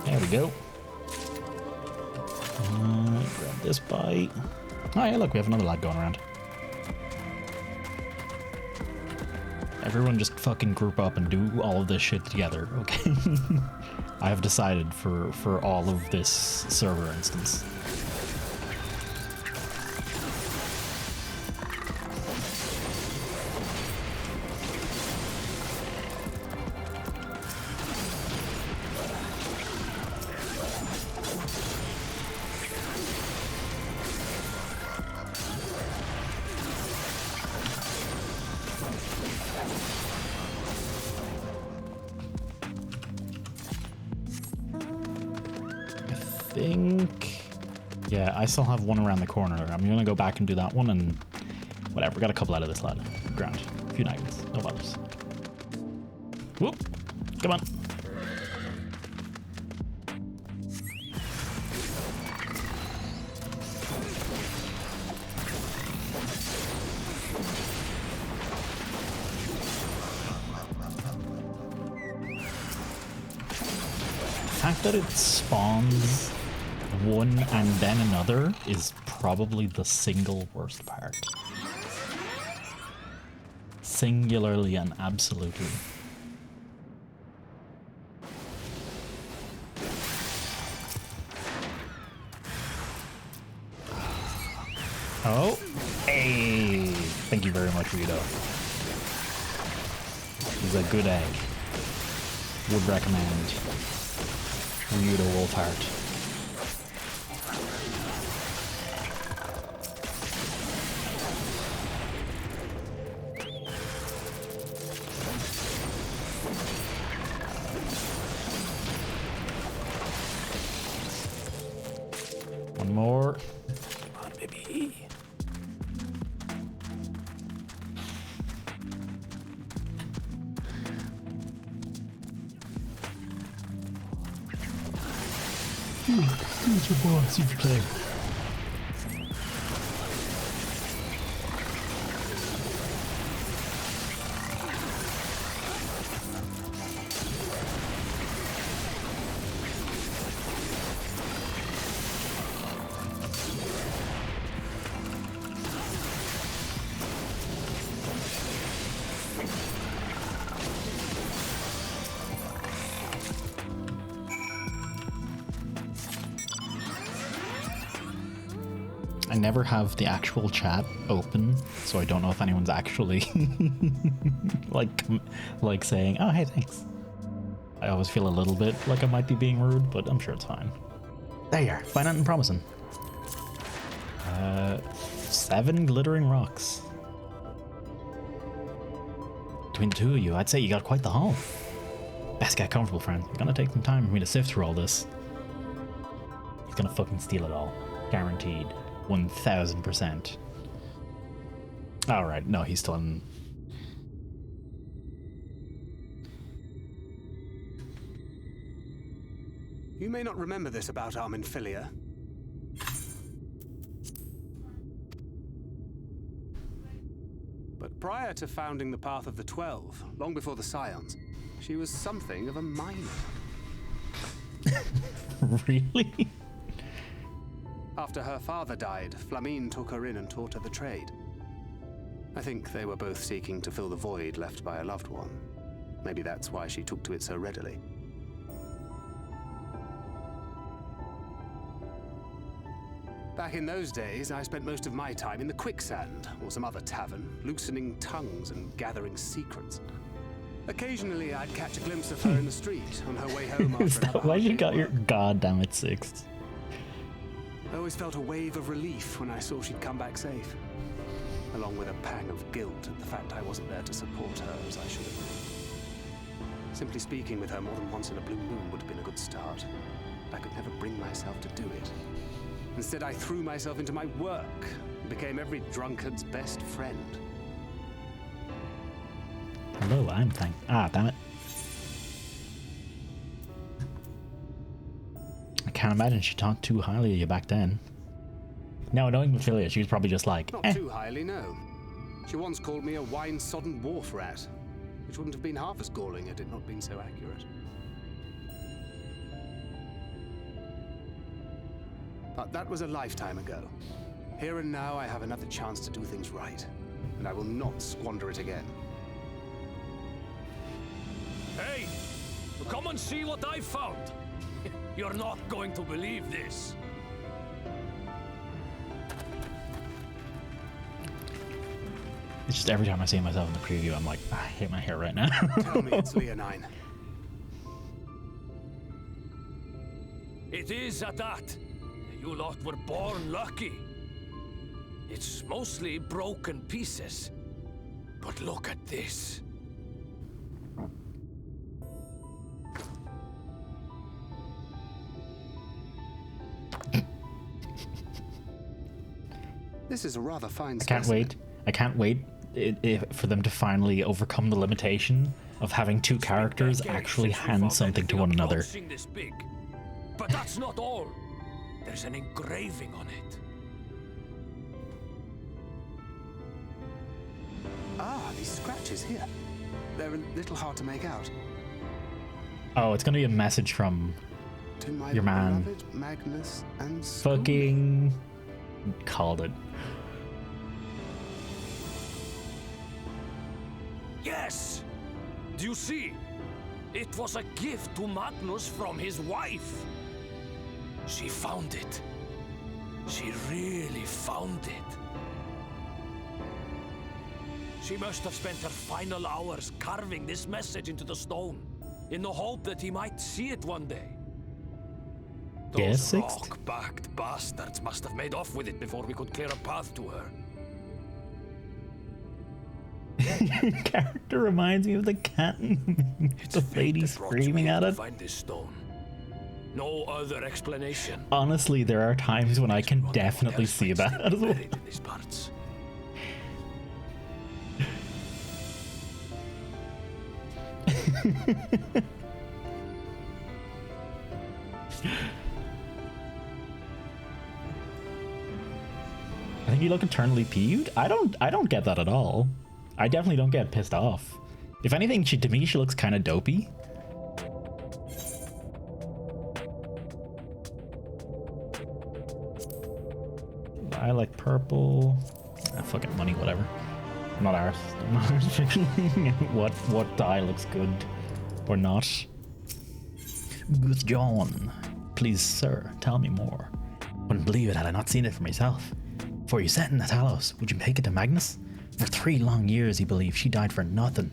There we go. Grab this bite. Oh yeah, look, we have another lad going around. Everyone just fucking group up and do all of this shit together, okay? I have decided for all of this server instance. Yeah, I still have one around the corner. I'm gonna go back and do that one and whatever. Got a couple out of this lad. Ground. A few nuggets. No bothers. Whoop. Come on. The fact that it spawns one and then another is probably the single worst part. Singularly and absolutely. Oh, hey! Thank you very much, Rito. He's a good egg. Would recommend Rito Wolfheart. Who's your boss? You play. I never have the actual chat open, so I don't know if anyone's actually like saying, "Oh, hey, thanks." I always feel a little bit like I might be being rude, but I'm sure it's fine. There you are, fine and promising. 7 glittering rocks. Between the two of you, I'd say you got quite the haul. Best get comfortable, friend. It's gonna take some time for me to sift through all this. He's gonna fucking steal it all. Guaranteed. 1000%. Alright, no, he's still in. You may not remember this about Arminfilia. But prior to founding the Path of the 12, long before the Scions, she was something of a miner. Really? After her father died, Flamine took her in and taught her the trade. I think they were both seeking to fill the void left by a loved one. Maybe that's why she took to it so readily. Back in those days, I spent most of my time in the quicksand, or some other tavern, loosening tongues and gathering secrets. Occasionally, I'd catch a glimpse of her in the street, on her way home Is after that why you got your goddamn it 6th? I always felt a wave of relief when I saw she'd come back safe, along with a pang of guilt at the fact I wasn't there to support her as I should have been. Simply speaking with her more than once in a blue moon would have been a good start, but I could never bring myself to do it. Instead, I threw myself into my work and became every drunkard's best friend. Hello, I'm thank. Ah, damn it. I can't imagine she talked too highly of you back then. No, knowing Ophelia, she was probably just like, Not too highly, no. She once called me a wine-sodden wharf rat, which wouldn't have been half as galling had it not been so accurate. But that was a lifetime ago. Here and now, I have another chance to do things right, and I will not squander it again. Hey! Come and see what I found! You're not going to believe this. It's just every time I see myself in the preview, I'm like, I hate my hair right now. Tell me it's Leonine. It is at that. You lot were born lucky. It's mostly broken pieces. But look at this. This is a rather fine I can't wait. I can't wait for them to finally overcome the limitation of having two characters actually hand something to one another. This big. But that's not all. There's an engraving on it. Ah, these scratches here. They're a little hard to make out. Oh, it's gonna be a message from To my your man. beloved Magnus and Fucking called it. Yes! Do you see? It was a gift to Magnus from his wife. She found it. She really found it. She must have spent her final hours carving this message into the stone, in the hope that he might see it one day. Yes, Those Sixth. rock-backed bastards must have made off with it before we could clear a path to her. Character reminds me of the cat. The lady screaming at it. Find this stone. No other explanation. Honestly, there are times when I can definitely see that as well. Buried in these parts. you look eternally peeved? I don't get that at all. I definitely don't get pissed off. If anything, to me she looks kind of dopey. I like purple. Ah, fucking money, whatever. Not ours. Not ours. what dye looks good or not? Good John, please, sir, tell me more. Wouldn't believe it had I not seen it for myself. For you sent in the Talos, would you take it to Magnus? For 3 long years he believed she died for nothing.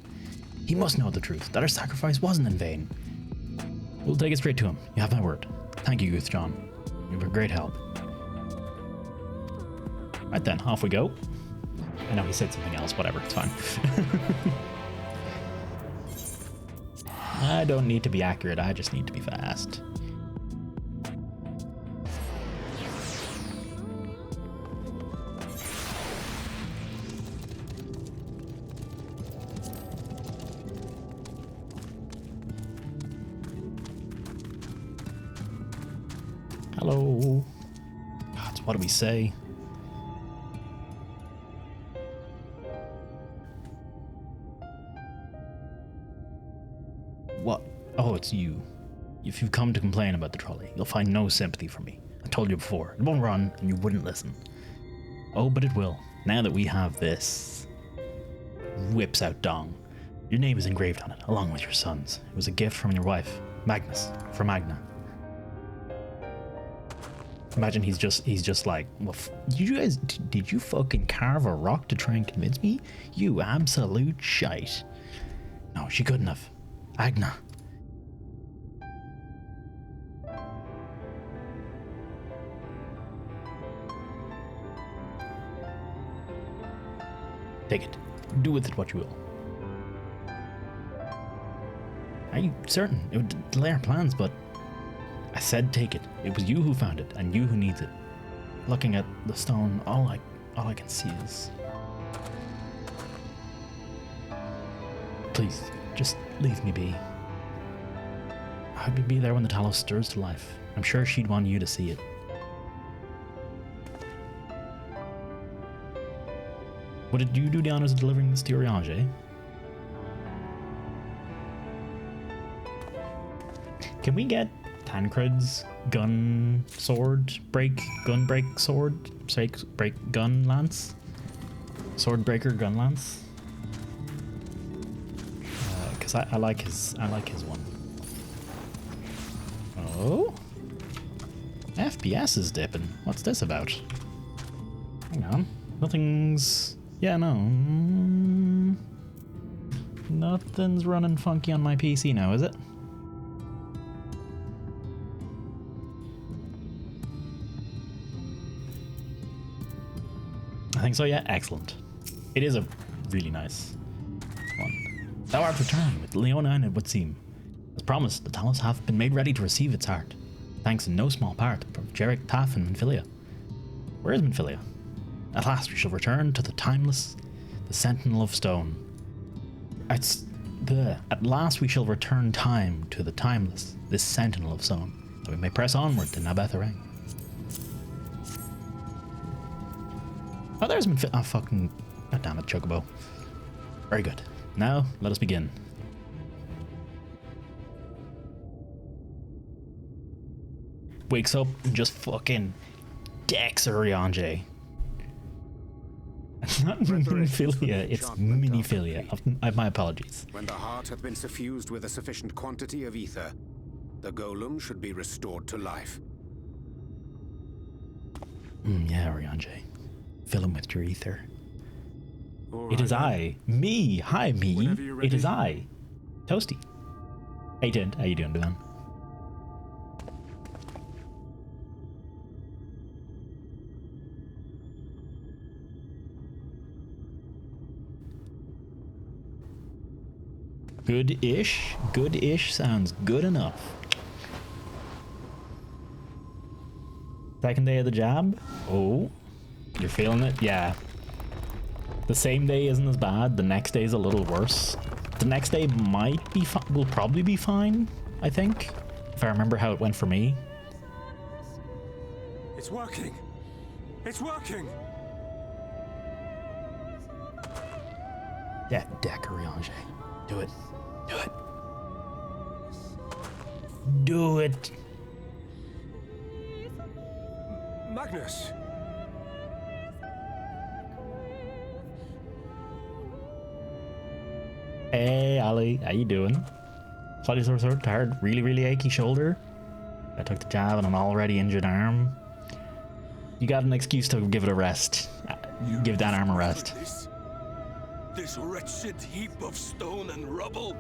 He must know the truth, that her sacrifice wasn't in vain. We'll take it straight to him. You have my word. Thank you, Youth John. You were great help. Right then, off we go. I know he said something else, whatever, it's fine. I don't need to be accurate, I just need to be fast. Hello. God, what do we say? What? Oh, it's you. If you've come to complain about the trolley, you'll find no sympathy from me. I told you before, it won't run, and you wouldn't listen. Oh, but it will. Now that we have this... Whips out dong. Your name is engraved on it, along with your son's. It was a gift from your wife, Magnus, for Magna. Imagine he's just like, well, you guys, did you fucking carve a rock to try and convince me? You absolute shite. No, she couldn't have. Agna. Take it. Do with it what you will. Are you certain? It would delay our plans, but... I said take it. It was you who found it, and you who needs it. Looking at the stone, all I can see is... Please, just leave me be. I hope you'll be there when the Talos stirs to life. I'm sure she'd want you to see it. What did you do the honors of delivering this to Uriange, eh? Can we get Tancred's gun break sword break gun lance? Sword breaker gun lance? Because I like his one. Oh? FPS is dipping. What's this about? Hang on. Nothing's... Yeah, no. Nothing's running funky on my PC now, is it? I think so, yeah. Excellent. It is a really nice one. Thou art returned with Leona, and it would seem. As promised, the Talos have been made ready to receive its heart. Thanks in no small part from Jarek, Taff, and Minfilia. Where is Minfilia? At last we shall return to the timeless, the Sentinel of Stone. At last we shall return time to the timeless, this Sentinel of Stone, that we may press onward to Nabatharang. Oh, there's Minfilia. Oh, fucking... God damn it, Chocobo. Very good. Now, let us begin. Wakes up and just fucking decks Uriange. It's not Minfilia, it's Minifilia. My apologies. When the heart hath been suffused with a sufficient quantity of ether, the golem should be restored to life. Yeah, Uriange. Fill him with your ether. All It is right, I. Me. Hi, me. Whenever you're It is ready. I. Toasty. Hey, Dent. How you doing, Dylan? Good-ish? Good-ish sounds good enough. Second day of the jab? Oh. You're feeling it? Yeah. The same day isn't as bad. The next day is a little worse. The next day might be will probably be fine, I think. If I remember how it went for me. It's working. It's working. Deck Oriange. Do it. Do it. Do it. Magnus! Hey, Ali. How you doing? Slightly sore, tired, really achy shoulder. I took the jab on an already injured arm. You got an excuse to give it a rest. Give that arm a rest. This wretched heap of stone and rubble.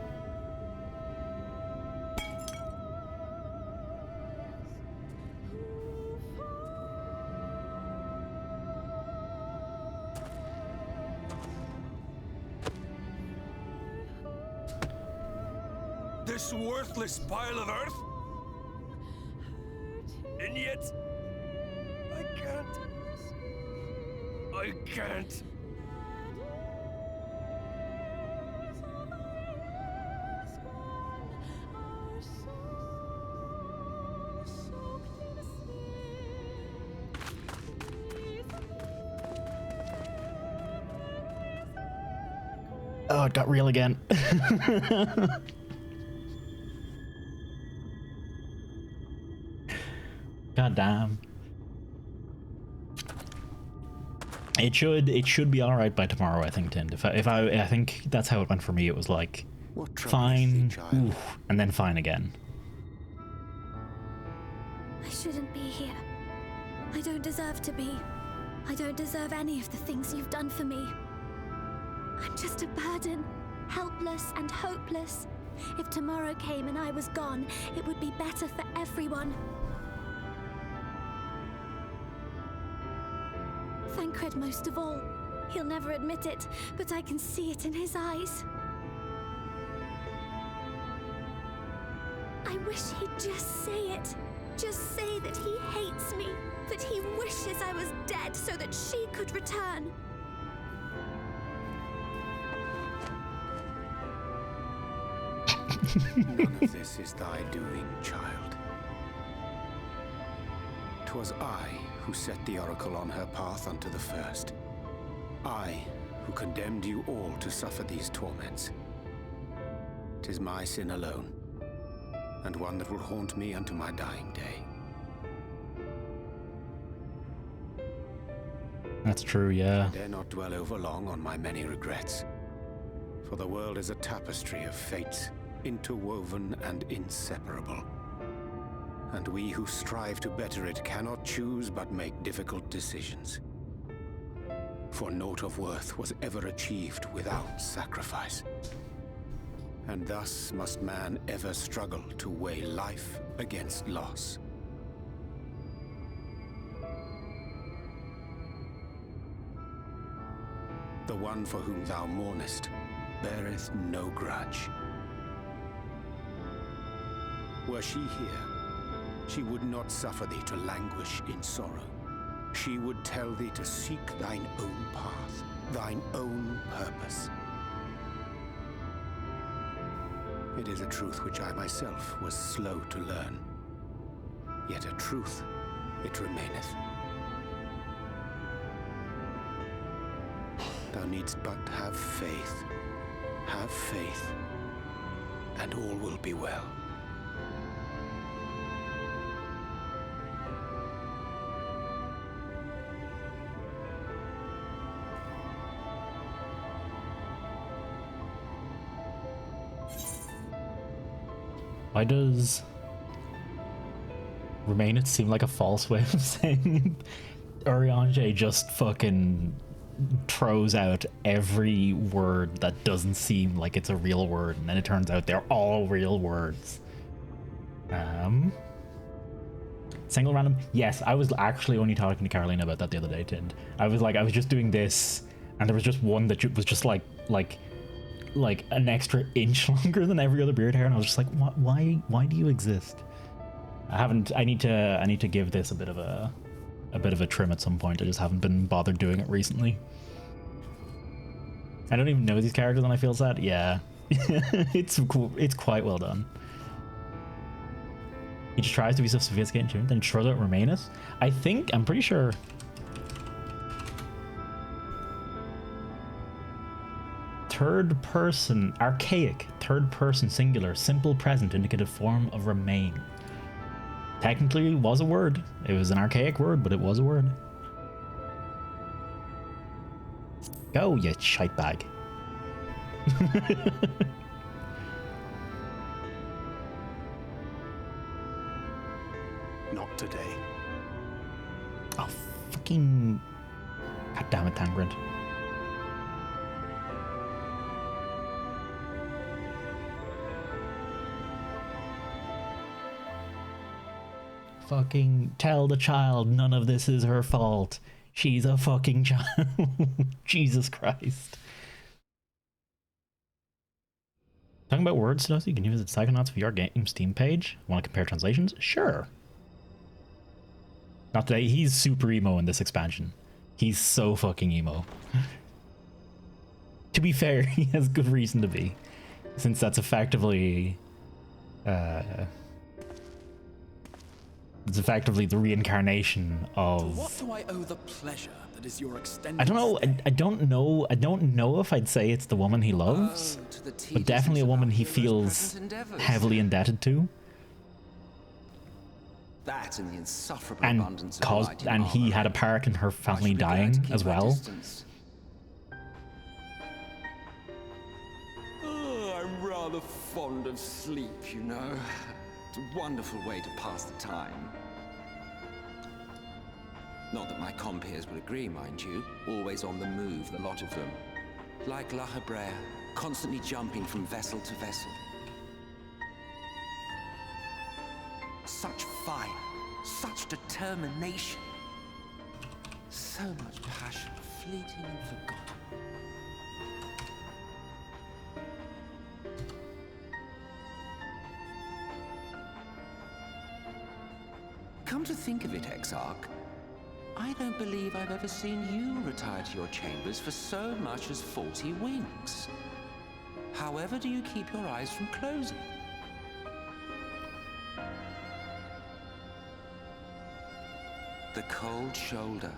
This worthless pile of earth? And yet, I can't. Oh, it got real again. God damn. It should be all right by tomorrow, I think, Tind. I think that's how it went for me. It was like fine, oof, and then fine again. I shouldn't be here. I don't deserve to be. I don't deserve any of the things you've done for me. I'm just a burden, helpless and hopeless. If tomorrow came and I was gone, it would be better for everyone. Thancred most of all. He'll never admit it, but I can see it in his eyes. I wish he'd just say it. Just say that he hates me, that he wishes I was dead so that she could return. None of this is thy doing, child. 'Twas I who set the oracle on her path unto the first. I who condemned you all to suffer these torments. 'Tis my sin alone, and one that will haunt me unto my dying day. That's true, yeah. I dare not dwell over long on my many regrets, for the world is a tapestry of fates, interwoven and inseparable. And we who strive to better it cannot choose but make difficult decisions. For naught of worth was ever achieved without sacrifice. And thus must man ever struggle to weigh life against loss. The one for whom thou mournest beareth no grudge. Were she here, she would not suffer thee to languish in sorrow. She would tell thee to seek thine own path, thine own purpose. It is a truth which I myself was slow to learn. Yet a truth it remaineth. Thou needst but have faith, and all will be well. Why does remain it seem like a false way of saying Oriange just fucking throws out every word that doesn't seem like it's a real word, and then it turns out they're all real words. Single random? Yes, I was actually only talking to Carolina about that the other day, Tind. I was just doing this, and there was just one that was just like an extra inch longer than every other beard hair, and I was just like, why do you exist? I need to give this a bit of a trim at some point. I just haven't been bothered doing it recently. I don't even know these characters and I feel sad. Yeah. it's quite well done. He just tries to be so sophisticated and tuned, then throws out Remaineth. I'm pretty sure third person, archaic, third person singular, simple present indicative form of remain. Technically was a word. It was an archaic word, but it was a word. Go, you shite bag. Not today. Oh, fucking... God damn it, Tangrid. Fucking tell the child none of this is her fault. She's a fucking child. Jesus Christ. Talking about words, so you can use the Psychonauts VR game Steam page. Want to compare translations? Sure. Not today. He's super emo in this expansion. He's so fucking emo. To be fair, he has good reason to be, since that's effectively it's effectively the reincarnation of... What do I owe the pleasure that is your extended I don't know. I don't know if I'd say it's the woman he loves, but definitely a woman he feels heavily indebted to. That and the insufferable And abundance and he had a part in her family dying as well. Oh, I'm rather fond of sleep, you know. It's a wonderful way to pass the time. Not that my compeers would agree, mind you. Always on the move, the lot of them. Like La Hebrea, constantly jumping from vessel to vessel. Such fire, such determination. So much passion, fleeting and forgotten. Come to think of it, Exarch, I don't believe I've ever seen you retire to your chambers for so much as 40 winks. However do you keep your eyes from closing? The cold shoulder.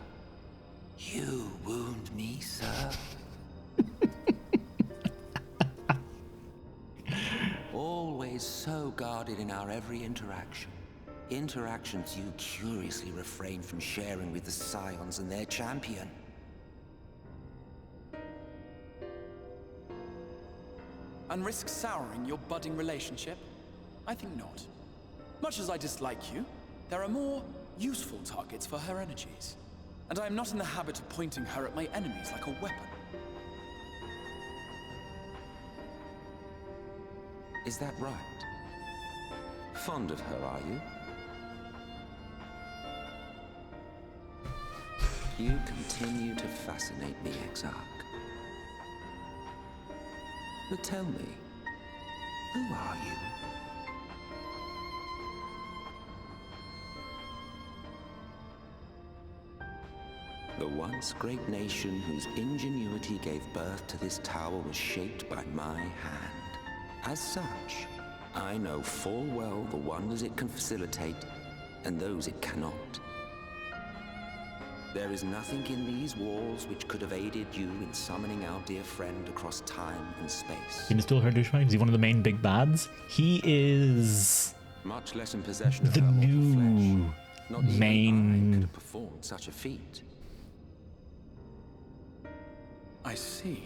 You wound me, sir. Always so guarded in our every interaction. Interactions you curiously refrain from sharing with the Scions and their champion. And risk souring your budding relationship? I think not. Much as I dislike you, there are more useful targets for her energies. And I am not in the habit of pointing her at my enemies like a weapon. Is that right? Fond of her, are you? You continue to fascinate me, Exarch. But tell me, who are you? The once great nation whose ingenuity gave birth to this tower was shaped by my hand. As such, I know full well the wonders it can facilitate and those it cannot. There is nothing in these walls which could have aided you in summoning our dear friend across time and space. Can you still hear douchebag? Is he one of the main big bads? He is Much less in possession of the her mortal new flesh. Not even I could main. have performed such a feat. I see.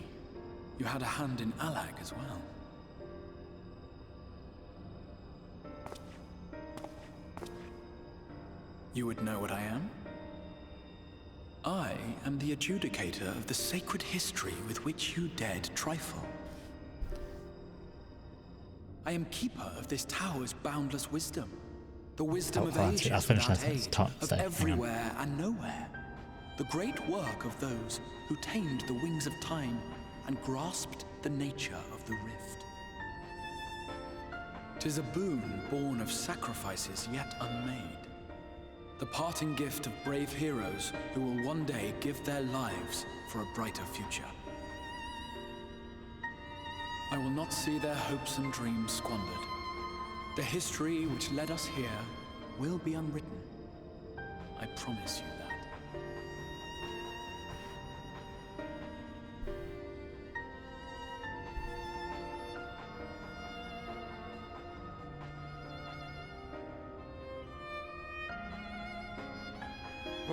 You had a hand in Alag as well. You would know what I am? I am the adjudicator of the sacred history with which you dared trifle. I am keeper of this tower's boundless wisdom. The wisdom of ages without aid, of everywhere and nowhere. The great work of those who tamed the wings of time and grasped the nature of the rift. 'Tis a boon born of sacrifices yet unmade. The parting gift of brave heroes who will one day give their lives for a brighter future. I will not see their hopes and dreams squandered. The history which led us here will be unwritten. I promise you that.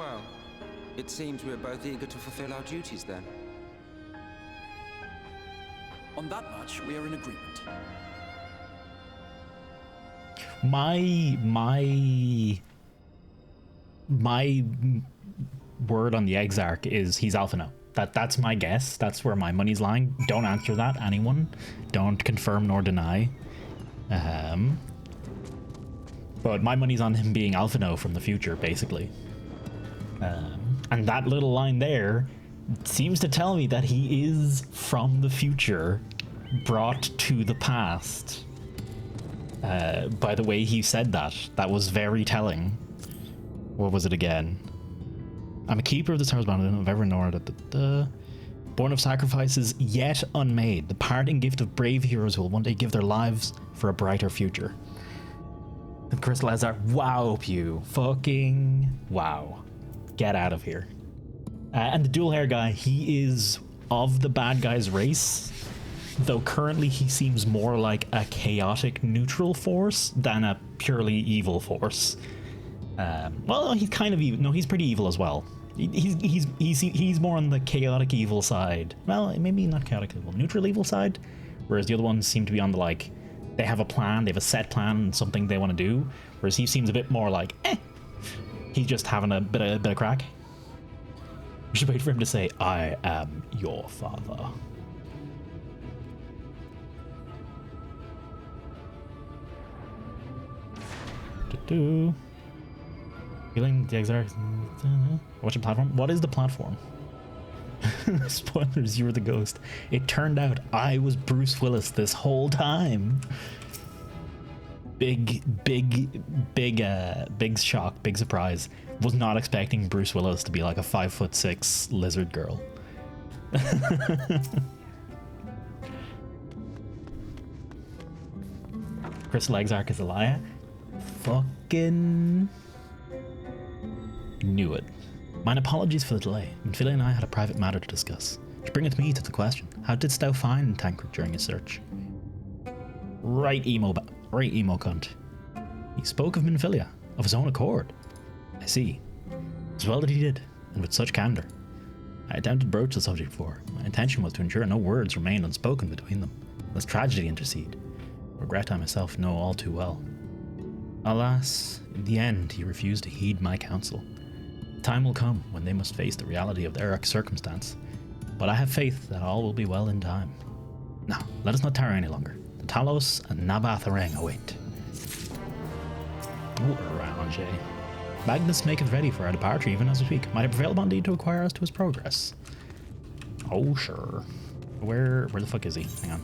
Well, it seems we're both eager to fulfill our duties then. On that much, we are in agreement. My word on the Exarch is he's Alpha now. That's my guess. That's where my money's lying. Don't answer that, anyone. Don't confirm nor deny. But my money's on him being Alpha now from the future, basically. And that little line there seems to tell me that he is from the future brought to the past. By the way he said that. That was very telling. What was it again? I'm a keeper of the stars bound of ever nor born of sacrifices yet unmade, the parting gift of brave heroes who will one day give their lives for a brighter future. And Crystal Ezra, wow, Pew. Fucking wow. Get out of here. And the dual hair guy, he is of the bad guy's race, though currently he seems more like a chaotic neutral force than a purely evil force. Well, he's kind of evil. No, he's pretty evil as well. He's more on the chaotic evil side. Well, maybe not chaotic evil, neutral evil side, whereas the other ones seem to be on the like, they have a plan, they have a set plan and something they want to do, whereas he seems a bit more like, he's just having a bit of crack. We should wait for him to say, I am your father. Feeling the Exarch. What's your platform? What is the platform? Spoilers, you were the ghost. It turned out I was Bruce Willis this whole time. Big shock, big surprise. Was not expecting Bruce Willis to be like a 5'6" lizard girl. Crystal Exarch is a liar. Fucking knew it. Mine apologies for the delay. Minfilia and I had a private matter to discuss. Which bringeth me to the question: how didst thou find Tancred during his search? Right emo cunt. He spoke of Minfilia, of his own accord. I see. As well that he did, and with such candour. I attempted to broach the subject before. My intention was to ensure no words remained unspoken between them, lest tragedy intercede. Regret I myself know all too well. Alas, in the end he refused to heed my counsel. Time will come when they must face the reality of their circumstance, but I have faith that all will be well in time. Now, let us not tarry any longer. The Talos and Nabath Arang await. Arrange. Magnus maketh ready for our departure even as we speak. Might I prevail upon thee to acquire us to his progress? Oh, sure. Where the fuck is he? Hang on.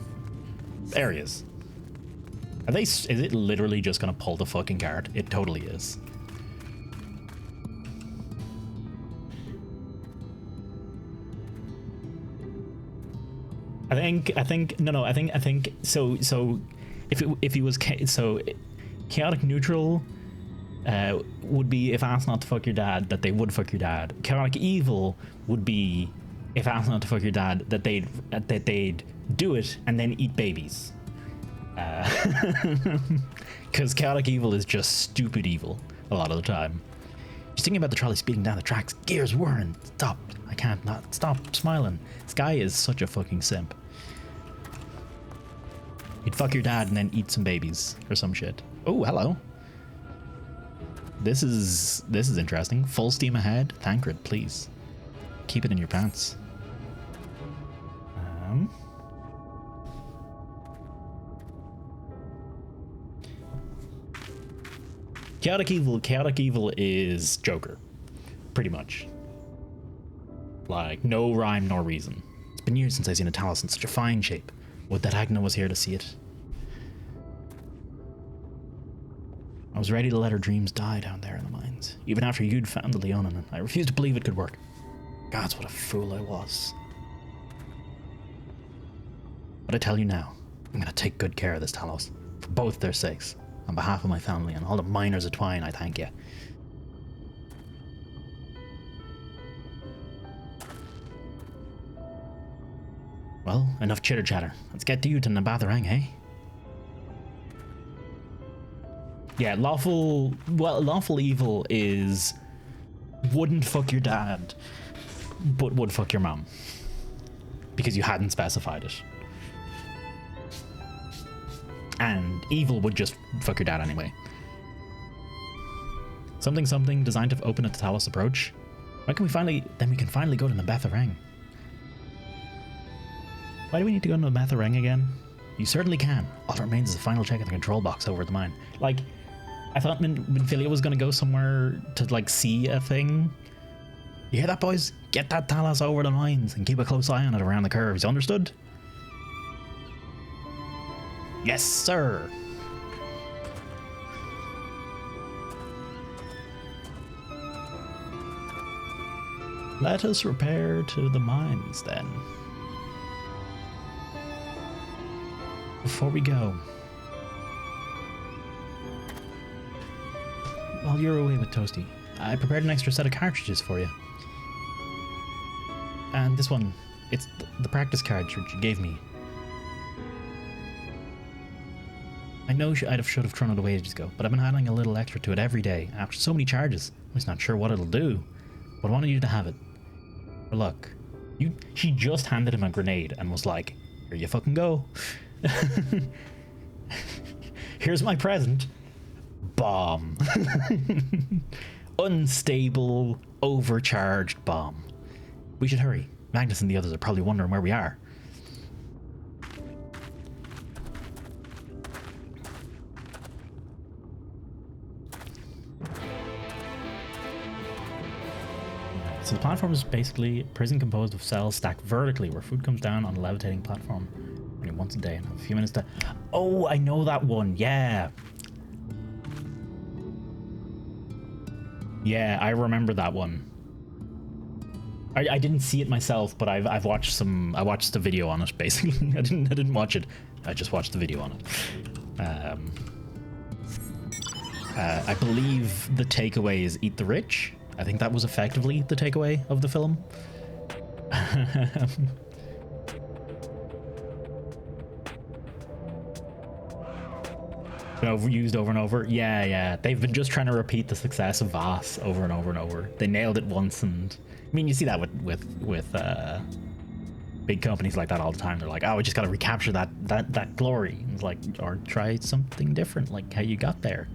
There he is. Is it literally just gonna pull the fucking card? It totally is. I think so if he was chaotic neutral would be if asked not to fuck your dad, that they would fuck your dad. Chaotic evil would be if asked not to fuck your dad, that they'd do it and then eat babies. Because chaotic evil is just stupid evil a lot of the time. Just thinking about the trolley speeding down the tracks, gears whirring. Stop. I can't not stop smiling. This guy is such a fucking simp. He'd fuck your dad and then eat some babies or some shit. Oh, hello. This is interesting. Full steam ahead. Tancred, please. Keep it in your pants. Chaotic evil is Joker. Pretty much. Like, no rhyme nor reason. It's been years since I've seen a Talos in such a fine shape. Would that Agna was here to see it. I was ready to let her dreams die down there in the mines. Even after you'd found the Leonin, I refused to believe it could work. Gods, what a fool I was. But I tell you now, I'm gonna take good care of this Talos. For both their sakes. On behalf of my family and all the miners of Twine, I thank you. Well, enough chitter-chatter. Let's get you to Nabath Arang, eh? Yeah, lawful evil is wouldn't fuck your dad, but would fuck your mom. Because you hadn't specified it. And evil would just fuck your dad anyway. Something something designed to open a Talos approach. When can we finally... Then we can finally go to the Betharang. Why do we need to go to the Betharang again? You certainly can. All that remains is a final check of the control box over at the mine. Like, I thought Minfilia was going to go somewhere to, like, see a thing. You hear that, boys? Get that Talos over the mines and keep a close eye on it around the curves. Understood? Yes, sir. Let us repair to the mines, then. Before we go, while you're away with Toasty, I prepared an extra set of cartridges for you. And this one, it's the practice cartridge you gave me. I know I should have thrown it away ages ago, but I've been adding a little extra to it every day. After so many charges, I'm just not sure what it'll do, but I wanted you to have it. But look, she just handed him a grenade and was like, here you fucking go. Here's my present. Bomb. Unstable, overcharged bomb. We should hurry. Magnus and the others are probably wondering where we are. So the platform is basically a prison composed of cells stacked vertically where food comes down on a levitating platform only once a day and a few minutes to... Oh, I know that one. Yeah. Yeah, I remember that one. I didn't see it myself, but I've watched some... I watched the video on it, basically. I didn't watch it. I just watched the video on it. I believe the takeaway is eat the rich. I think that was effectively the takeaway of the film. Used over and over. Yeah. They've been just trying to repeat the success of Voss over and over and over. They nailed it once, and I mean, you see that with big companies like that all the time. They're like, oh, we just got to recapture that glory. And it's like, or try something different, like how you got there.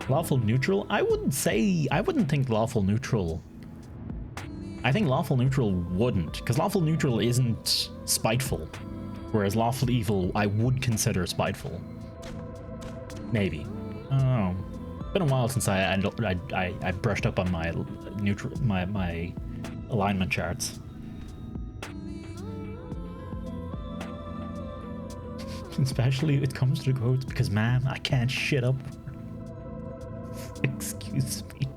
Lawful neutral? I wouldn't think lawful neutral. I think lawful neutral wouldn't, because lawful neutral isn't spiteful, whereas lawful evil I would consider spiteful. Maybe. I don't know. It's been a while since I brushed up on my neutral my alignment charts. Especially when it comes to the quotes, because man, I can't shit up. Excuse me.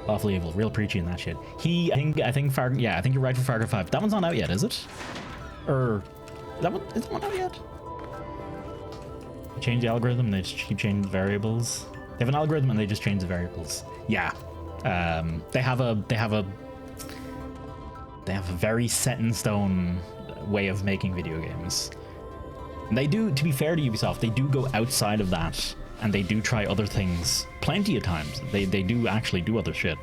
Lawfully evil, real preachy in that shit. I think you're right for Far Cry 5. That one's not out yet, is it? Or is that one out yet? Change the algorithm and they just keep changing the variables. They have an algorithm and they just change the variables. Yeah. They have a very set in stone way of making video games. And they do, to be fair to Ubisoft, they do go outside of that and they do try other things plenty of times. They do actually do other shit.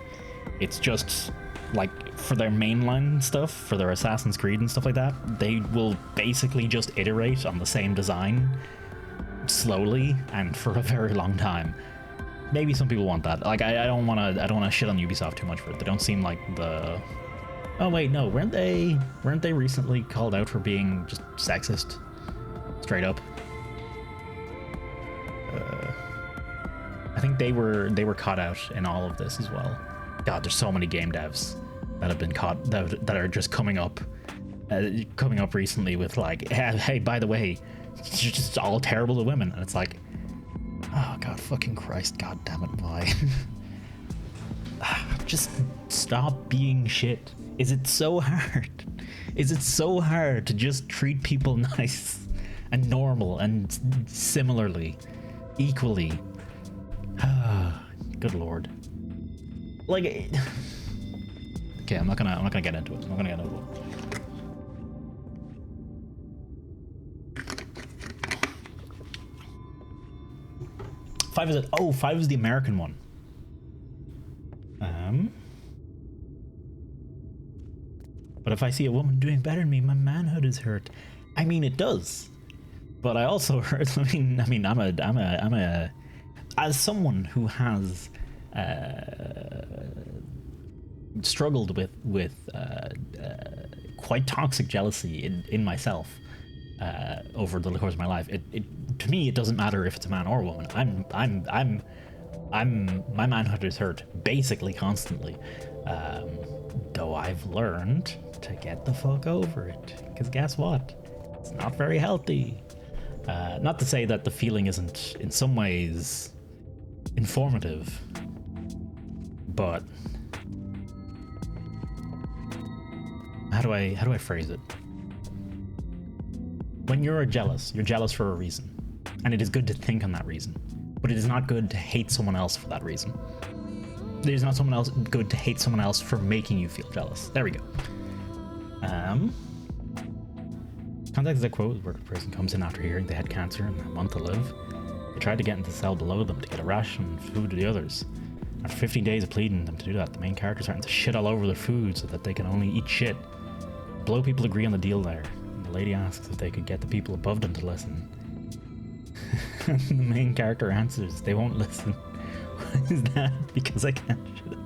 It's just like for their mainline stuff, for their Assassin's Creed and stuff like that, they will basically just iterate on the same design slowly and for a very long time. Maybe some people want that. Like I don't want to shit on Ubisoft too much for it. They don't seem like the... Oh wait, no, weren't they recently called out for being just sexist? Straight up. I think they were caught out in all of this as well. God, there's so many game devs that have been caught that are just coming up recently with like, hey, by the way, it's just all terrible to women, and it's like, oh god, fucking Christ, god damn it, why? Just stop being shit. Is it so hard? is it's so hard to just treat people nice and normal and similarly, equally. Good lord. Like, okay, I'm not gonna get into it. I'm not gonna get into it. Five is it? Oh, 5 is the American one. But if I see a woman doing better than me, my manhood is hurt. I mean, it does. But I also hurt. I mean, I'm a. As someone who has struggled with quite toxic jealousy in myself over the course of my life, to me it doesn't matter if it's a man or a woman. My manhood is hurt basically constantly. Though I've learned to get the fuck over it, because guess what? It's not very healthy. Not to say that the feeling isn't in some ways informative, but how do I phrase it? When you're jealous for a reason, and it is good to think on that reason, but it is not good to hate someone else for that reason. It is not good to hate someone else for making you feel jealous. There we go. Context of the quote, where a person comes in after hearing they had cancer and a month to live. They tried to get into the cell below them to get a ration and food to the others. After 15 days of pleading them to do that, the main character starting to shit all over their food so that they can only eat shit. Below people agree on the deal there. And the lady asks if they could get the people above them to listen. The main character answers, they won't listen. What is that? Because I can't shit it.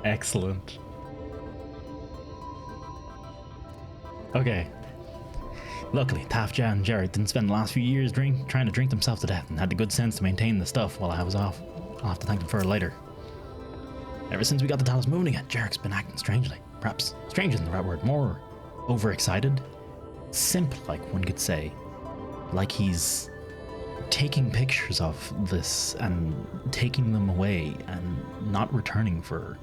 Excellent. Okay. Luckily, Tafja and Jared didn't spend the last few years trying to drink themselves to death and had the good sense to maintain the stuff while I was off. I'll have to thank them for it later. Ever since we got the Dallas moving again, Jarek's been acting strangely. Perhaps strange isn't the right word. More overexcited. Simp, like one could say. Like he's taking pictures of this and taking them away and not returning for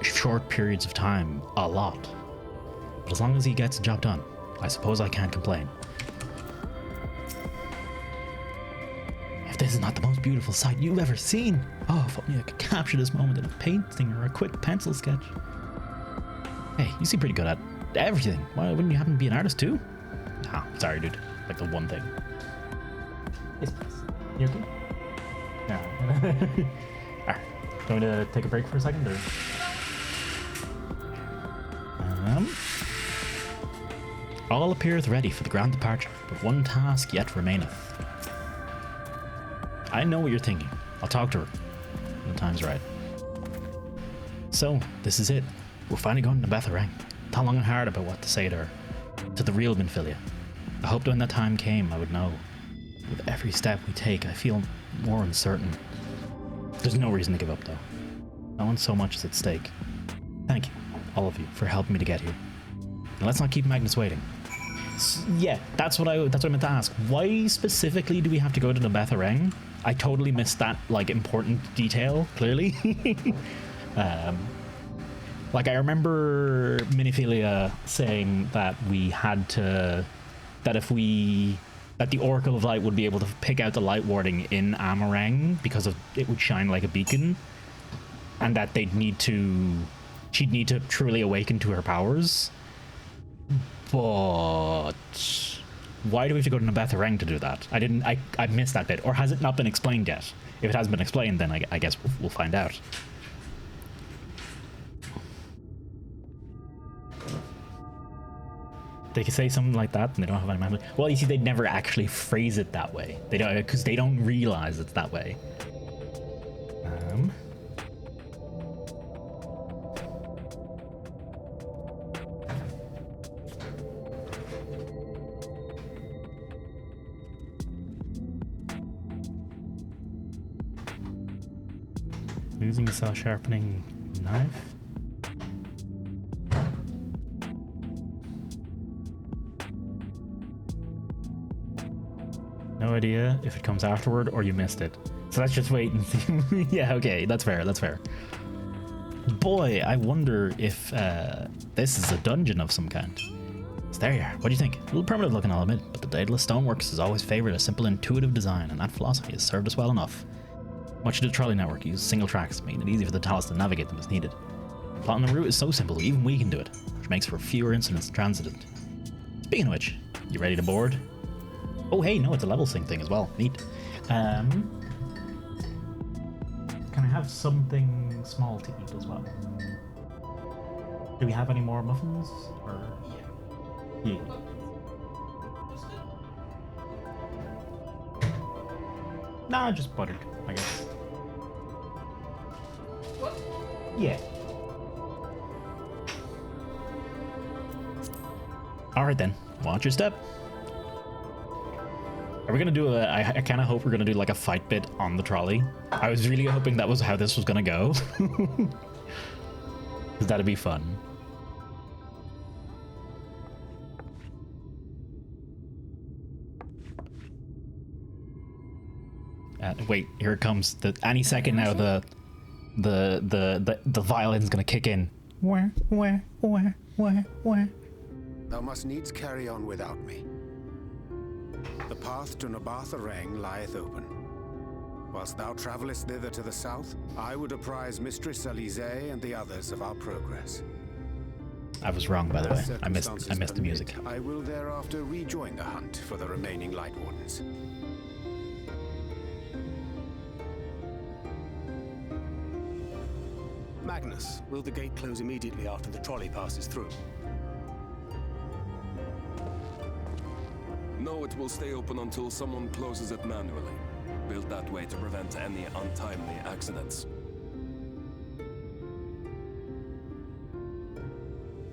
short periods of time a lot. But as long as he gets the job done, I suppose I can't complain. If this is not the most beautiful sight you've ever seen, oh, if only I could capture this moment in a painting or a quick pencil sketch. Hey, you seem pretty good at everything. Why wouldn't you happen to be an artist too? Ah, sorry, dude. Like the one thing. Yes, please. You okay? No. Alright. Do you want me to take a break for a second, or? All appeareth ready for the grand departure, but one task yet remaineth. I know what you're thinking. I'll talk to her when the time's right. So, this is it. We're finally going to Betharang. Thought long and hard about what to say to her. To the real Minfilia. I hoped when that time came I would know. With every step we take, I feel more uncertain. There's no reason to give up, though. No one so much is at stake. Thank you, all of you, for helping me to get here. And let's not keep Magnus waiting. Yeah, that's what I meant to ask. Why specifically do we have to go to the Betharang? I totally missed that, like, important detail, clearly. Like, I remember Miniphilia saying that we had to... that the Oracle of Light would be able to pick out the light warding in Amarang because of it would shine like a beacon, and that she'd need to truly awaken to her powers. But why do we have to go to Betharang to do that? I missed that bit. Or has it not been explained yet? If it hasn't been explained, then I guess we'll find out. They could say something like that and they don't have any memory. Well, you see, they'd never actually phrase it that way. They don't, because they don't realize it's that way. Using a self-sharpening knife. No idea if it comes afterward or you missed it. So let's just wait and see. Yeah, okay, that's fair, that's fair. Boy, I wonder if this is a dungeon of some kind. So there you are. What do you think? A little primitive looking, I'll admit, but the Daedalus Stoneworks has always favoured a simple, intuitive design, and that philosophy has served us well enough. Much of the trolley network uses single tracks, making it easy for the Talus to navigate them as needed. Plotting the route is so simple, even we can do it, which makes for fewer incidents in transit. Speaking of which, you ready to board? Oh hey, no, it's a level sync thing as well. Neat. Can I have something small to eat as well? Do we have any more muffins? Or yeah. Nah, just buttered, I guess. What? Yeah. Alright then, watch your step. Are we gonna do a... I kind of hope we're gonna do like a fight bit on the trolley. I was really hoping that was how this was gonna go. Because that'd be fun. Wait, here it comes. Any second now, the violin's gonna kick in. Thou must needs carry on without me. The path to Nabartha Rang lieth open. Whilst thou travellest thither to the south, I would apprise Mistress Alize and the others of our progress. I was wrong, by the way. I missed the music. I will thereafter rejoin the hunt for the remaining Light Wardens. Magnus, will the gate close immediately after the trolley passes through? No, it will stay open until someone closes it manually. Built that way to prevent any untimely accidents.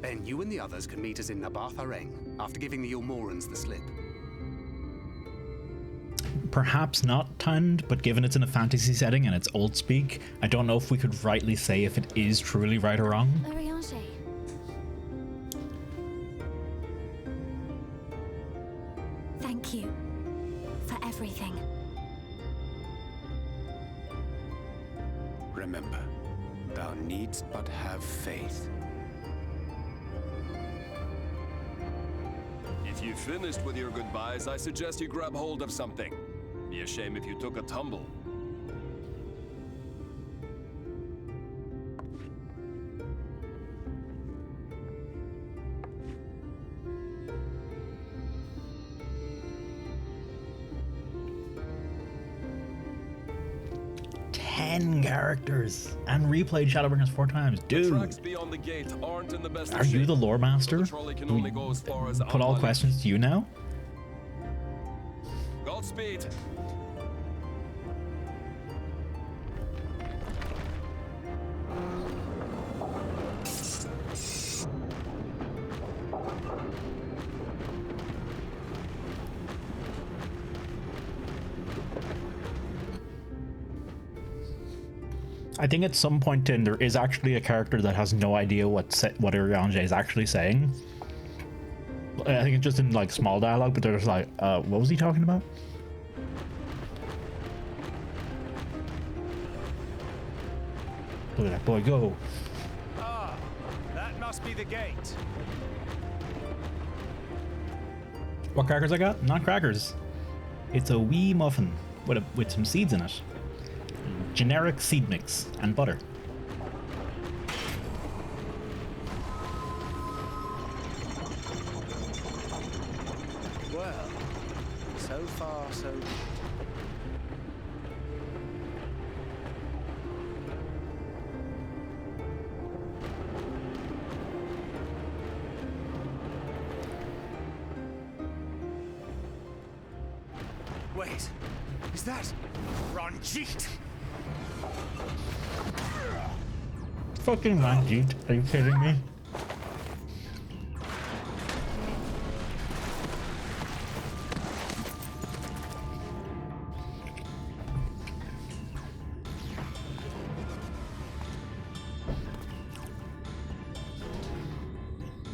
Then you and the others can meet us in Nabartha Rang after giving the Ilmorans the slip. Perhaps not timed, but given it's in a fantasy setting and it's old speak, I don't know if we could rightly say if it is truly right or wrong. Thank you for everything. Remember, thou needst but have faith. If you've finished with your goodbyes, I suggest you grab hold of something. Be a shame if you took a tumble. Characters and replayed Shadowbringers 4 times, dude. The tracks beyond the gate aren't in the best Are you the lore master? So put all questions to you now? Godspeed. I think at some point in there is actually a character that has no idea what Urianger is actually saying. I think it's just in like small dialogue, but they're just like, what was he talking about? Look at that boy go. Ah, that must be the gate. What crackers I got? Not crackers. It's a wee muffin with some seeds in it. Generic seed mix and butter. Well, so far so good. Wait, is that Ranjit? Fucking Ranjit, are you kidding me?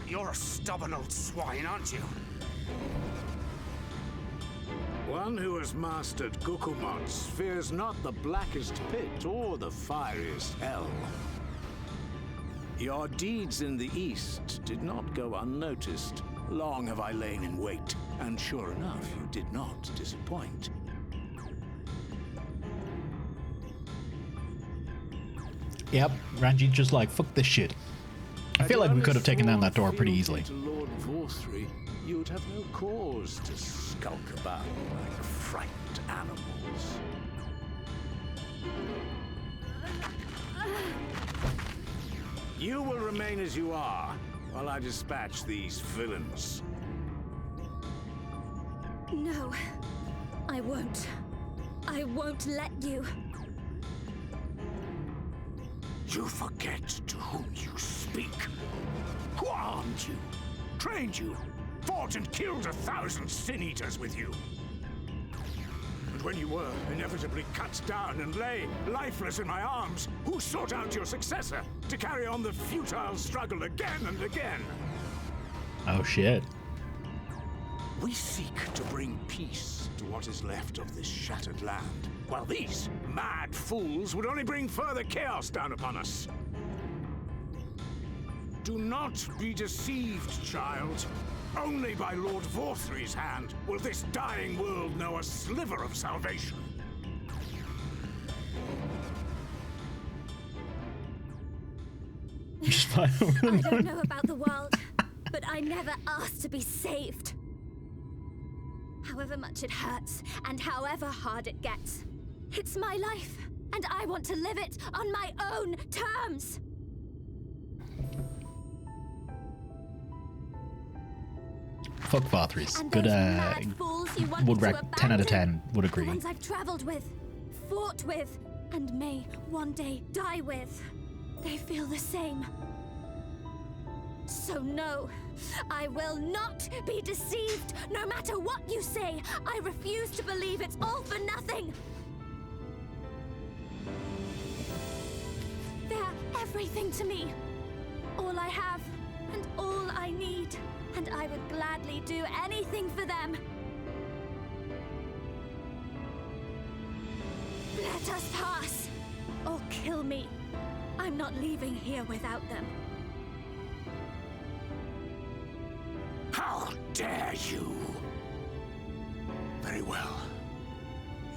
You're a stubborn old swine, aren't you? One who has mastered Gukumots fears not the blackest pit or the fieriest hell. Your deeds in the East did not go unnoticed. Long have I lain in wait, and sure enough, you did not disappoint. Yep, Ranji just like, fuck this shit. I feel like we could have taken down that door pretty easily. Lord Vorthry, you would have no cause to skulk about like frightened animals. You will remain as you are while I dispatch these villains. No, I won't. I won't let you. You forget to whom you speak. Who armed you, trained you, fought and killed 1,000 sin-eaters with you. And when you were inevitably cut down and lay lifeless in my arms, who sought out your successor to carry on the futile struggle again and again? Oh shit. We seek to bring peace to what is left of this shattered land, while these mad fools would only bring further chaos down upon us. Do not be deceived, child. Only by Lord Vorthry's hand will this dying world know a sliver of salvation. I don't know about the world, but I never asked to be saved. However much it hurts, and however hard it gets. It's my life, and I want to live it on my own terms. Fuck Vorthry's. Good, would rec 10 out of 10, would agree. The ones I've traveled with, fought with, and may one day die with. They feel the same. So no, I will not be deceived. No matter what you say, I refuse to believe it's all for nothing. They're everything to me. All I have and all I need. And I would gladly do anything for them. Let us pass, or kill me. I'm not leaving here without them. How dare you? Very well.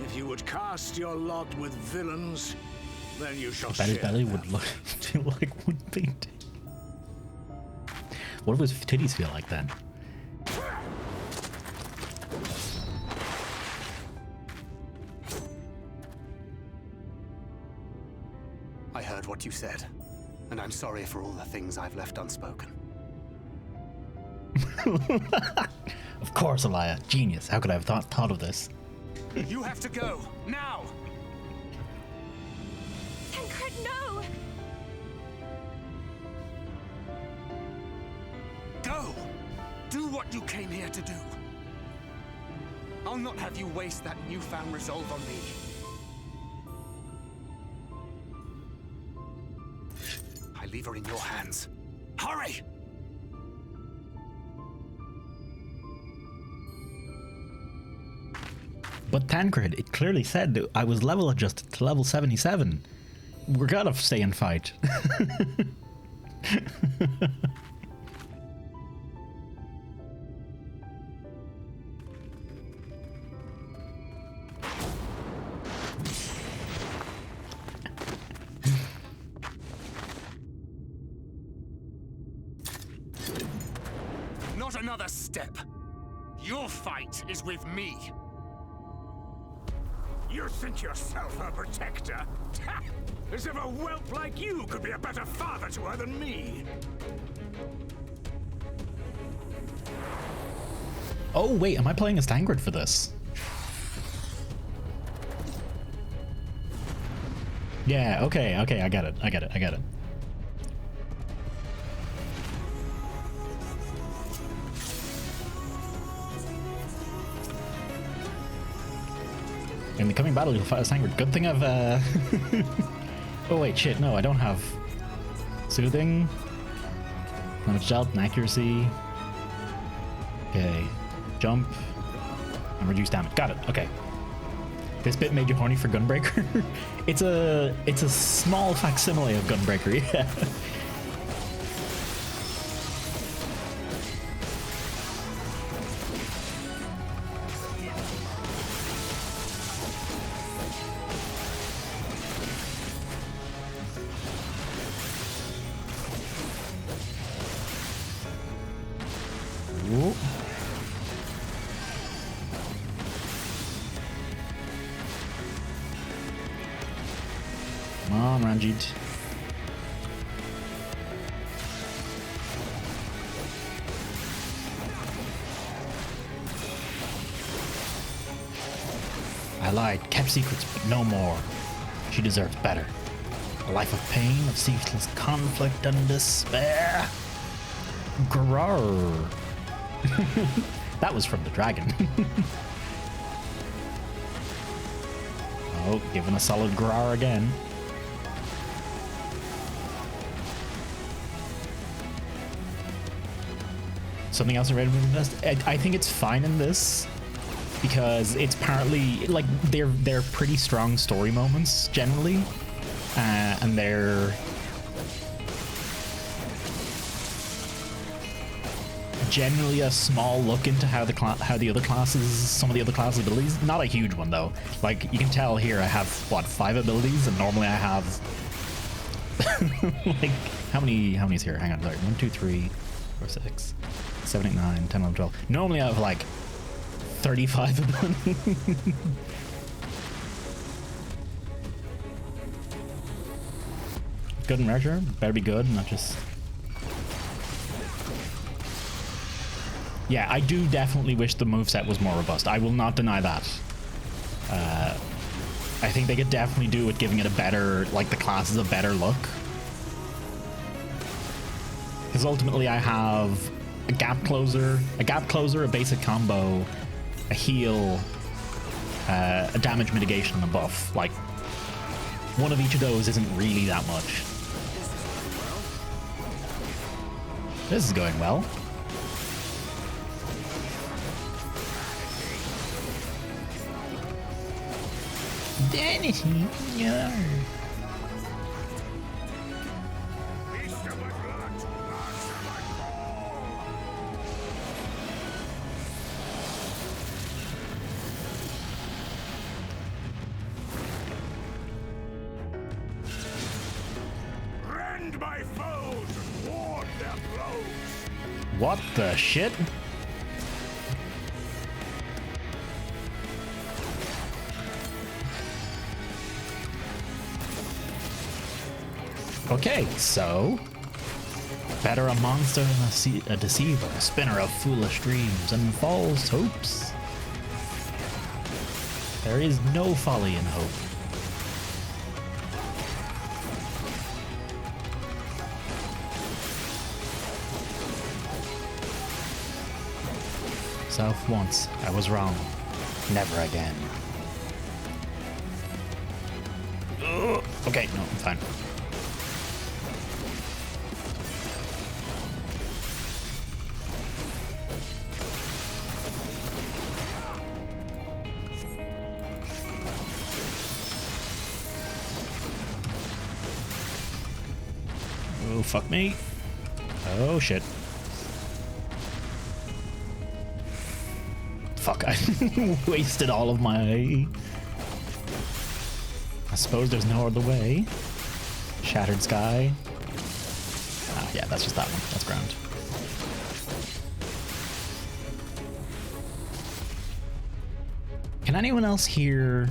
If you would cast your lot with villains, then you shall share. Betty's belly would look feel like one big titty. What would his titties feel like then? I heard what you said, and I'm sorry for all the things I've left unspoken. Of course, Elia. Genius. How could I have thought of this? You have to go, now! Tancred, no! Go! Do what you came here to do. I'll not have you waste that newfound resolve on me. I leave her in your hands. Hurry! But Tancred, it clearly said that I was level adjusted to level 77. We're gonna stay and fight. Not another step. Your fight is with me. You think yourself a protector? As if a whelp like you could be a better father to her than me. Oh wait, am I playing as Tancred for this? Yeah, okay, I get it. In the coming battle, you'll fight as Tancred. Good thing I've, Oh wait, shit, no, I don't have Soothing, Damage dealt, and Accuracy. Okay, Jump, And reduce damage. Got it. Okay. This bit made you horny for Gunbreaker? It's a small facsimile of Gunbreaker, yeah. Whoa. Come on, Ranjit. I lied, kept secrets, but no more. She deserves better. A life of pain, of ceaseless conflict and despair. Grrr. That was from the dragon. Oh, giving a solid grrr again. Something else I read about this? I think it's fine in this because it's partly like they're pretty strong story moments generally, and they're generally a small look into how the other classes, some of the other classes' abilities. Not a huge one though. Like you can tell here, I have what 5 abilities, and normally I have like how many is here? Hang on, sorry. 1, 2, 3, 4, 6, 7, 8, 9, 10, 11, 12. Normally I have like 35 abilities. Good and measure. Better be good, not just. Yeah, I do definitely wish the moveset was more robust. I will not deny that. I think they could definitely do with giving it a better, like the classes a better look. Because ultimately I have a gap closer, a basic combo, a heal, a damage mitigation, and a buff. Like, one of each of those isn't really that much. This is going well. Dennis, yeah. Rend my foes and ward their blows. What the shit? Okay, so better a monster than a deceiver, a spinner of foolish dreams and false hopes. There is no folly in hope. Self once, I was wrong. Never again. Ugh. Okay, no, I'm fine. Oh, fuck me. Oh, shit. Fuck, I wasted all of my... I suppose there's no other way. Shattered Sky. Ah, yeah, that's just that one. That's ground. Can anyone else hear...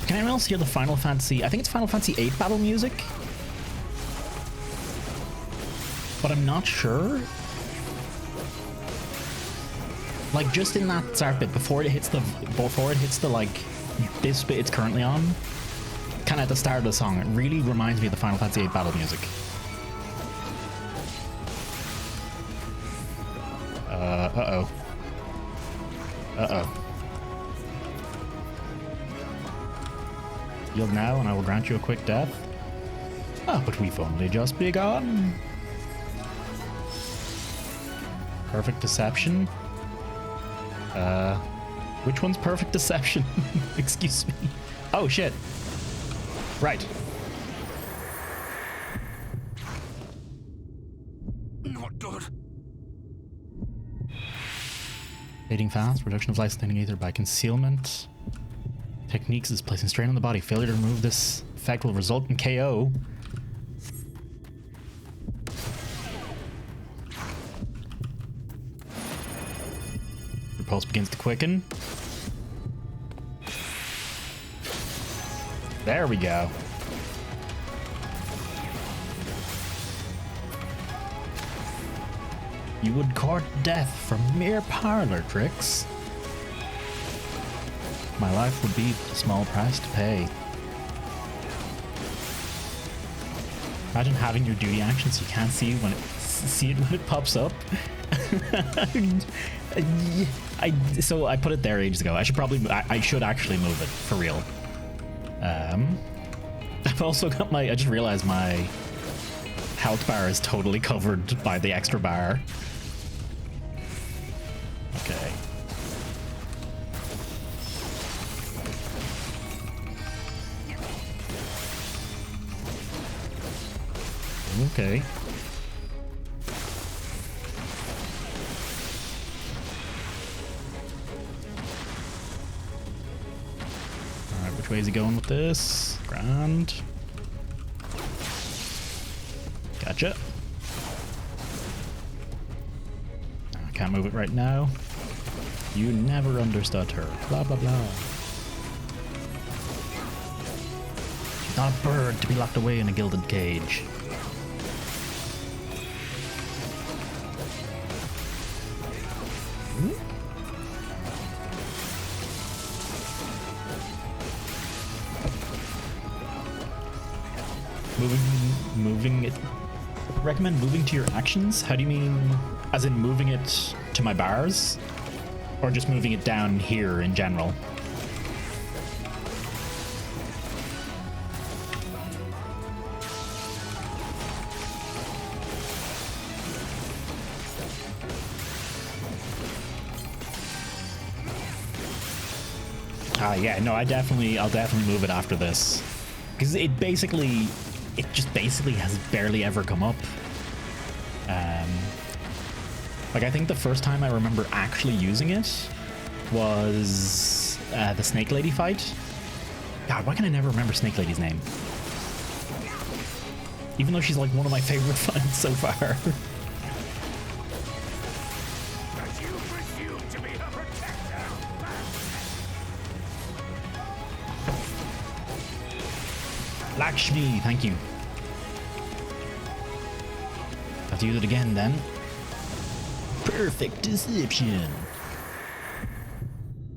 Can anyone else hear the Final Fantasy... I think it's Final Fantasy VIII battle music? But I'm not sure. Like just in that start bit before it hits the like this bit it's currently on, kind of at the start of the song, it really reminds me of the Final Fantasy VIII battle music. Uh-oh. Uh-oh. Yield now and I will grant you a quick death. Ah, but we've only just begun. Perfect deception. Which one's perfect deception? Excuse me. Oh shit. Right. Not good. Fading fast. Reduction of light standing ether by concealment. Techniques is placing strain on the body. Failure to remove this effect will result in KO. Your pulse begins to quicken. There we go. You would court death from mere parlor tricks. My life would be a small price to pay. Imagine having your duty action so you can't see it when it pops up. So I put it there ages ago. I should actually move it for real. I've also got I just realized my health bar is totally covered by the extra bar. Okay. Okay. Alright, which way is he going with this? Grand. Gotcha. I can't move it right now. You never understood her. Blah, blah, blah. She's not a bird to be locked away in a gilded cage. Moving it. Recommend moving to your actions? How do you mean? As in moving it to my bars? Or just moving it down here in general? Yeah, no, I'll definitely move it after this. Because it just basically has barely ever come up. Like, I think the first time I remember actually using it was the Snake Lady fight. God, why can I never remember Snake Lady's name? Even though she's like one of my favorite fights so far. Lakshmi, thank you. Have to use it again then. Perfect deception.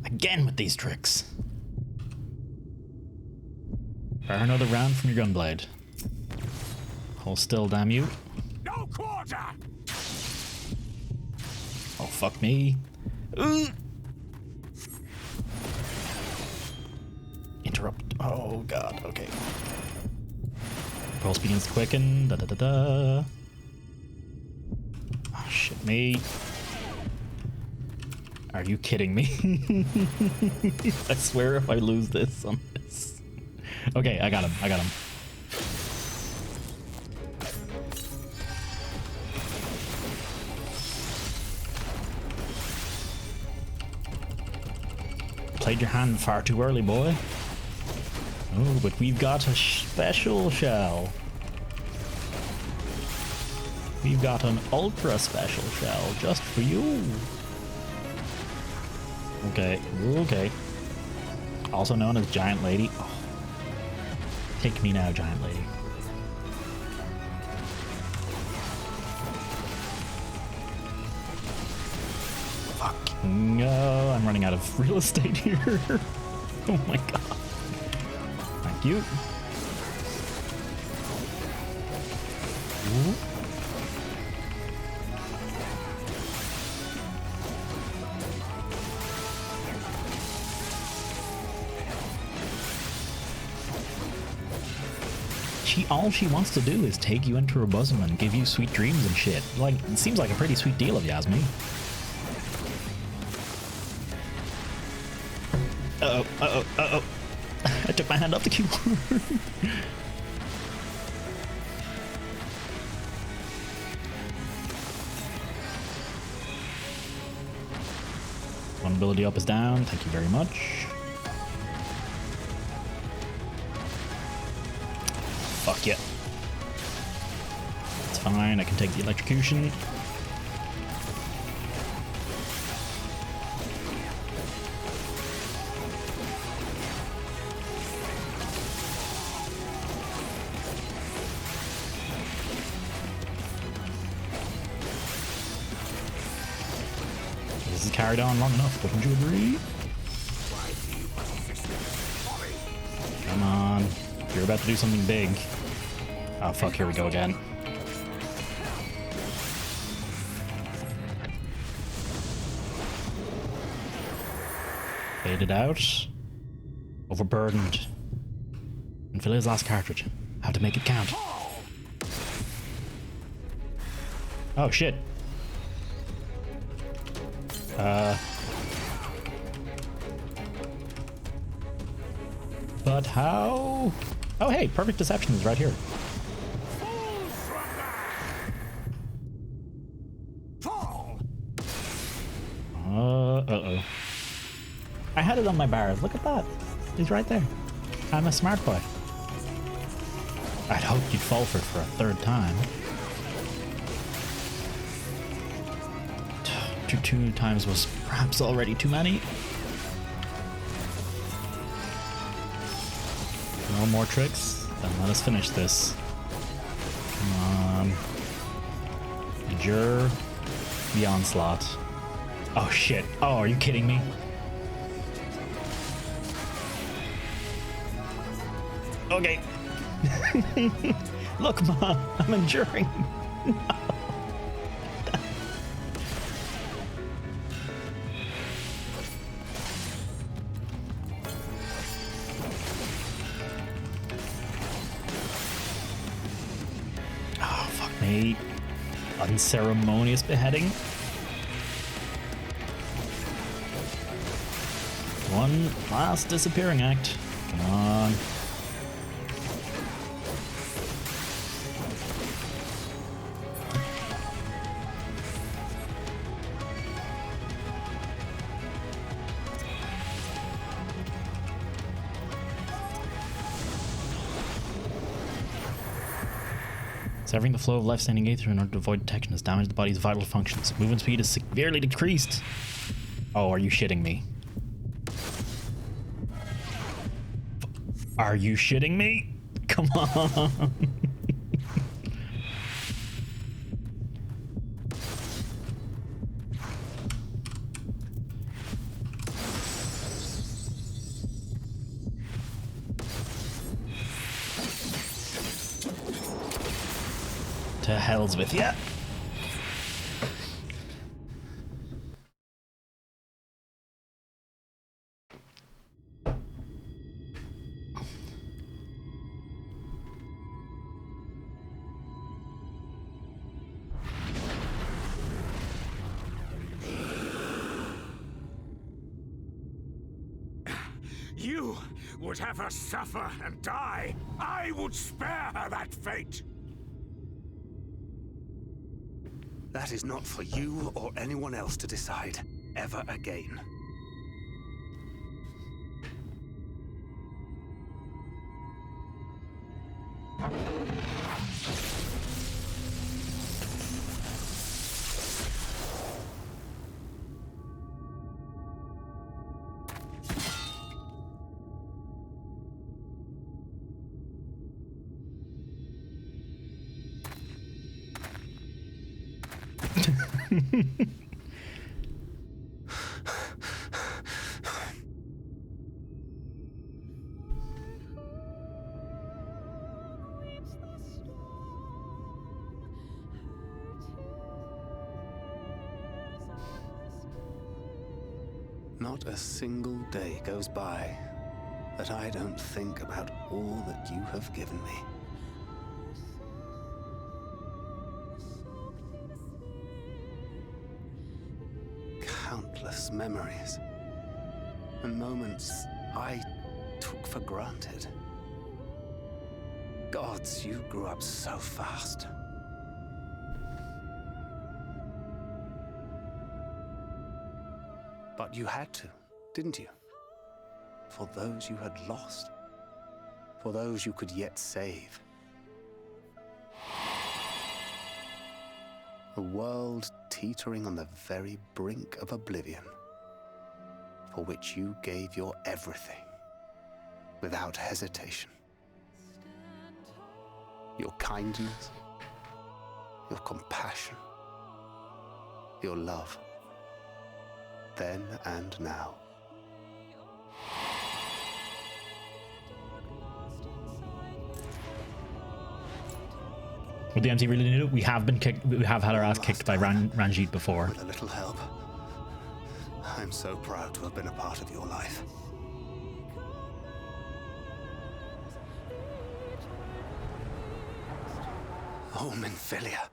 Again with these tricks. Fire another round from your gunblade. Hold still, damn you. No quarter. Oh, fuck me. Interrupt. Oh, God. Okay. Pulse begins to quicken. Da da da da. Oh, shit me. Are you kidding me? I swear if I lose this on this. Okay, I got him. Played your hand far too early, boy. Oh, but we've got a special shell. We've got an ultra special shell just for you. Okay. Also known as Giant Lady. Oh. Take me now, Giant Lady. Fuck. No, I'm running out of real estate here. Oh my god. Thank you. Ooh. all she wants to do is take you into her bosom and give you sweet dreams and shit. Like, it seems like a pretty sweet deal if you ask me. Uh-oh. I took my hand off the keyboard. One ability up is down. Thank you very much. Fuck yeah. It's fine. I can take the electrocution. This is carried on long enough, wouldn't you agree? Come on. You're about to do something big. Oh fuck, here we go again. Faded out. Overburdened. And fill his last cartridge. Have to make it count. Oh shit. But how? Oh hey, perfect deception is right here. Uh-oh. I had it on my bars. Look at that. He's right there. I'm a smart boy. I'd hoped you'd fall for it for a third time. Two times was perhaps already too many. No more tricks? Then let us finish this. Come on. Endure the onslaught. Oh shit. Oh, are you kidding me? Okay. Look, Mom, I'm enduring. No. Oh, fuck me. Unceremonious beheading. One last disappearing act. Come on. Severing the flow of life-sustaining aether in order to avoid detection has damaged the body's vital functions. Movement speed is severely decreased. Oh, are you shitting me? Are you shitting me? Come on. To hell's with ya. You would have her suffer and die. I would spare her that fate. That is not for you or anyone else to decide, ever again. Not a single day goes by that I don't think about all that you have given me. countless memories. And moments I took for granted. Gods, you grew up so fast. But you had to, didn't you? For those you had lost. For those you could yet save. A world teetering on the very brink of oblivion, for which you gave your everything, without hesitation. Your kindness, your compassion, your love, then and now. Would the MT really need it? We have been kicked. We have had our ass kicked by Ranjit before. With a little help, I'm so proud to have been a part of your life. Oh, Minfilia.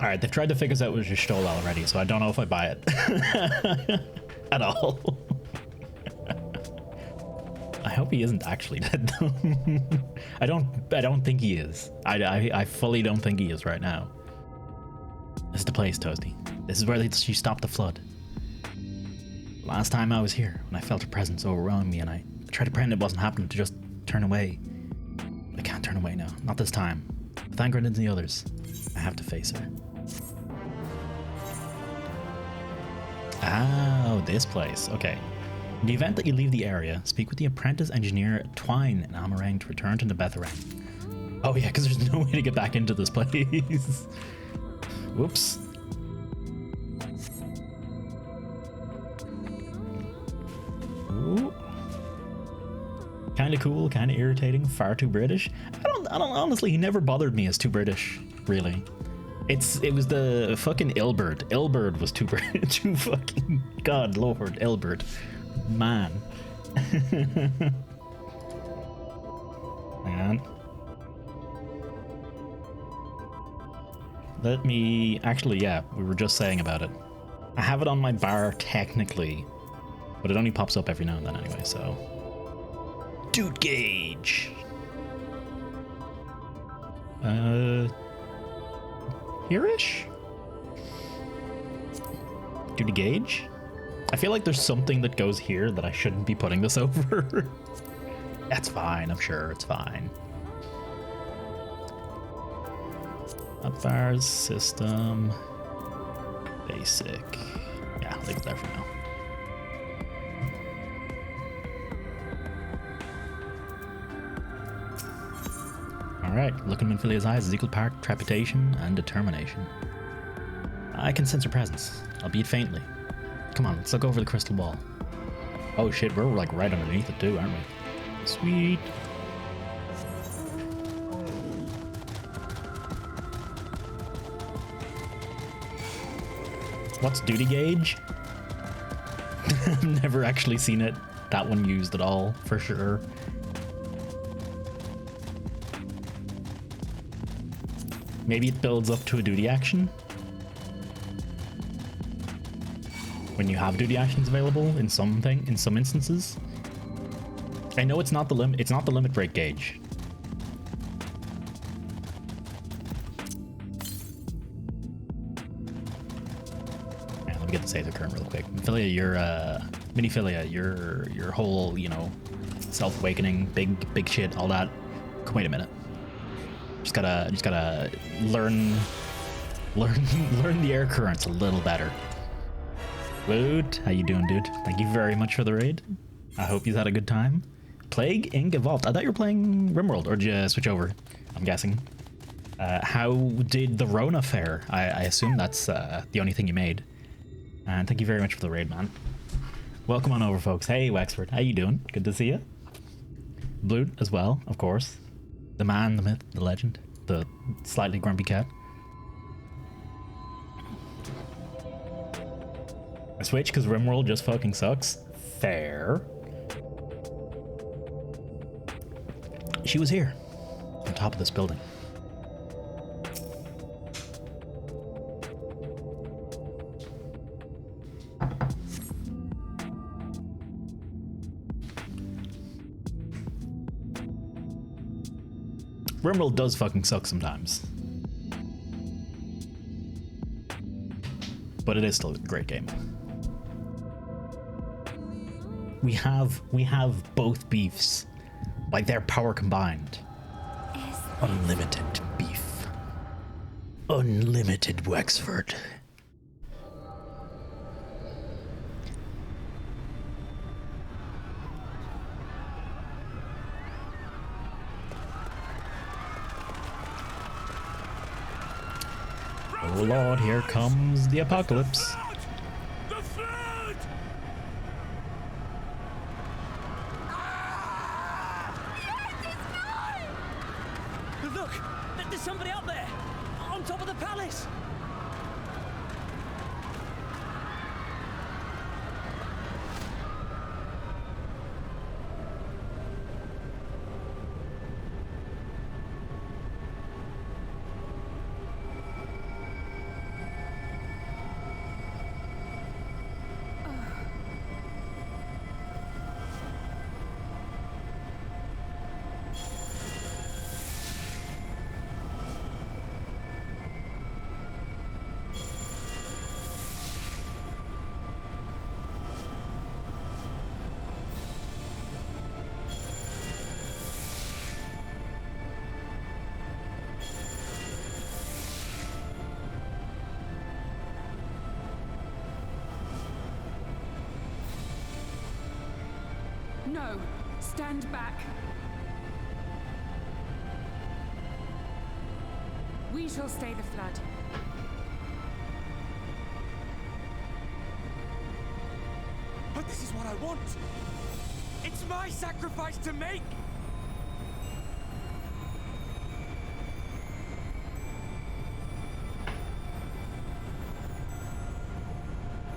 Alright, they've tried to figure us out with Y'shtola already, so I don't know if I buy it. At all. I hope he isn't actually dead though. I don't think he is. I fully don't think he is right now. This is the place, Toasty. This is where she stopped the flood. Last time I was here, when I felt her presence overwhelm me and I tried to pretend it wasn't happening to just turn away. But I can't turn away now. Not this time. With Angrid and the others, I have to face her. Oh, this place. Okay. In the event that you leave the area, speak with the apprentice engineer Twine and Amarang to return to Nebetharang. Oh yeah, because there's no way to get back into this place. Whoops. Ooh. Kind of cool, kind of irritating, far too British. I don't honestly, he never bothered me as too British, really. It was the fucking Ilberd. Ilberd was too fucking, God Lord, Ilberd. Man. Man. Let me, actually, yeah, we were just saying about it. I have it on my bar technically, but it only pops up every now and then anyway, so. Dude Gauge. Here-ish? Duty Gauge? I feel like there's something that goes here that I shouldn't be putting this over. That's fine, I'm sure it's fine. Upfires, system, basic. Yeah, I'll leave it there for now. Alright, look in Minfilia's eyes is equal part trepidation and determination. I can sense her presence, albeit faintly. Come on, let's look over the crystal ball. Oh shit, we're like right underneath it too, aren't we? Sweet. What's duty gauge? I've never actually seen it, that one used at all, for sure. Maybe it builds up to a duty action? When you have duty actions available in some instances. I know it's not the limit break gauge. Yeah, let me get the save current real quick. Minifilia, your whole, you know, self-awakening, big shit, all that. Wait a minute. Just gotta learn the air currents a little better. Woot, how you doing, dude? Thank you very much for the raid. I hope you've had a good time. Plague Inc. Evolved. I thought you were playing RimWorld, or did you switch over? I'm guessing. How did the Rona fare? I assume that's the only thing you made. And thank you very much for the raid, man. Welcome on over, folks. Hey, Wexford. How you doing? Good to see you. Blute as well, of course. The man, the myth, the legend. The slightly grumpy cat. I switched because RimWorld just fucking sucks. Fair. She was here. On top of this building. RimWorld does fucking suck sometimes. But it is still a great game. We have both beefs. By their power combined. Unlimited beef. Unlimited Wexford. Oh Lord, here comes the apocalypse. Look! There's somebody up there! On top of the palace! No, stand back. We shall stay the flood. But this is what I want. It's my sacrifice to make.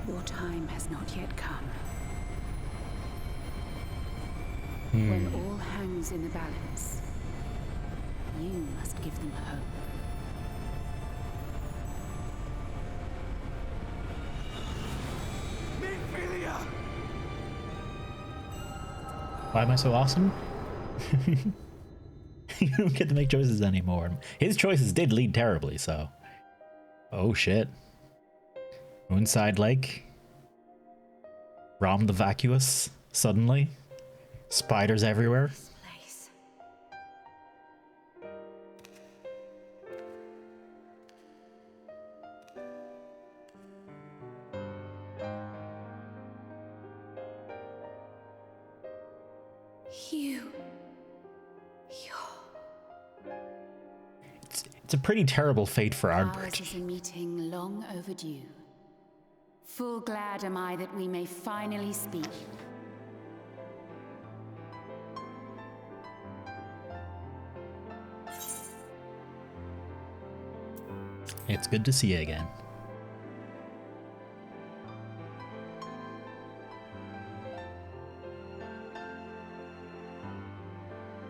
Your time has not yet come. When all hangs in the balance, you must give them hope. Why am I so awesome? You don't get to make choices anymore. His choices did lead terribly, so... Oh shit. Moonside Lake. Rom the Vacuous, suddenly. Spiders everywhere. It's a pretty terrible fate for Ardbridge. Ours is a meeting long overdue. Full glad am I that we may finally speak. It's good to see you again.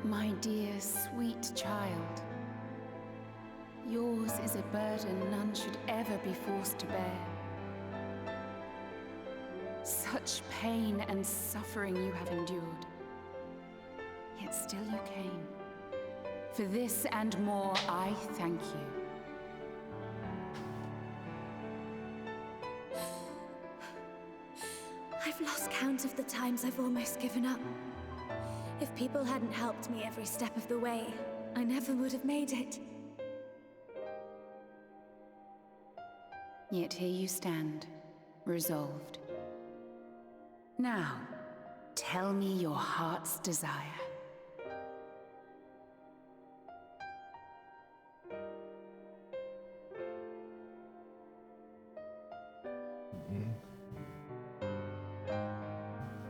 My dear, sweet child. Yours is a burden none should ever be forced to bear. Such pain and suffering you have endured. Yet still you came. For this and more, I thank you. I've lost count of the times I've almost given up. If people hadn't helped me every step of the way, I never would have made it. Yet here you stand, resolved. Now, Tell me your heart's desire.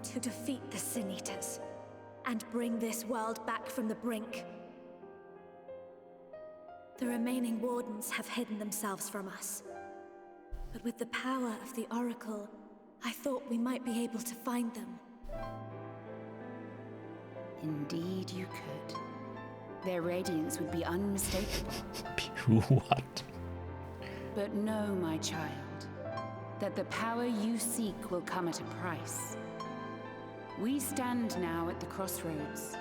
To defeat the Sin Eaters and bring this world back from the brink. The remaining Wardens have hidden themselves from us. But with the power of the Oracle, I thought we might be able to find them. Indeed you could. Their radiance would be unmistakable. What? But know, my child, that the power you seek will come at a price. We stand now at the crossroads.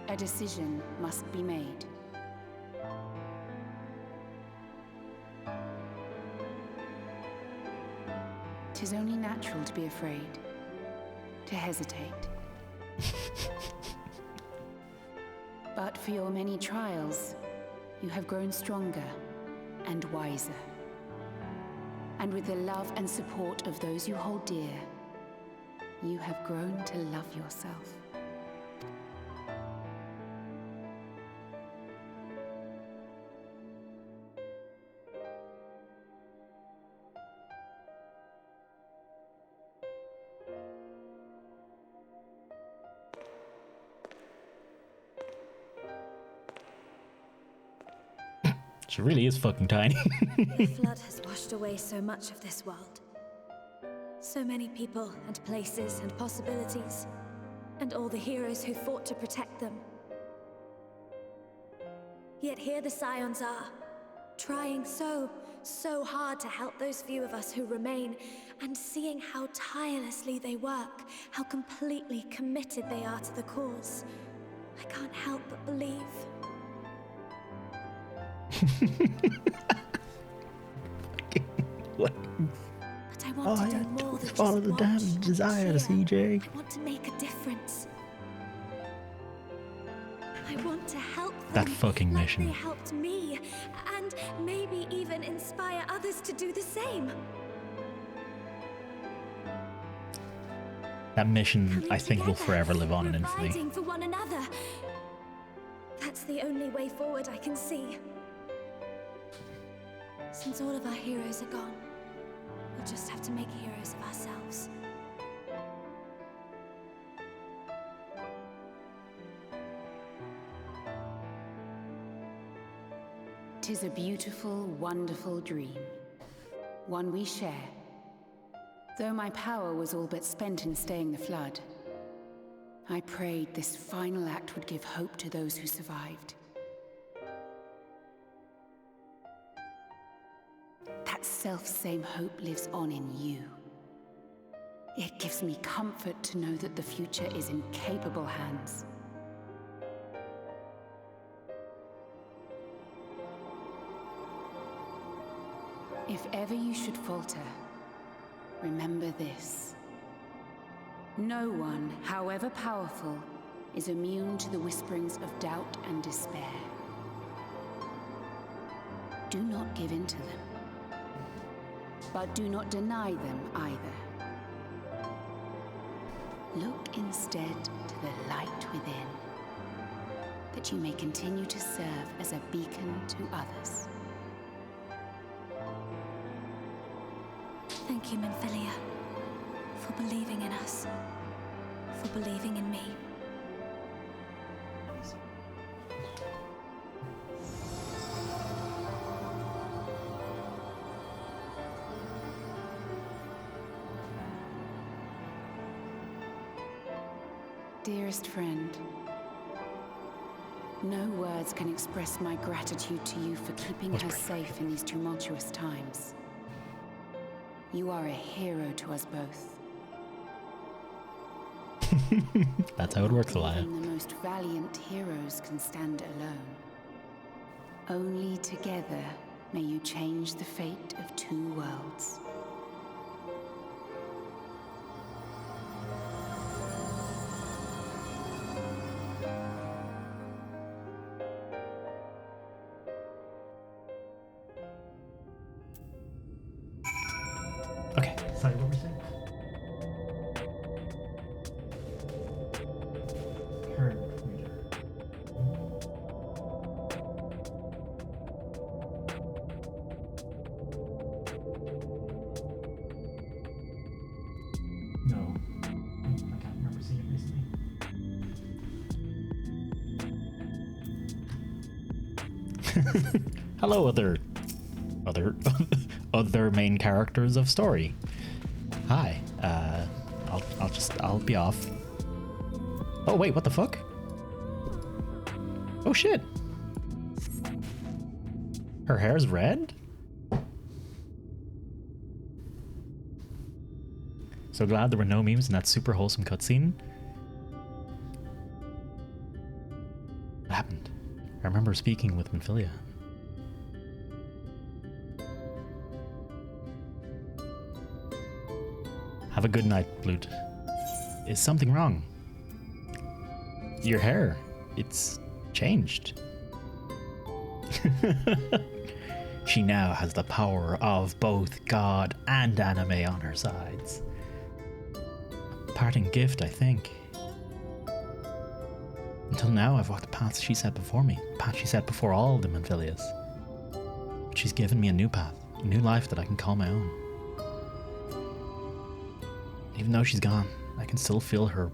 A decision must be made. Tis only natural to be afraid, to hesitate. But for your many trials, you have grown stronger and wiser. And with the love and support of those you hold dear, you have grown to love yourself. She really is fucking tiny. The flood has washed away so much of this world. So many people and places and possibilities, and all the heroes who fought to protect them. Yet here the Scions are, trying so hard to help those few of us who remain, and seeing how tirelessly they work, how completely committed they are to the cause. I can't help but believe. What? But I want to do more than follow just the watch damn and desire, cheer. CJ. I want to make a difference. I want to help them That fucking like mission. they helped me, and maybe even inspire others to do the same. That mission, Coming I think, will together, forever live on in infamy. providing for one another. That's the only way forward I can see. Since all of our heroes are gone, we'll just have to make heroes of ourselves. Tis a beautiful, wonderful dream. One we share. Though my power was all but spent in staying the flood, I prayed this final act would give hope to those who survived. That self-same hope lives on in you. It gives me comfort to know that the future is in capable hands. If ever you should falter, remember this. No one, however powerful, is immune to the whisperings of doubt and despair. Do not give in to them. But do not deny them either. Look instead to the light within, that you may continue to serve as a beacon to others. Thank you, Minfilia, for believing in us, for believing in me. Dearest friend, no words can express my gratitude to you for keeping her safe in these tumultuous times. You are a hero to us both. That's how it works, Elia. Even the most valiant heroes can stand alone. Only together may you change the fate of two worlds. Okay, sorry, what were you saying? Hello, other main characters of story. Hi. I'll be off. Oh wait, what the fuck? Oh shit. Her hair's red? So glad there were no memes in that super wholesome cutscene. What happened? I remember speaking with Minfilia. Have a good night, Blute. Is something wrong? Your hair, it's changed. She now has the power of both God and anime on her sides. Parting gift, I think. Until now, I've walked the paths she set before me. Path she set before all the Minfilias. But she's given me a new path, a new life that I can call my own. Even though she's gone, I can still feel her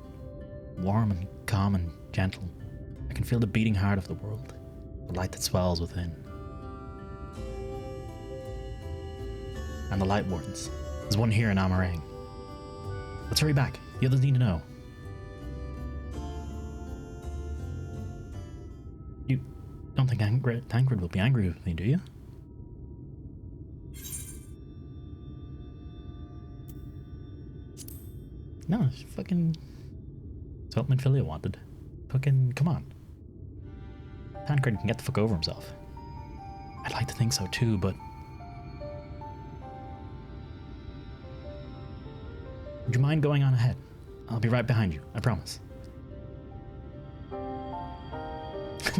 warm and calm and gentle. I can feel the beating heart of the world, the light that swells within. And the Light Wardens. There's one here in Amarang. Let's hurry back. The others need to know. You don't think Tancred will be angry with me, do you? No, it's fucking... It's what Minfilia wanted. Fucking, come on. Tancred can get the fuck over himself. I'd like to think so too, but... Would you mind going on ahead? I'll be right behind you, I promise.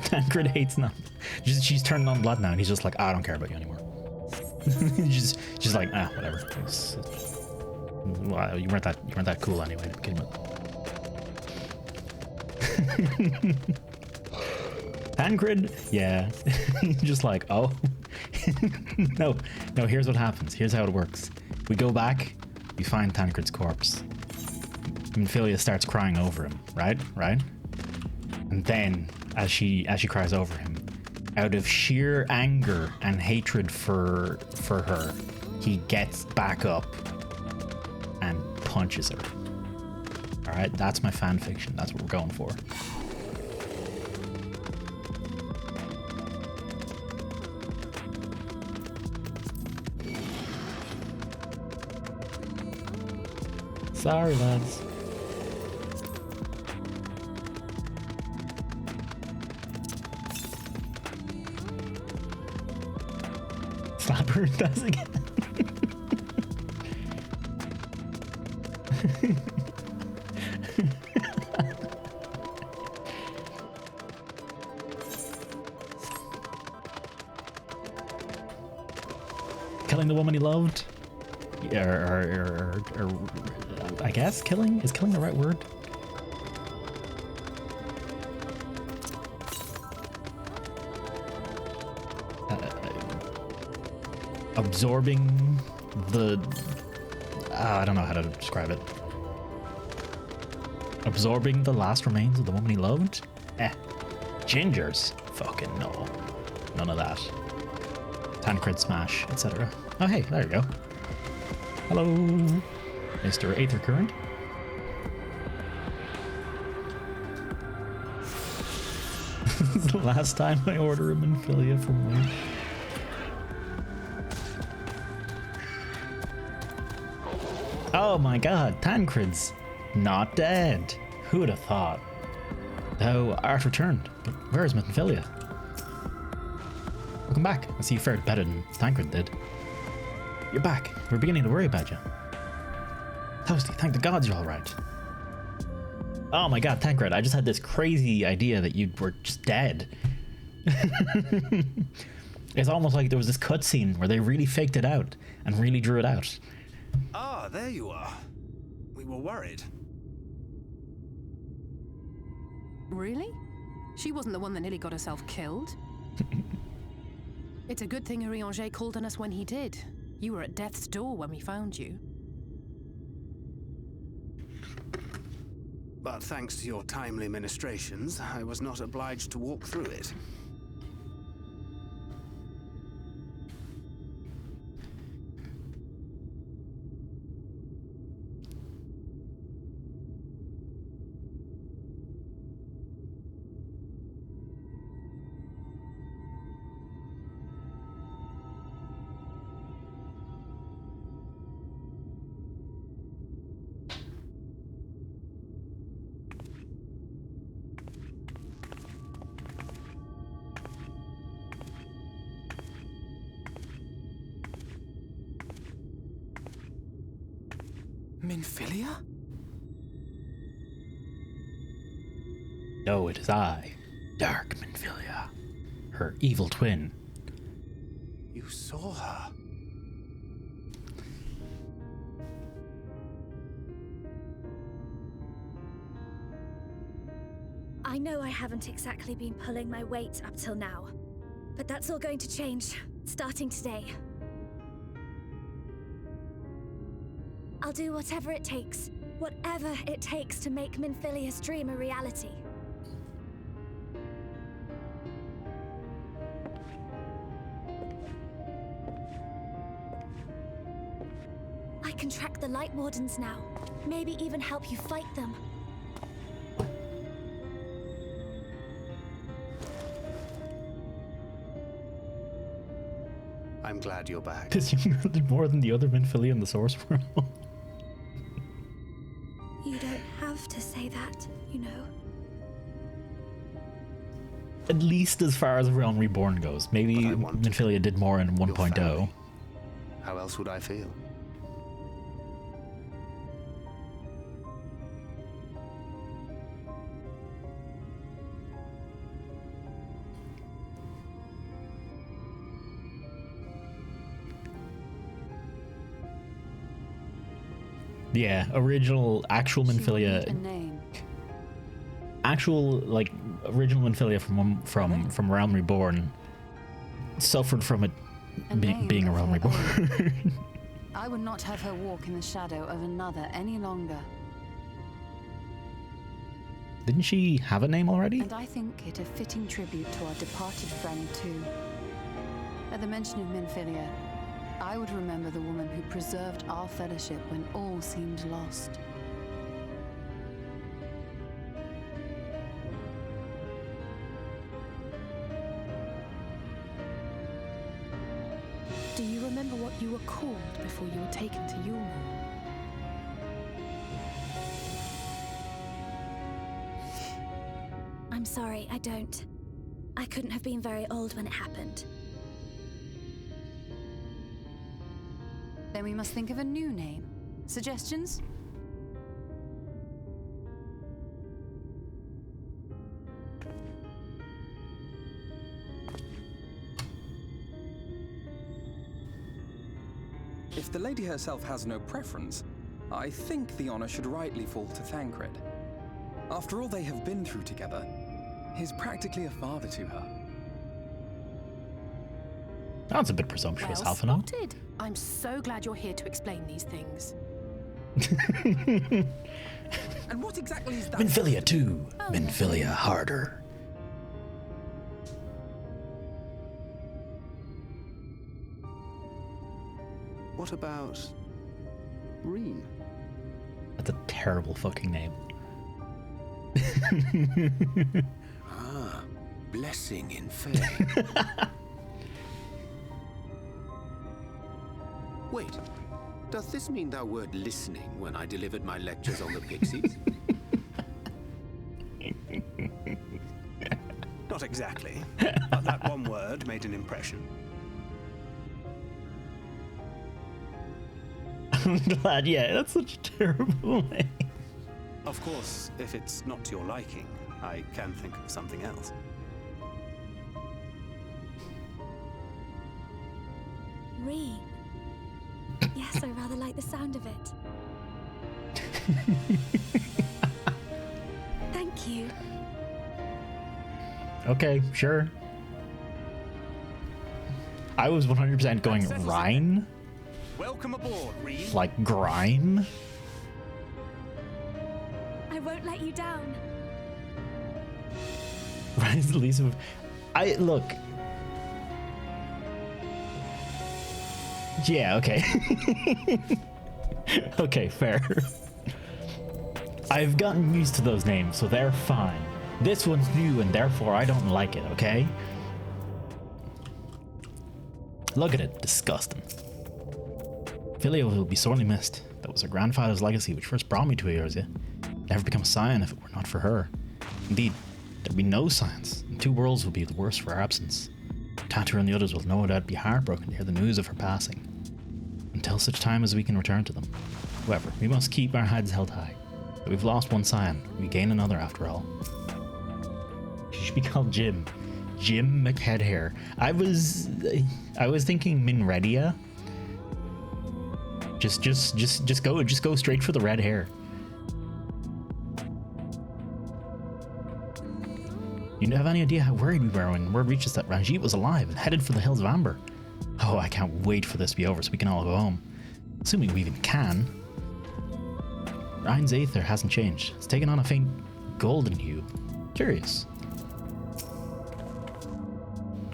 Tancred hates none. She's turning on blood now, and he's just like, I don't care about you anymore. She's like, whatever. Well, you weren't that cool anyway to begin with. Tancred, yeah. Just like, oh. No, here's what happens. Here's how it works. We go back, we find Tancred's corpse. Minfilia starts crying over him, right? And then, as she cries over him, out of sheer anger and hatred for her, he gets back up and punches her. Alright, that's my fan fiction. That's what we're going for. Sorry, lads. Slapper does again. Killing the woman he loved? Or I guess killing? Is killing the right word? Absorbing the... I don't know how to describe it. Absorbing the last remains of the woman he loved? Gingers? Fucking no. None of that. Tancred smash, etc. Oh hey, there you go. Hello, Mr. Aether Current. This is the last time I order a Minfilia from Wish. Oh my god, Tancred's not dead. Who would have thought? Thou art returned, but where is Minfilia? Welcome back. I see you fared better than Tancred did. You're back. We're beginning to worry about you. Toasty, thank the gods you're alright. Oh my god, Tancred, I just had this crazy idea that you were just dead. It's almost like there was this cutscene where they really faked it out and really drew it out. Ah, there you are. We were worried. Really? She wasn't the one that nearly got herself killed. It's a good thing Urianger called on us when he did. You were at death's door when we found you. But thanks to your timely ministrations, I was not obliged to walk through it. Minfilia? No, it is I, Dark Minfilia, her evil twin. You saw her? I know I haven't exactly been pulling my weight up till now, but that's all going to change, starting today. I'll do whatever it takes to make Minfilia's dream a reality. I can track the Light Wardens now, maybe even help you fight them. I'm glad you're back. Because you did more than the other Minfilia in the Source World. You don't have to say that, you know. At least as far as Realm Reborn goes. Maybe Minfilia did more in 1.0. How else would I feel? Yeah, original, actual Minfilia. Actual, like, original Minfilia from Realm Reborn suffered from it being a Realm Reborn. I would not have her walk in the shadow of another any longer. Didn't she have a name already? And I think it a fitting tribute to our departed friend too. At the mention of Minfilia, I would remember the woman who preserved our fellowship when all seemed lost. Do you remember what you were called before you were taken to Yulmore? I'm sorry, I don't. I couldn't have been very old when it happened. Then we must think of a new name. Suggestions? If the lady herself has no preference, I think the honor should rightly fall to Thancred. After all they have been through together, he's practically a father to her. That's a bit presumptuous, Well Alphinaud. spotted. I'm so glad you're here to explain these things. And what exactly is that? Minfilia 2. Minfilia harder. What about Reen? That's a terrible fucking name. Ah, blessing in faith. Wait, does this mean thou wert listening when I delivered my lectures on the pixies? Not exactly, but that one word made an impression. I'm glad, yeah, that's such a terrible name. Of course, if it's not to your liking, I can think of something else. Reen. Yes, I rather like the sound of it. Thank you. Okay, sure. I was 100% going Rhine. Welcome aboard, Reen. Like grime. I won't let you down. Rhine's the least of. Look. Yeah, okay. Okay, fair. I've gotten used to those names, so they're fine. This one's new, and therefore I don't like it, okay? Look at it, disgusting. Filia will be sorely missed. That was her grandfather's legacy which first brought me to Eorzea. Never become a scion if it were not for her. Indeed, there'd be no science, and 2 worlds would be the worse for her absence. Tatur and the others will no doubt be heartbroken to hear the news of her passing. Until such time as we can return to them. However, we must keep our heads held high. We've lost one scion. We gain another after all. She should be called Jim. Jim McHeadhair. I was thinking Minredia. Just go straight for the red hair. You don't have any idea how worried we were when word reached us that Ranjit was alive and headed for the Hills of Amber. Oh, I can't wait for this to be over so we can all go home. Assuming we even can. Ryan's aether hasn't changed. It's taken on a faint golden hue. Curious.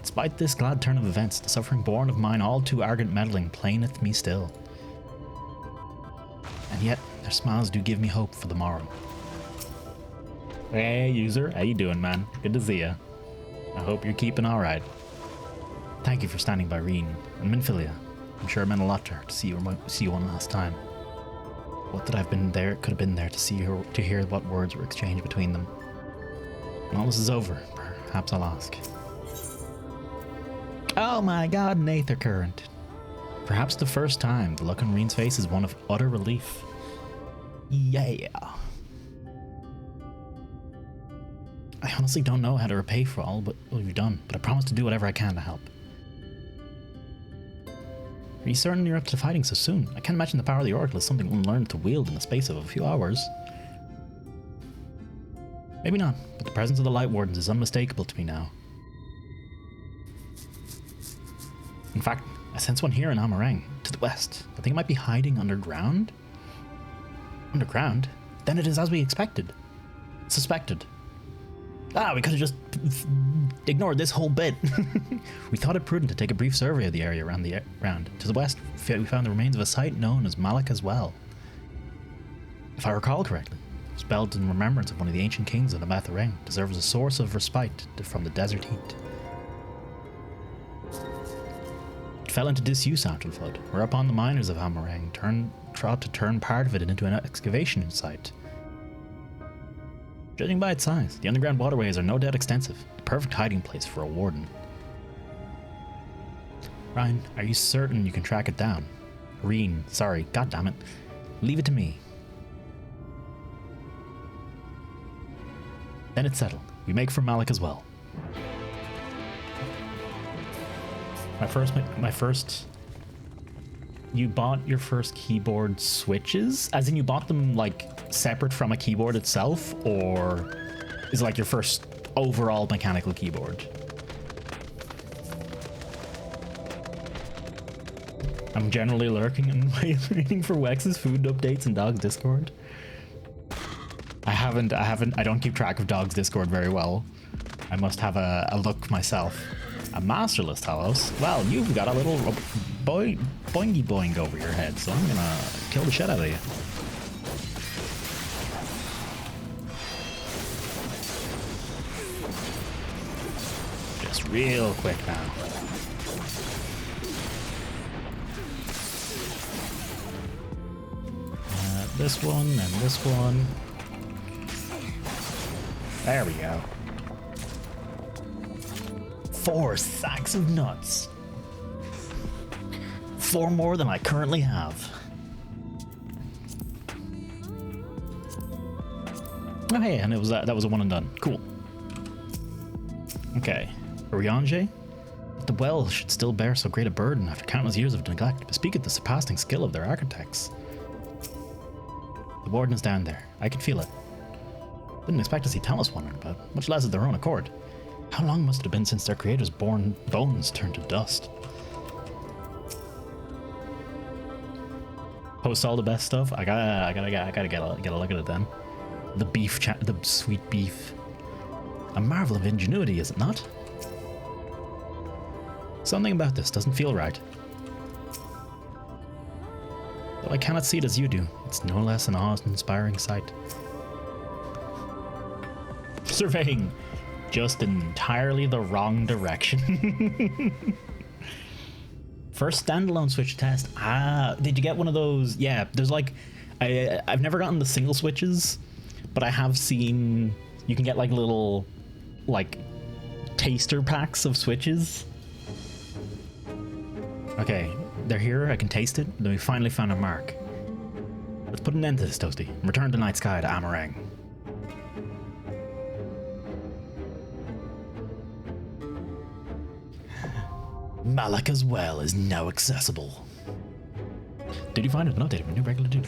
Despite this glad turn of events, the suffering born of mine all too arrogant meddling plaineth me still. And yet, their smiles do give me hope for the morrow. Hey, user. How you doing, man? Good to see ya. I hope you're keeping alright. Thank you for standing by Reen and Minfilia. I'm sure it meant a lot to her to see you one last time. What that I've been there could have been there to see her, to hear what words were exchanged between them. When all this is over, perhaps I'll ask. Oh my god, an aether current. Perhaps the first time, the look on Reen's face is one of utter relief. Yeah. I honestly don't know how to repay for all what we've done, but I promise to do whatever I can to help. Are you certain you're up to fighting so soon? I can't imagine the power of the Oracle is something one learned to wield in the space of a few hours. Maybe not, but the presence of the Light Wardens is unmistakable to me now. In fact, I sense one here in Amarang, to the west. I think it might be hiding underground? Underground? Then it is as we expected. Suspected. We could have just ignored this whole bit. We thought it prudent to take a brief survey of the area around. To the west, we found the remains of a site known as Malak as well. If I recall correctly, it was built in remembrance of one of the ancient kings of the Matharang, to serve as a source of respite from the desert heat. It fell into disuse after the flood, whereupon the miners of Amarang tried to turn part of it into an excavation site. Judging by its size, the underground waterways are no doubt extensive, the perfect hiding place for a warden. Ryan, are you certain you can track it down? Reen, sorry, goddammit. Leave it to me. Then it's settled. We make for Malak as well. My first... You bought your first keyboard switches? As in you bought them, like, separate from a keyboard itself? Or is it like your first overall mechanical keyboard? I'm generally lurking and waiting for Wex's food updates in Dog's Discord. I don't keep track of Dog's Discord very well. I must have a look myself. A masterless, Talos. Well, you've got a little boingy boing over your head, so I'm gonna kill the shit out of you. Just real quick now. This one and this one. There we go. 4 sacks of nuts. 4 more than I currently have. Oh hey, and it was that was a one and done. Cool. Okay, Oriange? The well should still bear so great a burden after countless years of neglect, bespeaketh the surpassing skill of their architects. The warden is down there. I can feel it. Didn't expect to see Talos wandering about, much less of their own accord. How long must it have been since their creator's bones turned to dust? Post all the best stuff. I gotta get a look at it then. The sweet beef. A marvel of ingenuity, is it not? Something about this doesn't feel right. Though I cannot see it as you do, it's no less an awe-inspiring sight. Surveying just in entirely the wrong direction. First standalone Switch test. Did you get one of those? Yeah, there's like, I've never gotten the single switches, but I have seen you can get like little, like, taster packs of switches. Okay, they're here. I can taste it. Then we finally found a mark. Let's put an end to this, Toasty, and return the night sky to Amarang. Malaka's well is now accessible. Did you find it? No, David. New regular dude.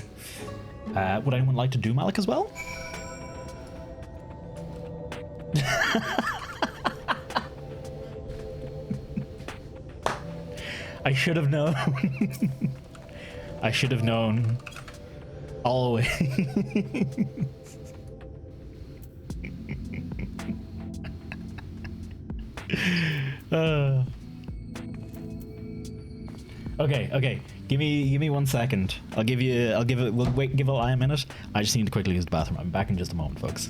Would anyone like to do Malaka's well? I should have known. I should have known. Always. Okay. Give me 1 second. We'll give it a minute. I just need to quickly use the bathroom. I'm back in just a moment, folks.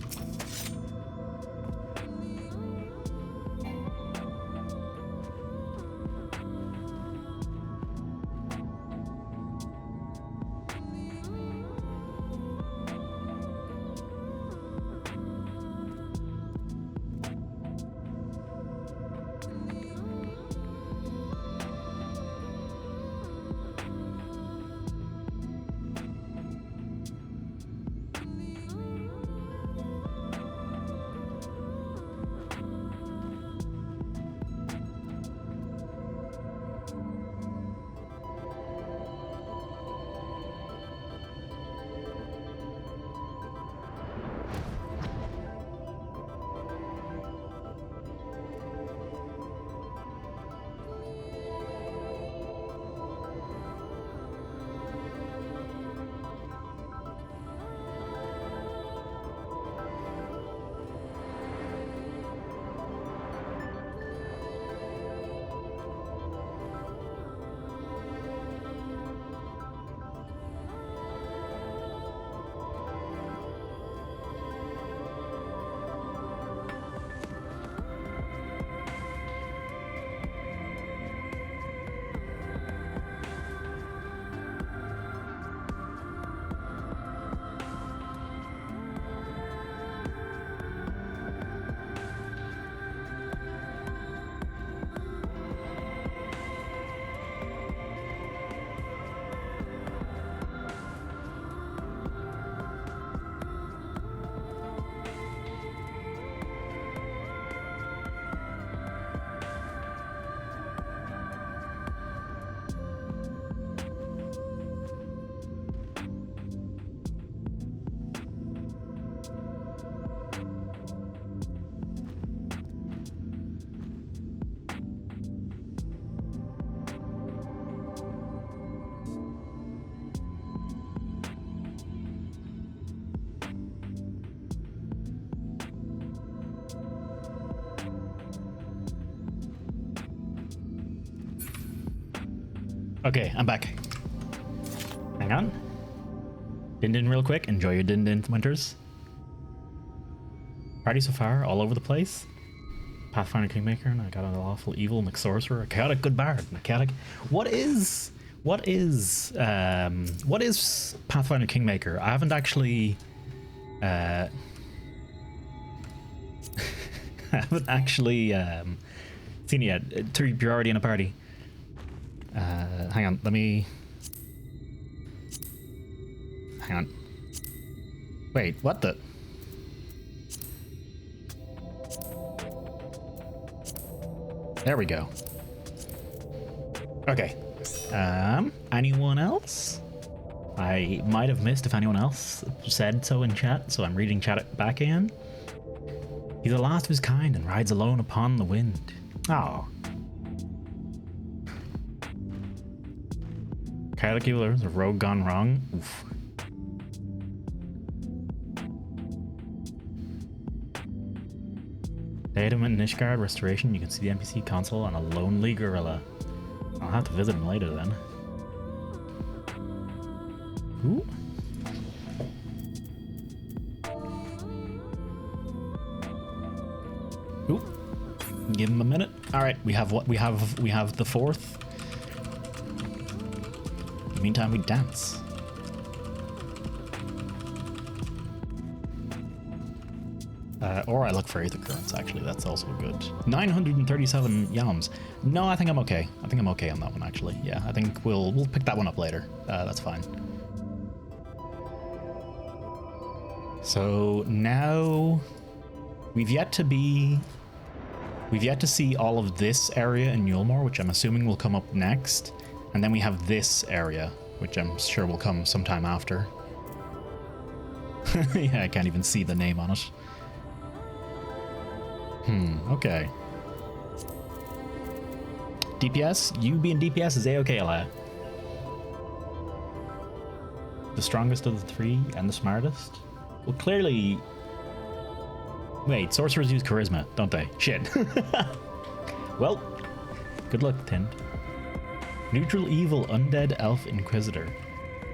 Okay, I'm back. Hang on. Din real quick. Enjoy your Din winters. Party so far, all over the place. Pathfinder Kingmaker, and I got an awful evil McSorcerer, a chaotic good bard, and a chaotic. What is Pathfinder Kingmaker? I haven't actually. I haven't actually seen it yet. You're already in a party. Hang on, let me... Hang on. Wait, what the... There we go. Okay. Anyone else? I might have missed if anyone else said so in chat, so I'm reading chat back in. He's the last of his kind and rides alone upon the wind. Oh. Chaotic Evil, a rogue gone wrong. Oof. Datum and Nishgard restoration. You can see the NPC console on a lonely gorilla. I'll have to visit him later then. Ooh. Ooh. Give him a minute. All right, we have what we have the fourth. In the meantime, we dance. Or I look for Aether Currents, actually. That's also good. 937 yams. No, I think I'm okay. I think I'm okay on that one, actually. Yeah, I think we'll pick that one up later. That's fine. So now we've yet to see all of this area in Yulmore, which I'm assuming will come up next. And then we have this area, which I'm sure will come sometime after. Yeah, I can't even see the name on it. Okay. DPS? You being DPS is A-okay, Elia. The strongest of the three and the smartest? Well, clearly... Wait, sorcerers use charisma, don't they? Shit. Well, good luck, Tind. Neutral evil undead elf inquisitor.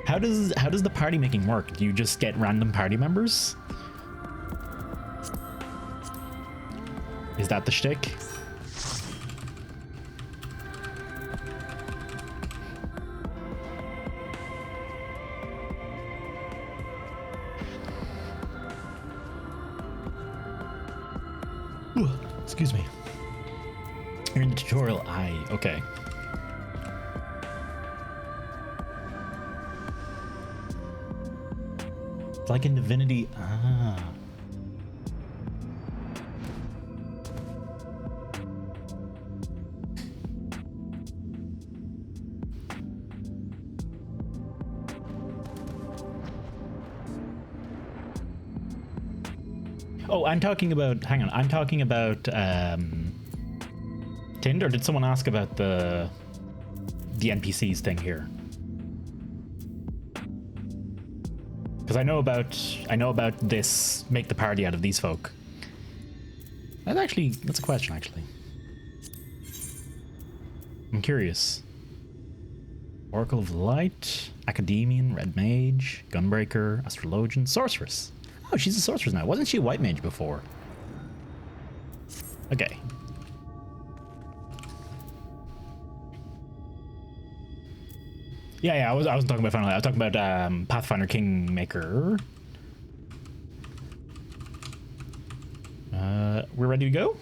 How does the party making work? Do you just get random party members? Is that the shtick? Ooh, excuse me. You're in the tutorial. Okay. It's like in Divinity. Oh, I'm talking about, hang on, I'm talking about Tind, or did someone ask about the NPCs thing here? Because I know about this, make the party out of these folk. That's a question, actually. I'm curious. Oracle of Light, Academian, Red Mage, Gunbreaker, Astrologian, Sorceress. Oh, she's a sorceress now. Wasn't she a white mage before? Okay. Yeah, I wasn't talking about Final. I was talking about Pathfinder Kingmaker. We're ready to go.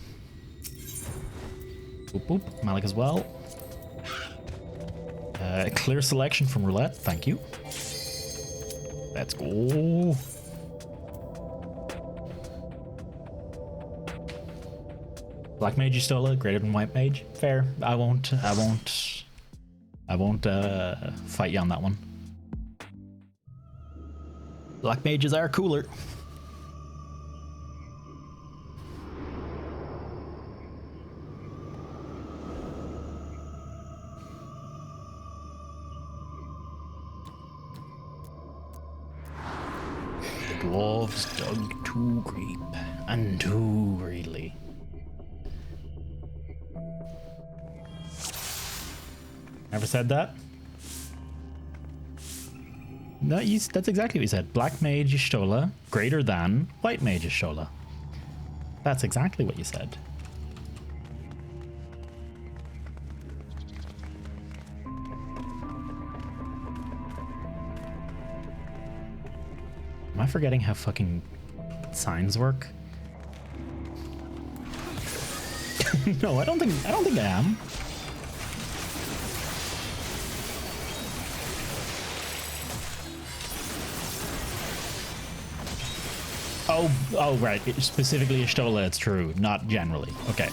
Boop boop. Malik as well. Clear selection from roulette. Thank you. Let's go. Black mage Yustola, greater than white mage. Fair. I won't fight you on that one. Black mages are cooler. The dwarves dug too deep and too greedily. Never said that? No, that's exactly what you said. Black mage Y'shtola, greater than white mage Y'shtola. That's exactly what you said. Am I forgetting how fucking signs work? No, I don't think I am. Oh, right. Specifically Y'shtola, it's true. Not generally. Okay.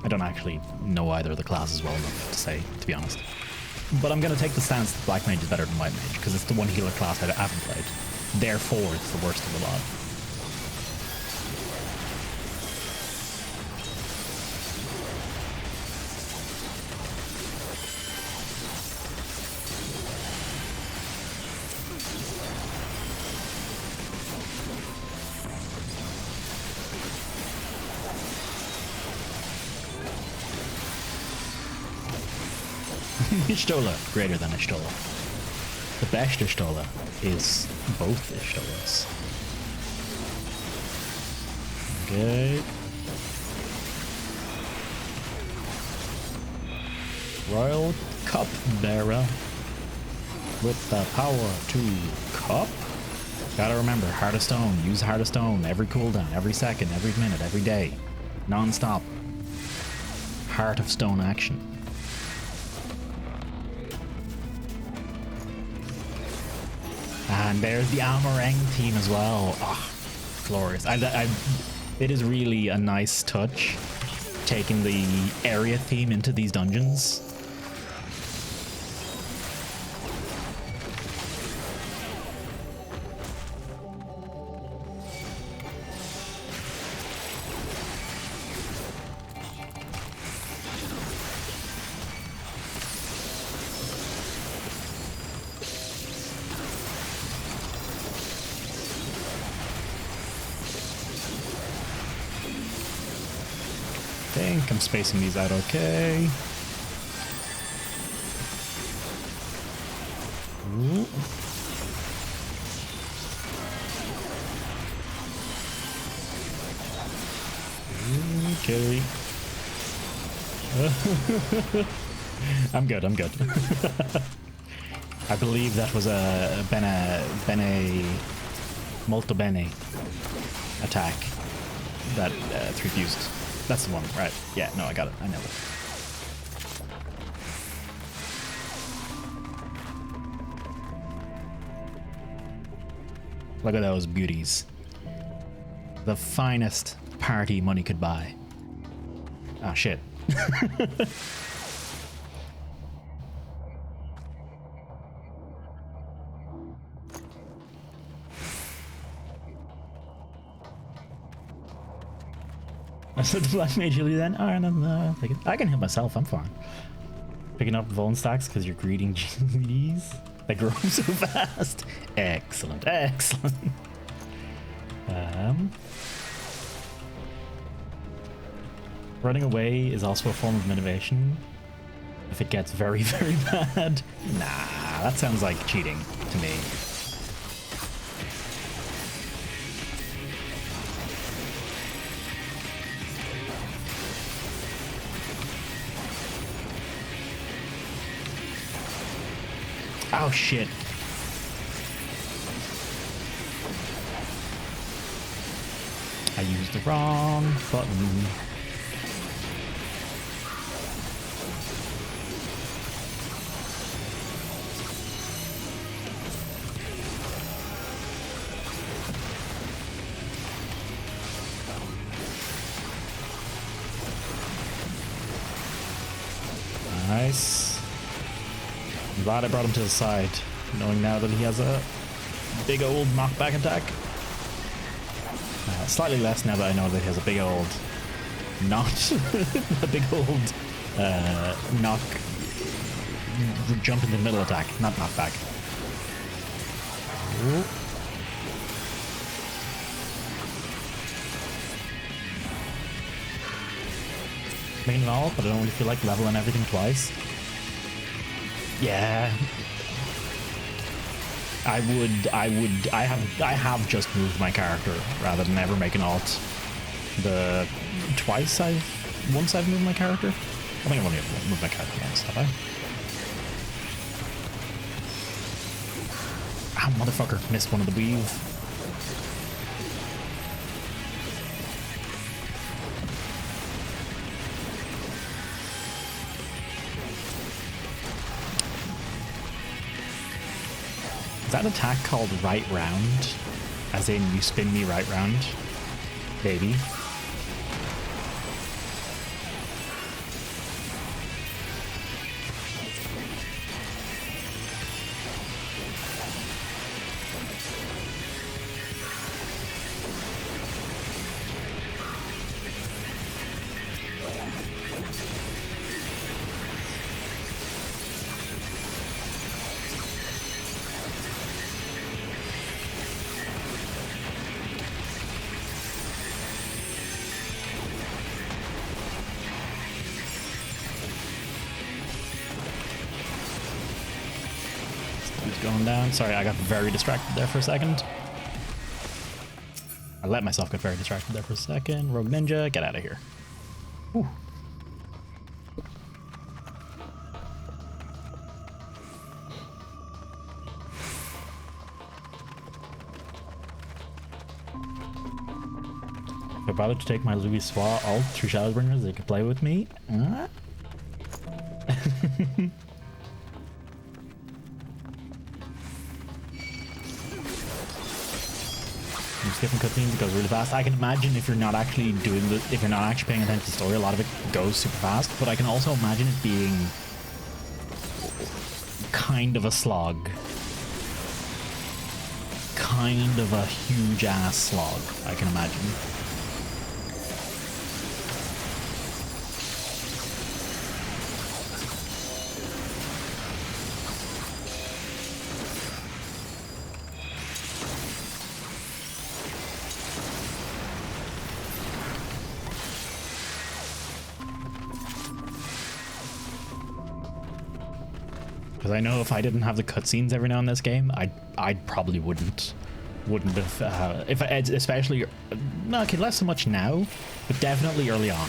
I don't actually know either of the classes well enough to say, to be honest. But I'm going to take the stance that Black Mage is better than White Mage, because it's the one healer class I haven't played. Therefore, it's the worst of the lot. Y'shtola, greater than Y'shtola. The best Y'shtola is both Y'shtolas. Okay. Royal Cup Bearer with the power to cup. Gotta remember, Heart of Stone. Use Heart of Stone every cooldown, every second, every minute, every day. Non-stop. Heart of Stone action. And there's the Amarang theme as well. Ah, glorious. It is really a nice touch taking the area theme into these dungeons. I think I'm spacing these out okay. Ooh. Okay. I'm good. I believe that was a bene molto bene attack that 3 fused. That's the one, right? Yeah, no, I got it. I know it. Look at those beauties. The finest party money could buy. Ah, shit. I said the black mage heal you then? Alright, no, take it. I can heal myself, I'm fine. Picking up Vuln stacks because you're greeting GDs. They grow so fast. Excellent, excellent. Running away is also a form of motivation. If it gets very, very bad. Nah, that sounds like cheating to me. Oh shit. I used the wrong button. Nice. I'm glad I brought him to the side, knowing now that he has a big old knockback attack. Slightly less now that I know that he has a big old a big old jump in the middle attack, not knockback. Ooh. Making it all, but I don't really feel like leveling everything twice. Yeah. I have just moved my character rather than ever make an alt. Once I've moved my character? I think I've only moved my character once, have I? Ah, motherfucker, missed one of the weave. Is that attack called right round? As in you spin me right round? Baby. Going down. Sorry, I got very distracted there for a second. I let myself get very distracted there for a second. Rogue Ninja, get out of here. Whew. If I bothered to take my Louis Swa alt through Shadowbringers, they could play with me. skipping cutscenes, it goes really fast. I can imagine if you're not actually if you're not actually paying attention to the story, a lot of it goes super fast. But I can also imagine it being kind of a slog. Kind of a huge ass slog, I can imagine. Because I know if I didn't have the cutscenes every now in this game, I probably wouldn't have especially okay, less so much now, but definitely early on.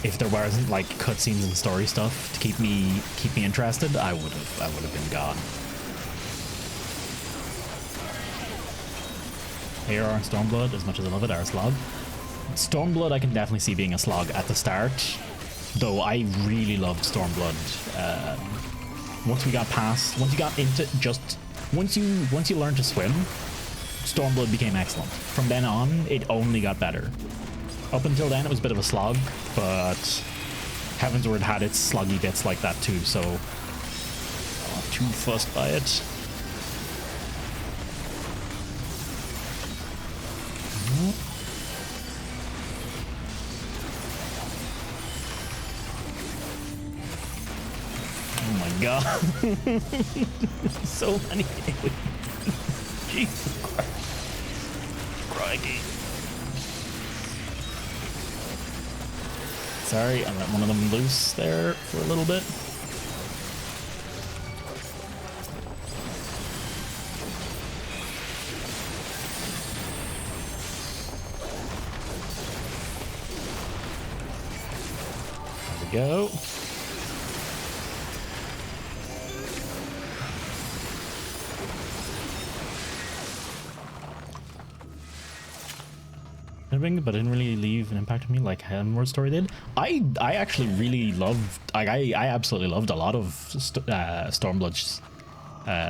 If there wasn't like cutscenes and story stuff to keep me interested, I would have been gone. Here are Stormblood, as much as I love it, are a slog. Stormblood I can definitely see being a slog at the start, though I really loved Stormblood. Once you got into once you learned to swim, Stormblood became excellent. From then on, it only got better. Up until then, it was a bit of a slog, but Heavensward had its sluggy bits like that too, so not too fussed by it. Oh my god. So many aliens. Jesus Christ. Crikey. Sorry, I let one of them loose there for a little bit. There we go. But it didn't really leave an impact on me like Heavenward Story did. I actually really loved, I absolutely loved a lot of Stormblood's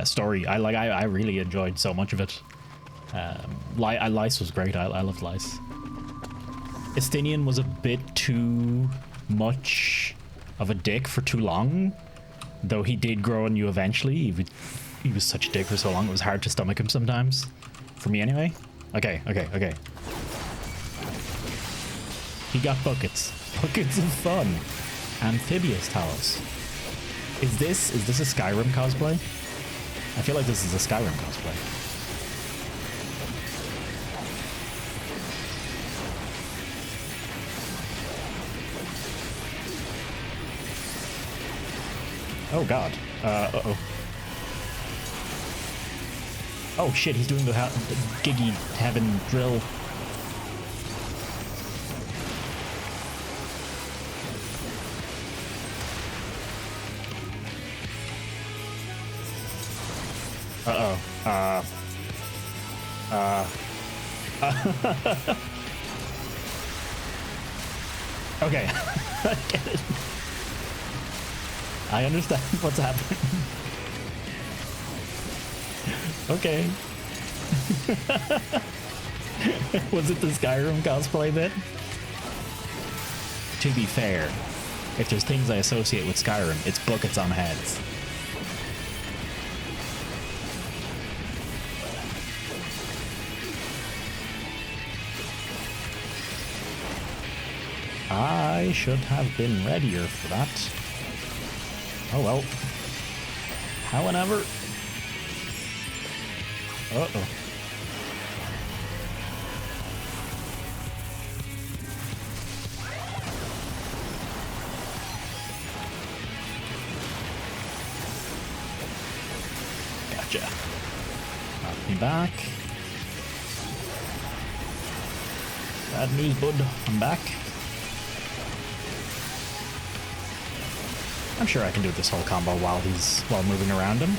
story. I really enjoyed so much of it. Lyse was great. I loved Lyse. Estinian was a bit too much of a dick for too long, though he did grow on you eventually. He was such a dick for so long it was hard to stomach him sometimes. For me anyway. Okay. He got buckets. Buckets of fun. Amphibious towels. Is this a Skyrim cosplay? I feel like this is a Skyrim cosplay. Oh god. Uh-oh. Oh shit, he's doing the Giggy Heaven drill. Okay. I get it. I understand what's happening. Okay. Was it the Skyrim cosplay bit? To be fair, if there's things I associate with Skyrim, it's buckets on heads. I should have been readier for that. Oh well. However. Uh-oh. Gotcha. Knock me back. Bad news, bud. I'm back. I'm sure I can do this whole combo while moving around him.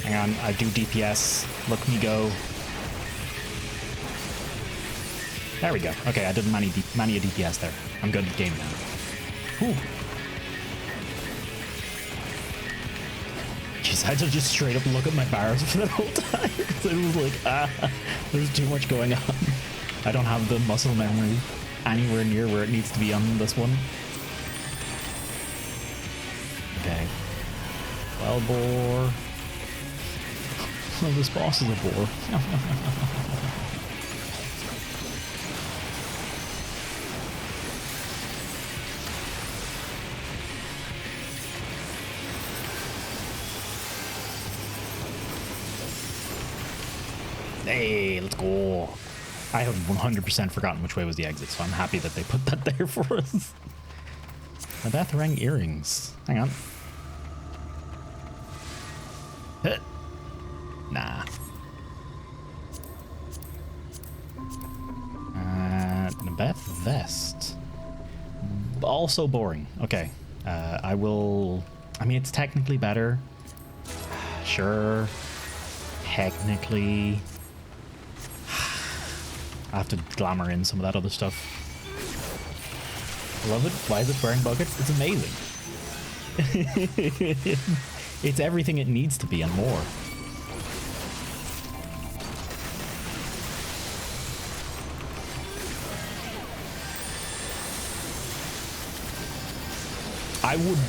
Hang on, I do DPS. Look me go. There we go. Okay, I did many a DPS there. I'm good at the game now. Whew. Jeez, I had to just straight up look at my bars for the whole time because it was like, there's too much going on. I don't have the muscle memory anywhere near where it needs to be on this one. Okay. Well, boar. Oh, this boss is a boar. Hey, let's go. I have 100% forgotten which way was the exit, so I'm happy that they put that there for us. The Bethrang earrings. Hang on. Nah. Nabeth vest. Also boring. Okay. I will... I mean, it's technically better. Sure. Technically... I have to glamour in some of that other stuff. I love it. Why is it wearing buckets? It's amazing. It's everything it needs to be and more.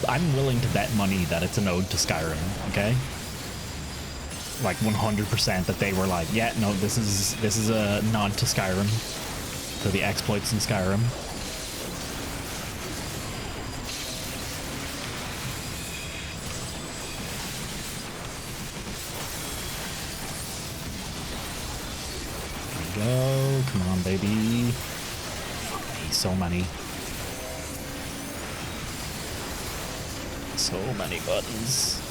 I'm willing to bet money that it's an ode to Skyrim, okay? Like 100% that they were like, yeah, no, this is a nod to Skyrim, to the exploits in Skyrim. There we go, come on, baby. So many. So many buttons.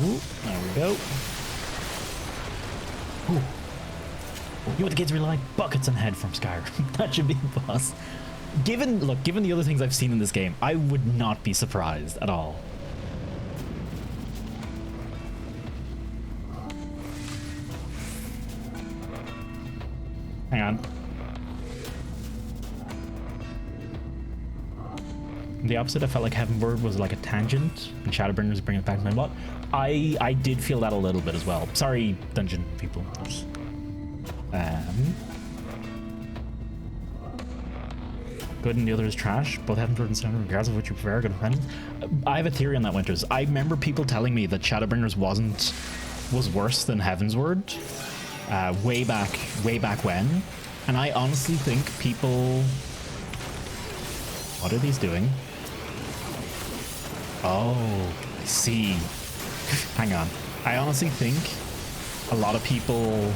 Ooh, there we go. Ooh. You know what the kids really like? Buckets and head from Skyrim. That should be the boss. Given the other things I've seen in this game, I would not be surprised at all. Hang on. The opposite, I felt like Heavenward was like a tangent, and Shadowbringers bring it back to my plot. I did feel that a little bit as well. Sorry, dungeon people. Good and the other is trash. Both Heavenward and Shadowbringers, regardless of which you prefer, good friends. I have a theory on that, Winters. I remember people telling me that Shadowbringers was worse than Heavensward way back when, and I honestly think people... What are these doing? Oh, I see. Hang on. I honestly think a lot of people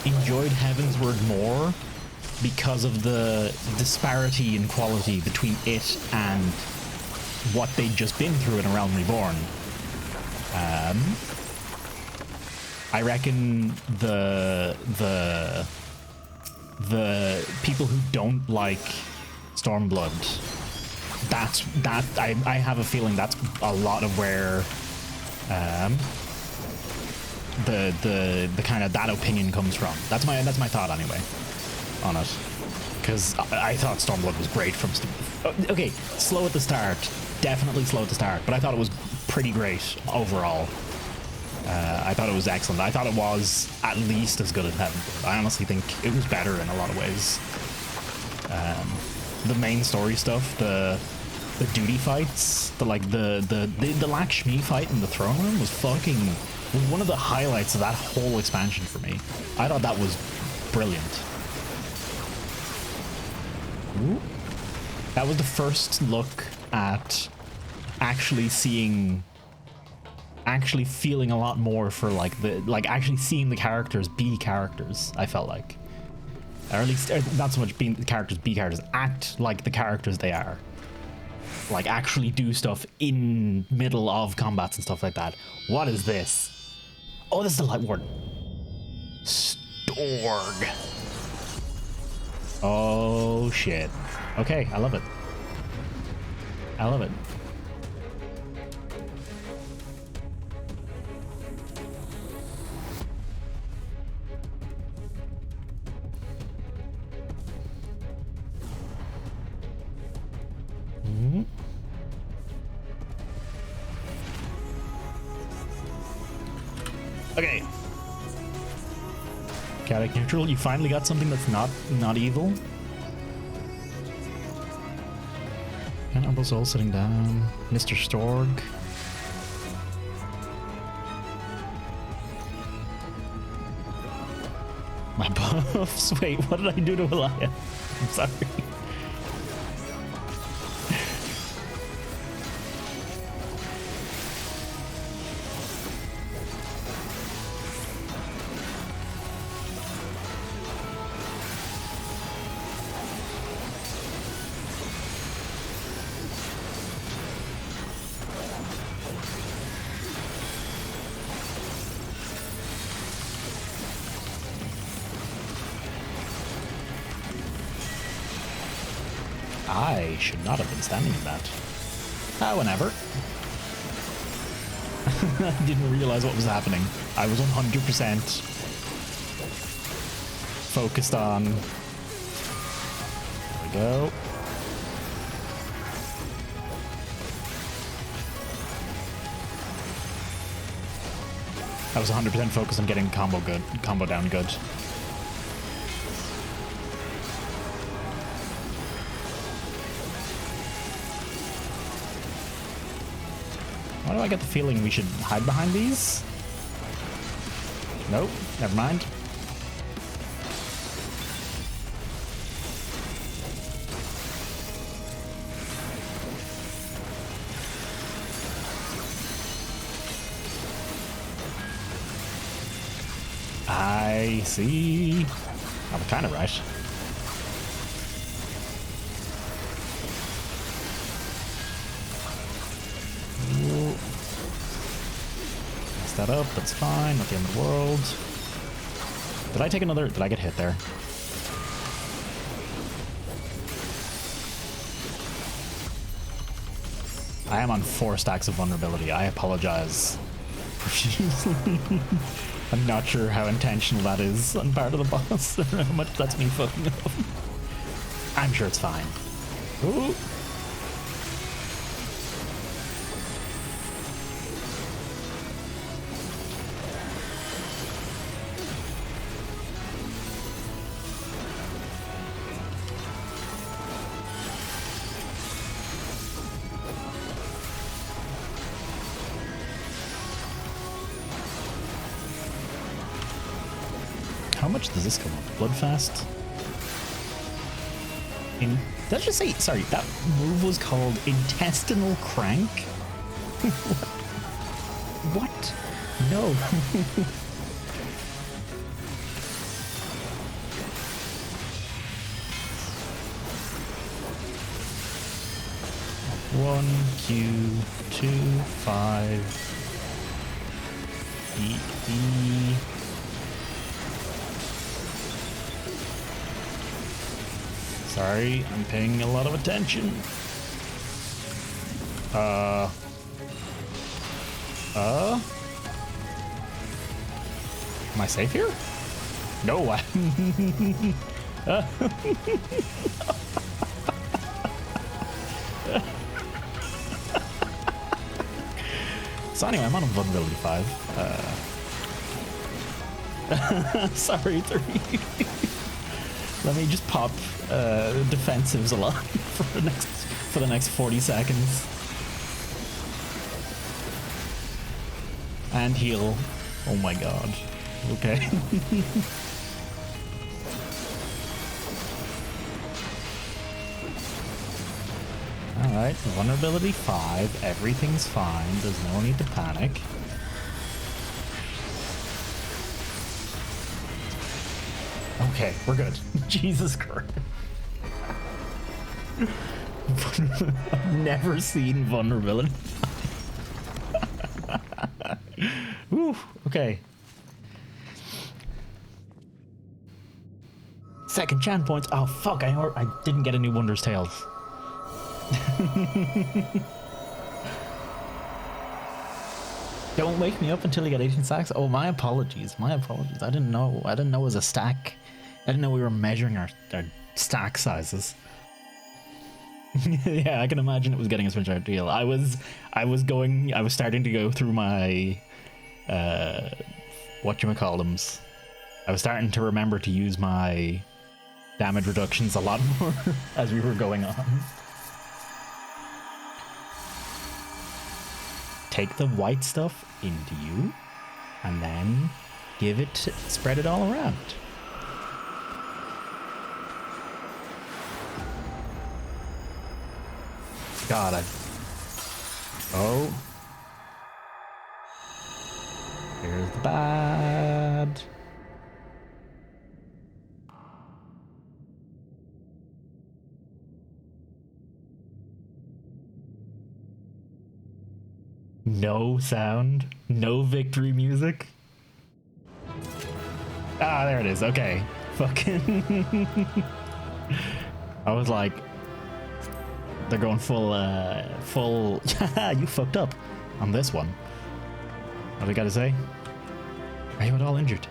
enjoyed Heavensward more because of the disparity in quality between it and what they'd just been through in A Realm Reborn. I reckon the people who don't like Stormblood, I have a feeling that's a lot of where the kind of that opinion comes from. That's my thought anyway on it, because I thought Stormblood was great from okay, slow at the start, definitely slow at the start, but I thought it was pretty great overall. I thought it was excellent. I thought it was at least as good as Heavenward. I honestly think it was better in a lot of ways. The main story stuff, the duty fights, the Lakshmi fight in the throne room was one of the highlights of that whole expansion for me. I thought that was brilliant. Ooh. That was the first look at actually feeling a lot more for actually seeing the characters be characters. I felt like, or at least not so much being the characters be characters, act like the characters they are, like actually do stuff in middle of combats and stuff like that. What is this? Oh, this is the Light Warden. Storg. Oh shit. Okay, I love it. I love it. Okay. Chaotic neutral. You finally got something that's not evil. Honorable Soul sitting down. Mr. Storg. My buffs. Wait, what did I do to Elia? I'm sorry. I should not have been standing in that. Whenever. I didn't realize what was happening. I was 100% focused on... There we go. I was 100% focused on getting combo down good. Why do I get the feeling we should hide behind these? Nope, never mind. I see. I'm kind of right. That up, that's fine, not the end of the world. Did I take another? Did I get hit there? I am on 4 stacks of vulnerability. I apologize profusely. I'm not sure how intentional that is on part of the boss, or how much that's me fucking up. I'm sure it's fine. Ooh. How much does this come up? Bloodfast? Did I just say, sorry, that move was called Intestinal Crank? What? No. One, Q, 2, 5, E. Sorry, I'm paying a lot of attention. Am I safe here? No, So anyway, I'm on a vulnerability 5. Sorry, 3. Let me just pop defensives a lot for the next 40 seconds. And heal. Oh my god. Okay. Alright, vulnerability 5. Everything's fine. There's no need to panic. Okay, we're good. Jesus Christ. I've never seen vulnerability. Woo, okay. Second chance points. Oh fuck, I didn't get any Wondrous Tales. Don't wake me up until you get 18 stacks. Oh, my apologies. My apologies. I didn't know. I didn't know it was a stack. I didn't know we were measuring our stack sizes. Yeah, I can imagine it was getting a switch out deal. I was starting to go through my whatchamacallums. I was starting to remember to use my damage reductions a lot more as we were going on. Take the white stuff into you, and then spread it all around. God, oh. Here's the bad. No sound, no victory music. Ah, there it is. Okay. Fucking. I was like, they're going full. You fucked up on this one. What do we gotta say? Are you at all injured?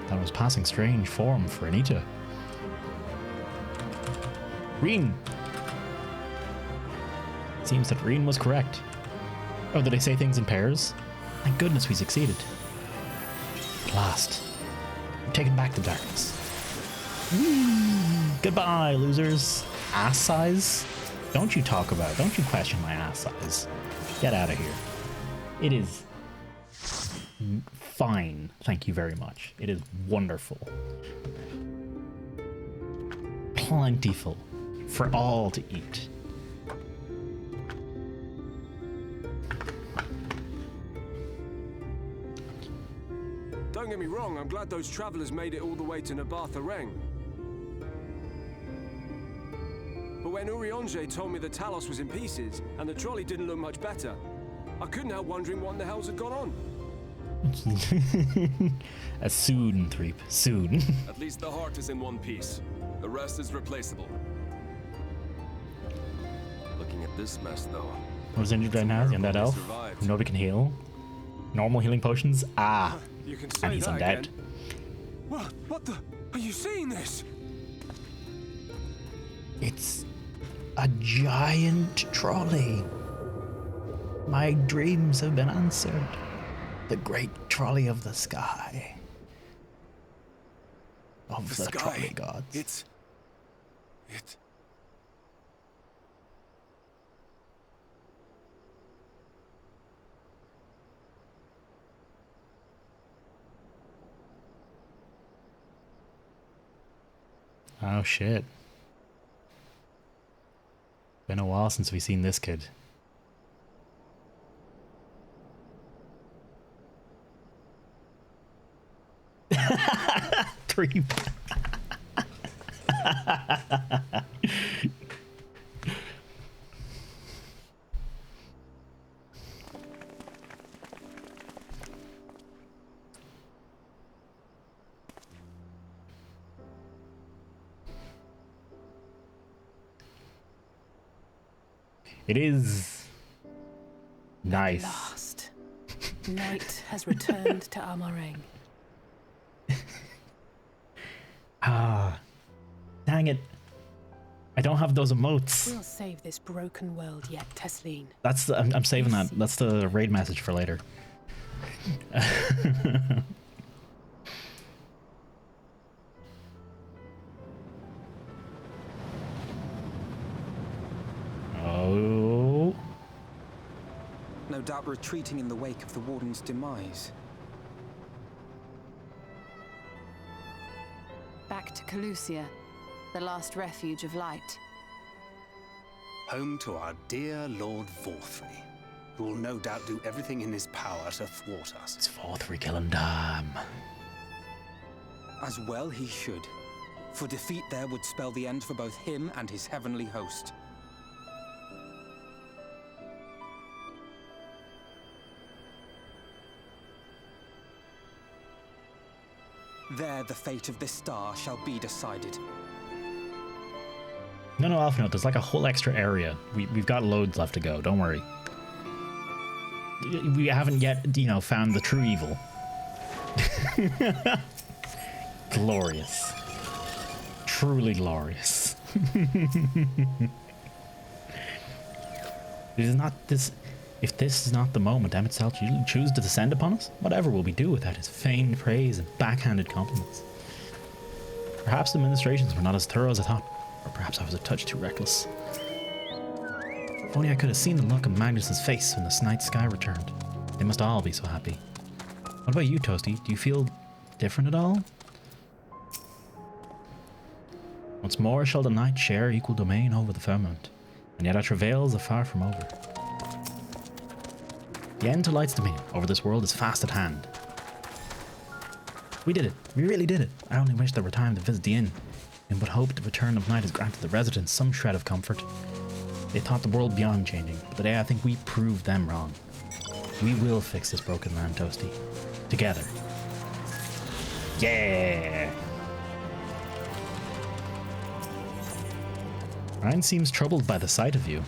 That was passing strange form for Anita. Reen. Seems that Reen was correct. Oh, did I say things in pairs? Thank goodness we succeeded. At last. We've taken back the darkness. Goodbye, losers. Ass size? Don't you question my ass size. Get out of here. It is fine. Thank you very much. It is wonderful. Plentiful. For all to eat. Don't get me wrong, I'm glad those travelers made it all the way to Nabatha Reng. But when Urianger told me the Talos was in pieces, and the trolley didn't look much better, I couldn't help wondering what in the hell's had gone on. Soon, Threep. Soon. At least the heart is in one piece. The rest is replaceable. Looking at this mess, though. I was injured right now, the undead elf. Nobody can heal. Normal healing potions? Ah. You can say and he's that undead. again. What the? Are you seeing this? It's a giant trolley. My dreams have been answered. The great trolley of the sky. Of the trolley gods. It. Oh shit. Been a while since we've seen this kid. Three. It is nice. At last, night has returned to Amareng. Dang it. I don't have those emotes. We'll save this broken world yet, Tesleen. That's the, I'm saving that. That's the raid message for later. Oh. No doubt retreating in the wake of the Warden's demise. Back to Calusia, the last refuge of light. Home to our dear Lord Vorthri, who will no doubt do everything in his power to thwart us. It's Vorthri killing time. As well he should, for defeat there would spell the end for both him and his heavenly host. There the fate of this star shall be decided. No, Alphinote, there's like a whole extra area. We've got loads left to go, don't worry. We haven't yet, found the true evil. Glorious. Truly glorious. It is not this... If this is not the moment Emmett shall choose to descend upon us, whatever will we do without his feigned praise and backhanded compliments? Perhaps the ministrations were not as thorough as I thought, or perhaps I was a touch too reckless. If only I could have seen the look on Magnus's face when the night sky returned. They must all be so happy. What about you, Toasty? Do you feel different at all? Once more shall the night share equal domain over the firmament, and yet our travails are far from over. The end to light's dominion over this world is fast at hand. We did it. We really did it. I only wish there were time to visit the inn, and would hope the return of night has granted the residents some shred of comfort. They thought the world beyond changing, but today I think we proved them wrong. We will fix this broken land, Toasty. Together. Yeah! Ryan seems troubled by the sight of you.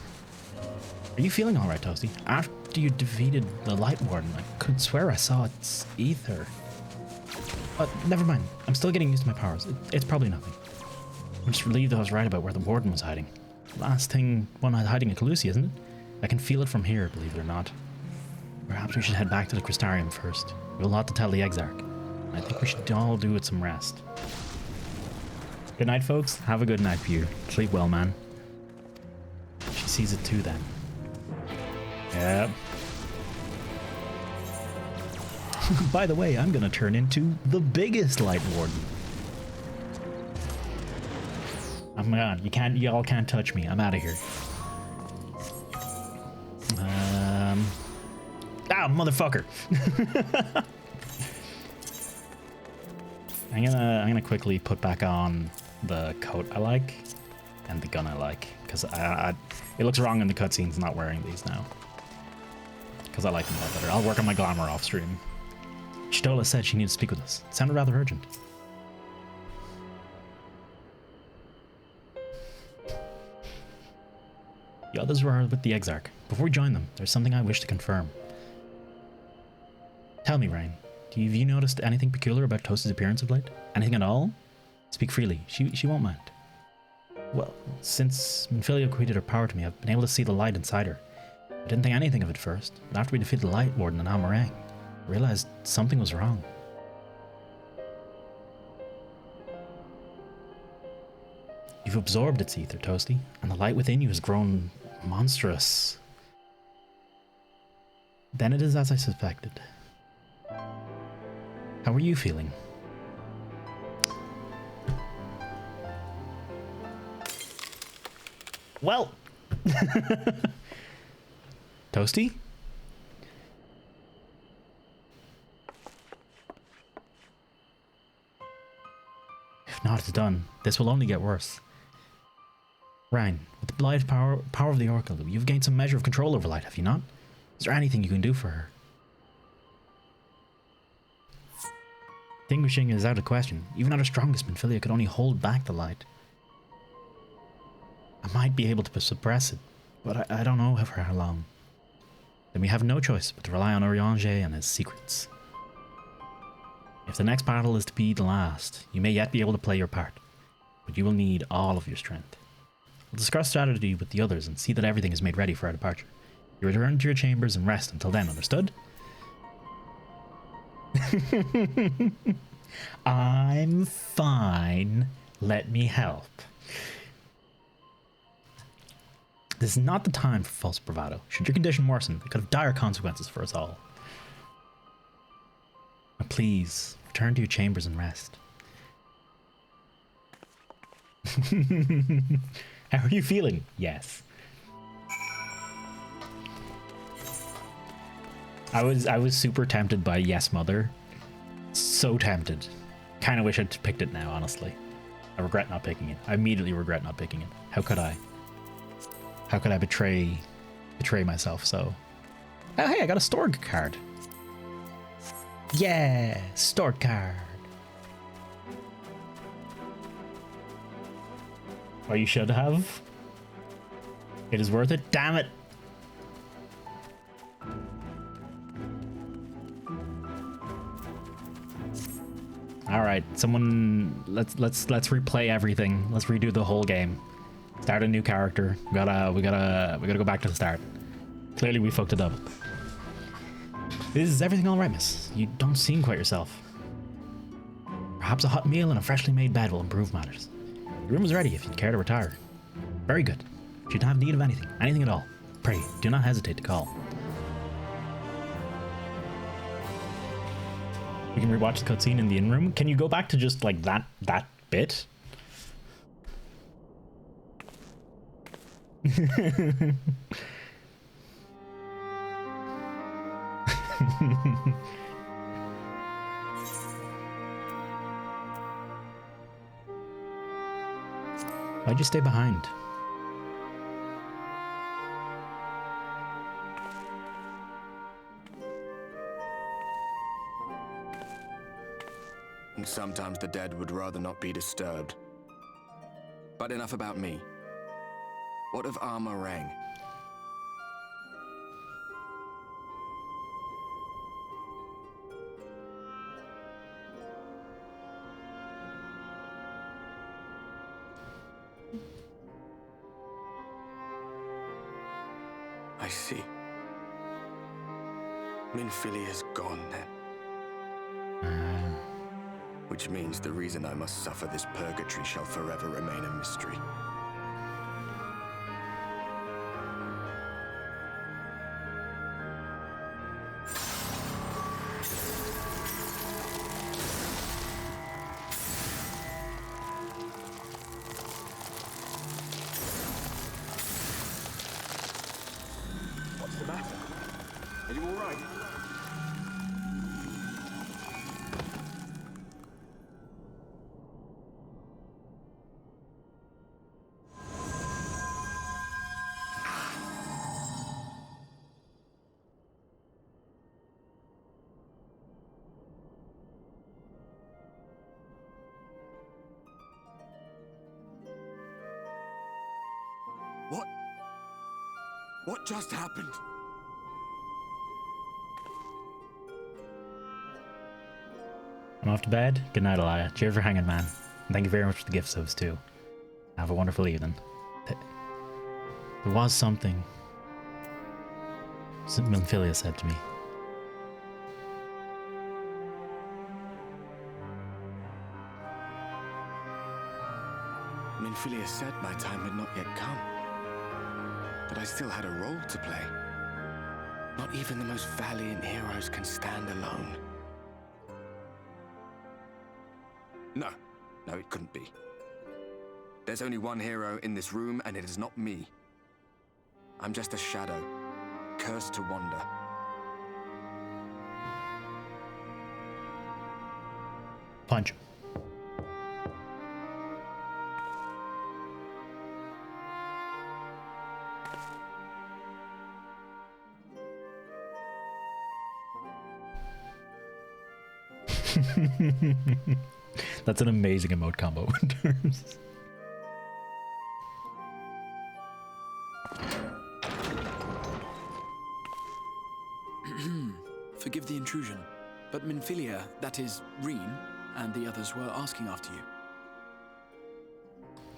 Are you feeling alright, Toasty? After you defeated the Light Warden, I could swear I saw its ether. But never mind. I'm still getting used to my powers. It's probably nothing. I'm just relieved I was right about where the Warden was hiding. Last thing one hiding in Calusi, isn't it? I can feel it from here, believe it or not. Perhaps we should head back to the Crystarium first. We have a lot to tell the Exarch. I think we should all do it some rest. Good night, folks. Have a good night, Pew. Sleep well, man. She sees it too, then. Yep. By the way, I'm gonna turn into the biggest Light Warden. I'm gone. Y'all can't touch me. I'm out of here. Motherfucker. I'm gonna quickly put back on the coat I like and the gun I like, because it looks wrong in the cutscenes not wearing these now. Because I like them a lot better. I'll work on my glamour off stream. Shdola said she needed to speak with us. It sounded rather urgent. The others were with the Exarch. Before we join them, there's something I wish to confirm. Tell me, Ryan, have you noticed anything peculiar about Toast's appearance of late? Anything at all? Speak freely. She won't mind. Well, since Minfilia created her power to me, I've been able to see the light inside her. I didn't think anything of it first, but after we defeated the Light Warden and Almarang, I realized something was wrong. You've absorbed its ether, Toasty, and the light within you has grown monstrous. Then it is as I suspected. How are you feeling? Well, Toasty? If not, it's done. This will only get worse. Ryan, with the blighted power of the Oracle, you've gained some measure of control over Light, have you not? Is there anything you can do for her? Extinguishing is out of question. Even at her strongest, Minfilia could only hold back the light. I might be able to suppress it, but I don't know for how long. Then we have no choice but to rely on Oriange and his secrets. If the next battle is to be the last, you may yet be able to play your part, but you will need all of your strength. We'll discuss strategy with the others and see that everything is made ready for our departure. You return to your chambers and rest until then, understood? I'm fine. Let me help. This is not the time for false bravado. Should your condition worsen, it could have dire consequences for us all. Now please, return to your chambers and rest. How are you feeling? Yes. I was super tempted by Yes Mother. So tempted. Kind of wish I'd picked it now, honestly. I regret not picking it. I immediately regret not picking it. How could I? How could I betray myself so? Oh hey, I got a Storg card. Yeah, Storg card. Well, you should have. It is worth it. Damn it. All right, someone, let's replay everything. Let's redo the whole game. Start a new character. We gotta go back to the start. Clearly we fucked it up. Is everything alright, miss? You don't seem quite yourself. Perhaps a hot meal and a freshly made bed will improve matters. The room is ready if you'd care to retire. Very good. If you'd have need of anything at all, pray, do not hesitate to call. We can rewatch the cutscene in the inn room. Can you go back to just like that bit? Why'd you stay behind? And sometimes the dead would rather not be disturbed. But enough about me. What of Armor Rang? I see. Minfilia's gone then. Which means the reason I must suffer this purgatory shall forever remain a mystery. What's the matter? Are you all right? What just happened? I'm off to bed. Good night, Elia. Cheers for hanging, man. And thank you very much for the gift subs, too. Have a wonderful evening. There was something Minfilia said to me. Minfilia said my time had not yet come. But I still had a role to play. Not even the most valiant heroes can stand alone. No, it couldn't be. There's only one hero in this room, and it is not me. I'm just a shadow, cursed to wander. Punch. That's an amazing emote combo in terms. Forgive the intrusion, but Minfilia, that is, Reen, and the others were asking after you.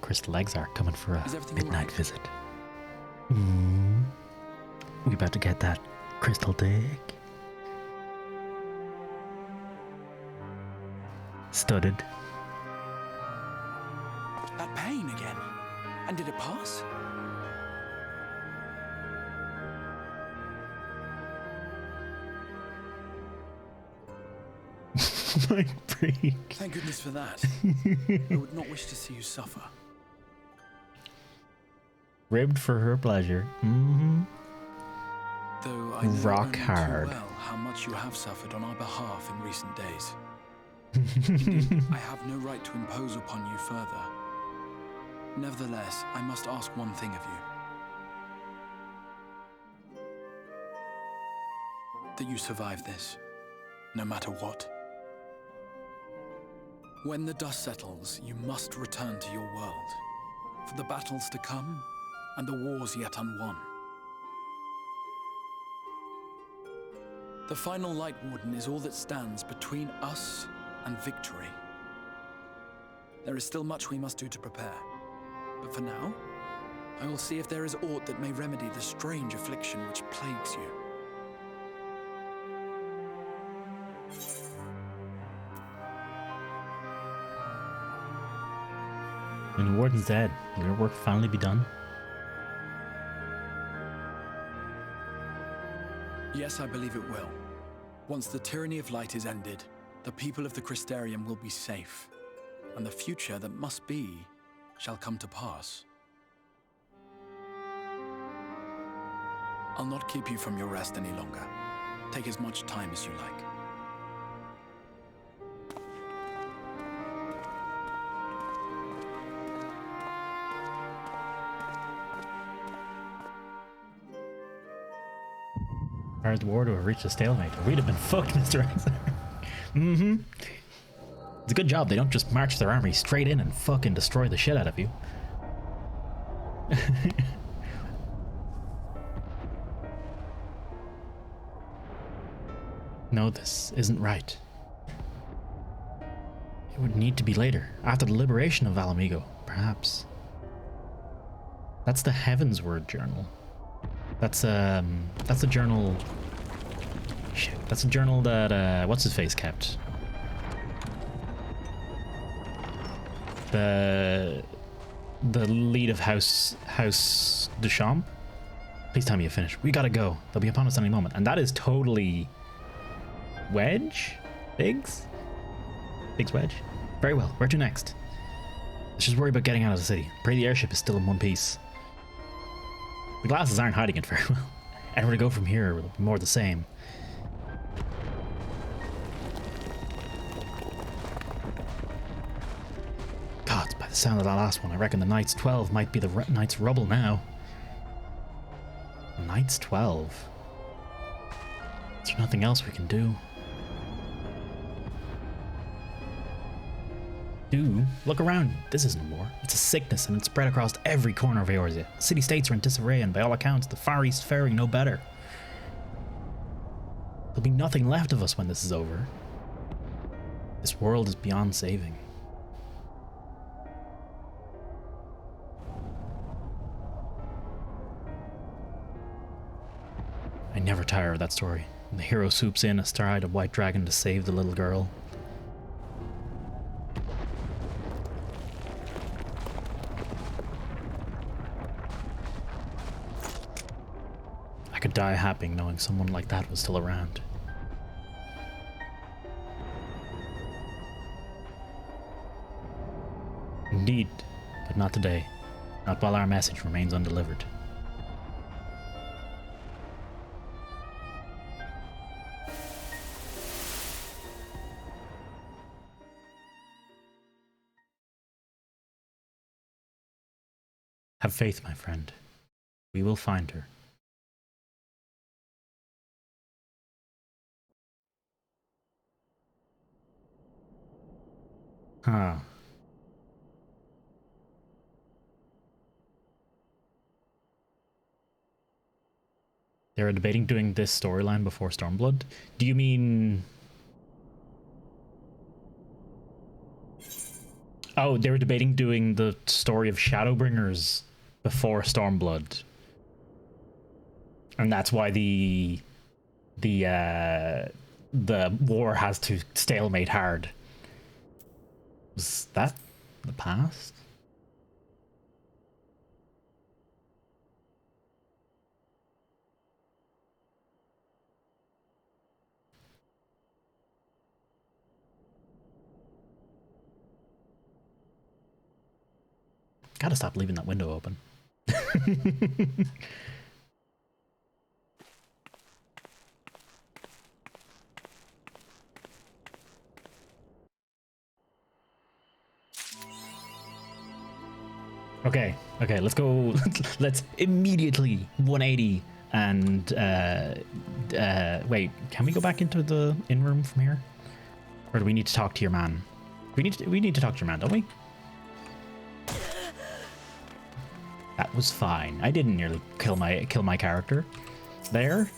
Crystal Legs are coming for a midnight visit. We about to get that crystal dick. Studded. That pain again. And did it pass? My freak. Thank goodness for that. I would not wish to see you suffer. Ribbed for her pleasure. Though I know rock only hard. Too well how much you have suffered on our behalf in recent days. Indeed, I have no right to impose upon you further. Nevertheless, I must ask one thing of you. That you survive this, no matter what. When the dust settles, you must return to your world, for the battles to come and the wars yet unwon. The final Light Warden is all that stands between us and victory. There is still much we must do to prepare, but for now, I will see if there is aught that may remedy the strange affliction which plagues you. When the warden's dead, will your work finally be done? Yes, I believe it will. Once the tyranny of light is ended, the people of the Crystarium will be safe, and the future that must be shall come to pass. I'll not keep you from your rest any longer. Take as much time as you like. As the war to have reached a stalemate, we'd have been fucked, Mr. X. Mm-hmm. It's a good job they don't just march their army straight in and fucking destroy the shit out of you. No, this isn't right. It would need to be later, after the liberation of Valamigo, perhaps. That's the Heaven's Word journal. That's a journal. Shit, that's a journal that what's his face kept. The lead of House Duchamp. Please tell me you finished. We gotta go. They'll be upon us any moment. And that is totally Wedge? Biggs? Biggs Wedge? Very well. Where to next? Let's just worry about getting out of the city. Pray the airship is still in one piece. The glasses aren't hiding it very well. And where to go from here will be more the same. God, by the sound of that last one, I reckon the Knight's 12 might be the Knight's rubble now. Knight's 12? Is there nothing else we can do? Look around. This isn't war. It's a sickness, and it's spread across every corner of Eorzea. City-states are in disarray, and by all accounts, the Far East faring no better. There'll be nothing left of us when this is over. This world is beyond saving. I never tire of that story. The hero swoops in astride a white dragon to save the little girl. I could die happy knowing someone like that was still around. Indeed, but not today. Not while our message remains undelivered. Have faith, my friend. We will find her. Huh. They were debating doing this storyline before Stormblood. Do you mean... Oh, they were debating doing the story of Shadowbringers before Stormblood. And that's why the war has to stalemate hard. Was that the past? Gotta stop leaving that window open. Okay, let's go. Let's immediately 180 and wait, can we go back into the inn room from here? Or do we need to talk to your man? We need to talk to your man, don't we? That was fine. I didn't nearly kill my character there.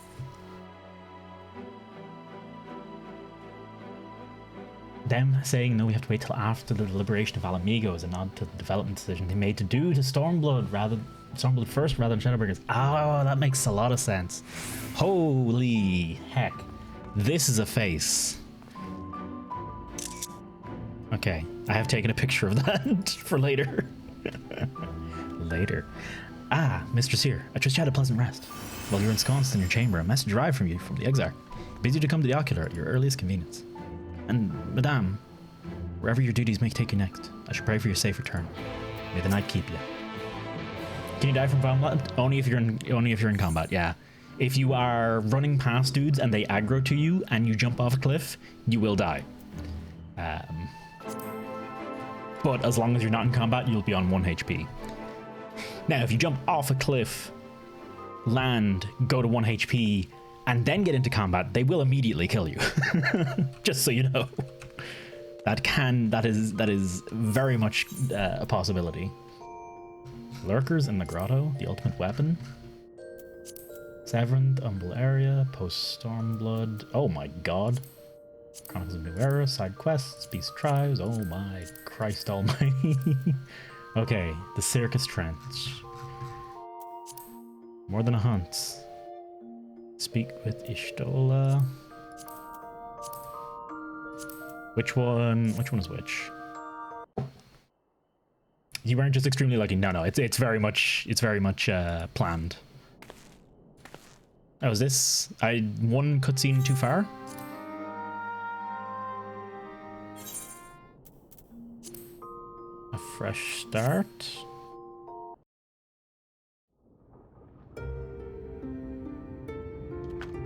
Them saying no, we have to wait till after the liberation of Alamigo is a nod to the development decision they made to do to Stormblood Stormblood first rather than Shadowbringers. Oh, that makes a lot of sense. Holy heck. This is a face. Okay, I have taken a picture of that for later. Later. Ah, Mistress here. I trust you had a pleasant rest. While you're ensconced in your chamber, a message arrived from you from the Exarch. It bids you to come to the Ocular at your earliest convenience. And, Madame, wherever your duties may take you next, I should pray for your safe return. May the night keep you. Can you die from combat? Only if you're in combat, yeah. If you are running past dudes and they aggro to you and you jump off a cliff, you will die. But as long as you're not in combat, you'll be on 1 HP. Now, if you jump off a cliff, land, go to 1 HP, and then get into combat, they will immediately kill you. Just so you know. That is very much a possibility. Lurkers in the grotto, the ultimate weapon. Severanth, Umble area, post Stormblood. Oh my god. Chronicles of New Era, side quests, Beast Tribes. Oh my Christ almighty. Okay, the Circus Trench. More than a hunt. Speak with Ishtola. Which one is which? You weren't just extremely lucky. No, it's very much planned. Oh, is this one cutscene too far? A fresh start.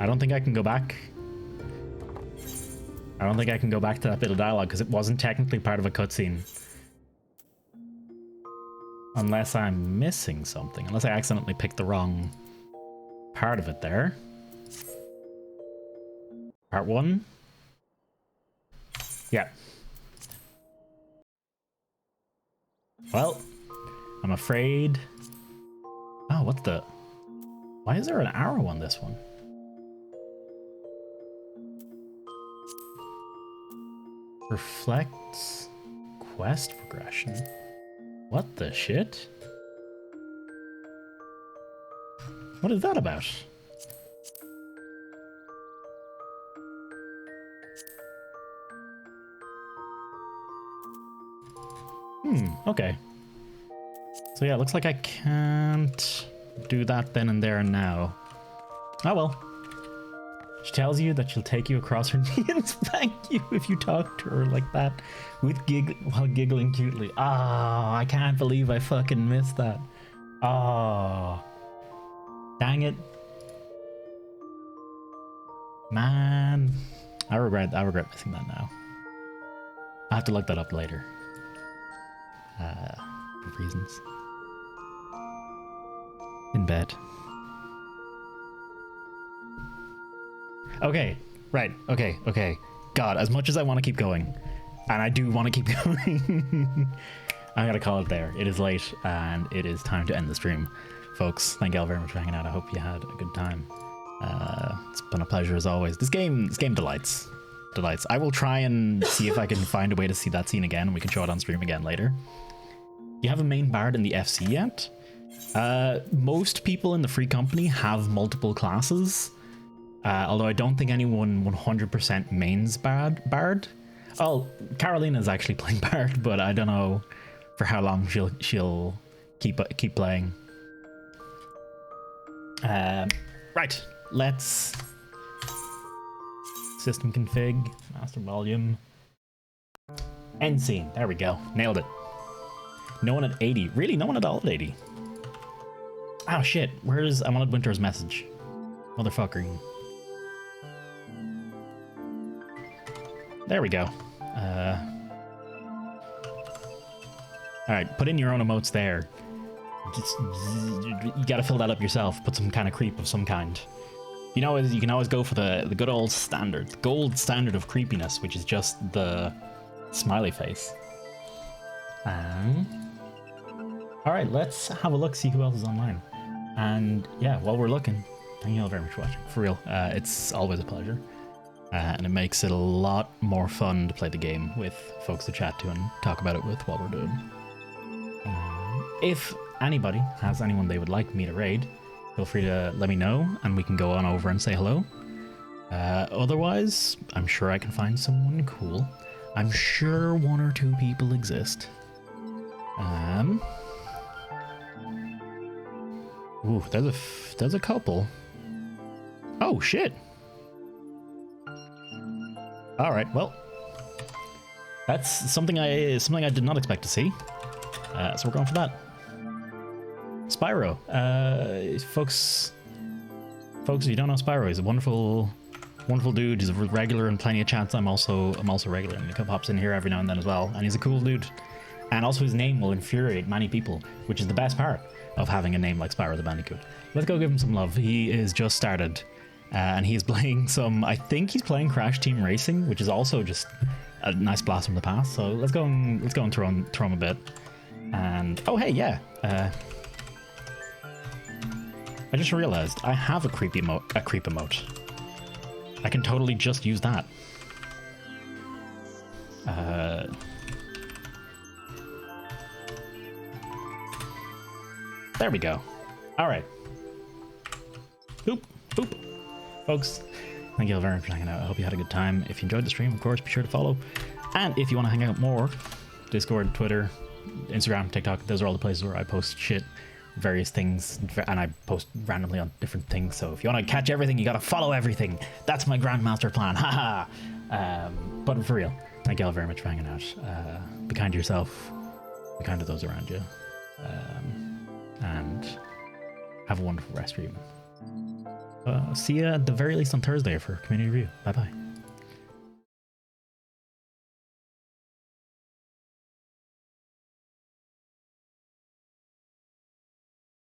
I don't think I can go back. I don't think I can go back to that bit of dialogue because it wasn't technically part of a cutscene. Unless I'm missing something. Unless I accidentally picked the wrong part of it there. Part 1? Yeah. Well, I'm afraid... Oh, what the... Why is there an arrow on this one? Reflects quest progression. What the shit? What is that about? Okay. So yeah, it looks like I can't do that then and there and now. Oh well. She tells you that she'll take you across her knee and spank you if you talk to her like that, while giggling cutely. Oh, I can't believe I fucking missed that. Oh, dang it, man. I regret missing that now. I have to look that up later. For reasons. In bed. Okay, right, okay. God, as much as I want to keep going, and I do want to keep going, I'm gonna call it there. It is late, and it is time to end the stream. Folks, thank you all very much for hanging out. I hope you had a good time. It's been a pleasure as always. This game delights. I will try and see if I can find a way to see that scene again, and we can show it on stream again later. You have a main bard in the FC yet? Most people in the free company have multiple classes. Although I don't think anyone 100% mains Bard. Oh, Carolina's actually playing Bard, but I don't know for how long she'll keep playing. Right, let's system config, master volume, end scene. There we go, nailed it. No one at 80. Really, no one at all at 80. Oh shit, where's I wanted Winter's message, motherfucker. There we go. Alright, put in your own emotes there. You gotta fill that up yourself. Put some kind of creep of some kind. You know, you can always go for the good old standard. The gold standard of creepiness, which is just the smiley face. Alright, let's have a look, see who else is online. And yeah, while we're looking, thank you all very much for watching. For real, it's always a pleasure. And it makes it a lot more fun to play the game with folks to chat to and talk about it with while we're doing. If anybody has anyone they would like me to raid, feel free to let me know and we can go on over and say hello. Otherwise, I'm sure I can find someone cool. I'm sure one or two people exist. Ooh, there's a couple. Oh shit. All right, well, that's something I did not expect to see. So we're going for that. Spyro, folks, if you don't know Spyro, he's a wonderful dude. He's a regular in plenty of chats. I'm also regular, and he pops in here every now and then as well. And he's a cool dude. And also his name will infuriate many people, which is the best part of having a name like Spyro the Bandicoot. Let's go give him some love. He is just started, and he is playing some. I think he's playing Crash Team Racing, which is also just a nice blast from the past. So let's go and throw him a bit. And oh hey, yeah. I just realized I have a creep emote. I can totally just use that. There we go. All right. Boop, boop. Folks, thank you all very much for hanging out. I hope you had a good time. If you enjoyed the stream, of course, be sure to follow. And if you want to hang out more, Discord, Twitter, Instagram, TikTok, those are all the places where I post shit, various things, and I post randomly on different things. So if you want to catch everything, you got to follow everything. That's my Grandmaster plan. Haha. But for real, thank you all very much for hanging out. Be kind to yourself. Be kind to those around you. And have a wonderful rest of your evening. See you at the very least on Thursday for community review. Bye bye.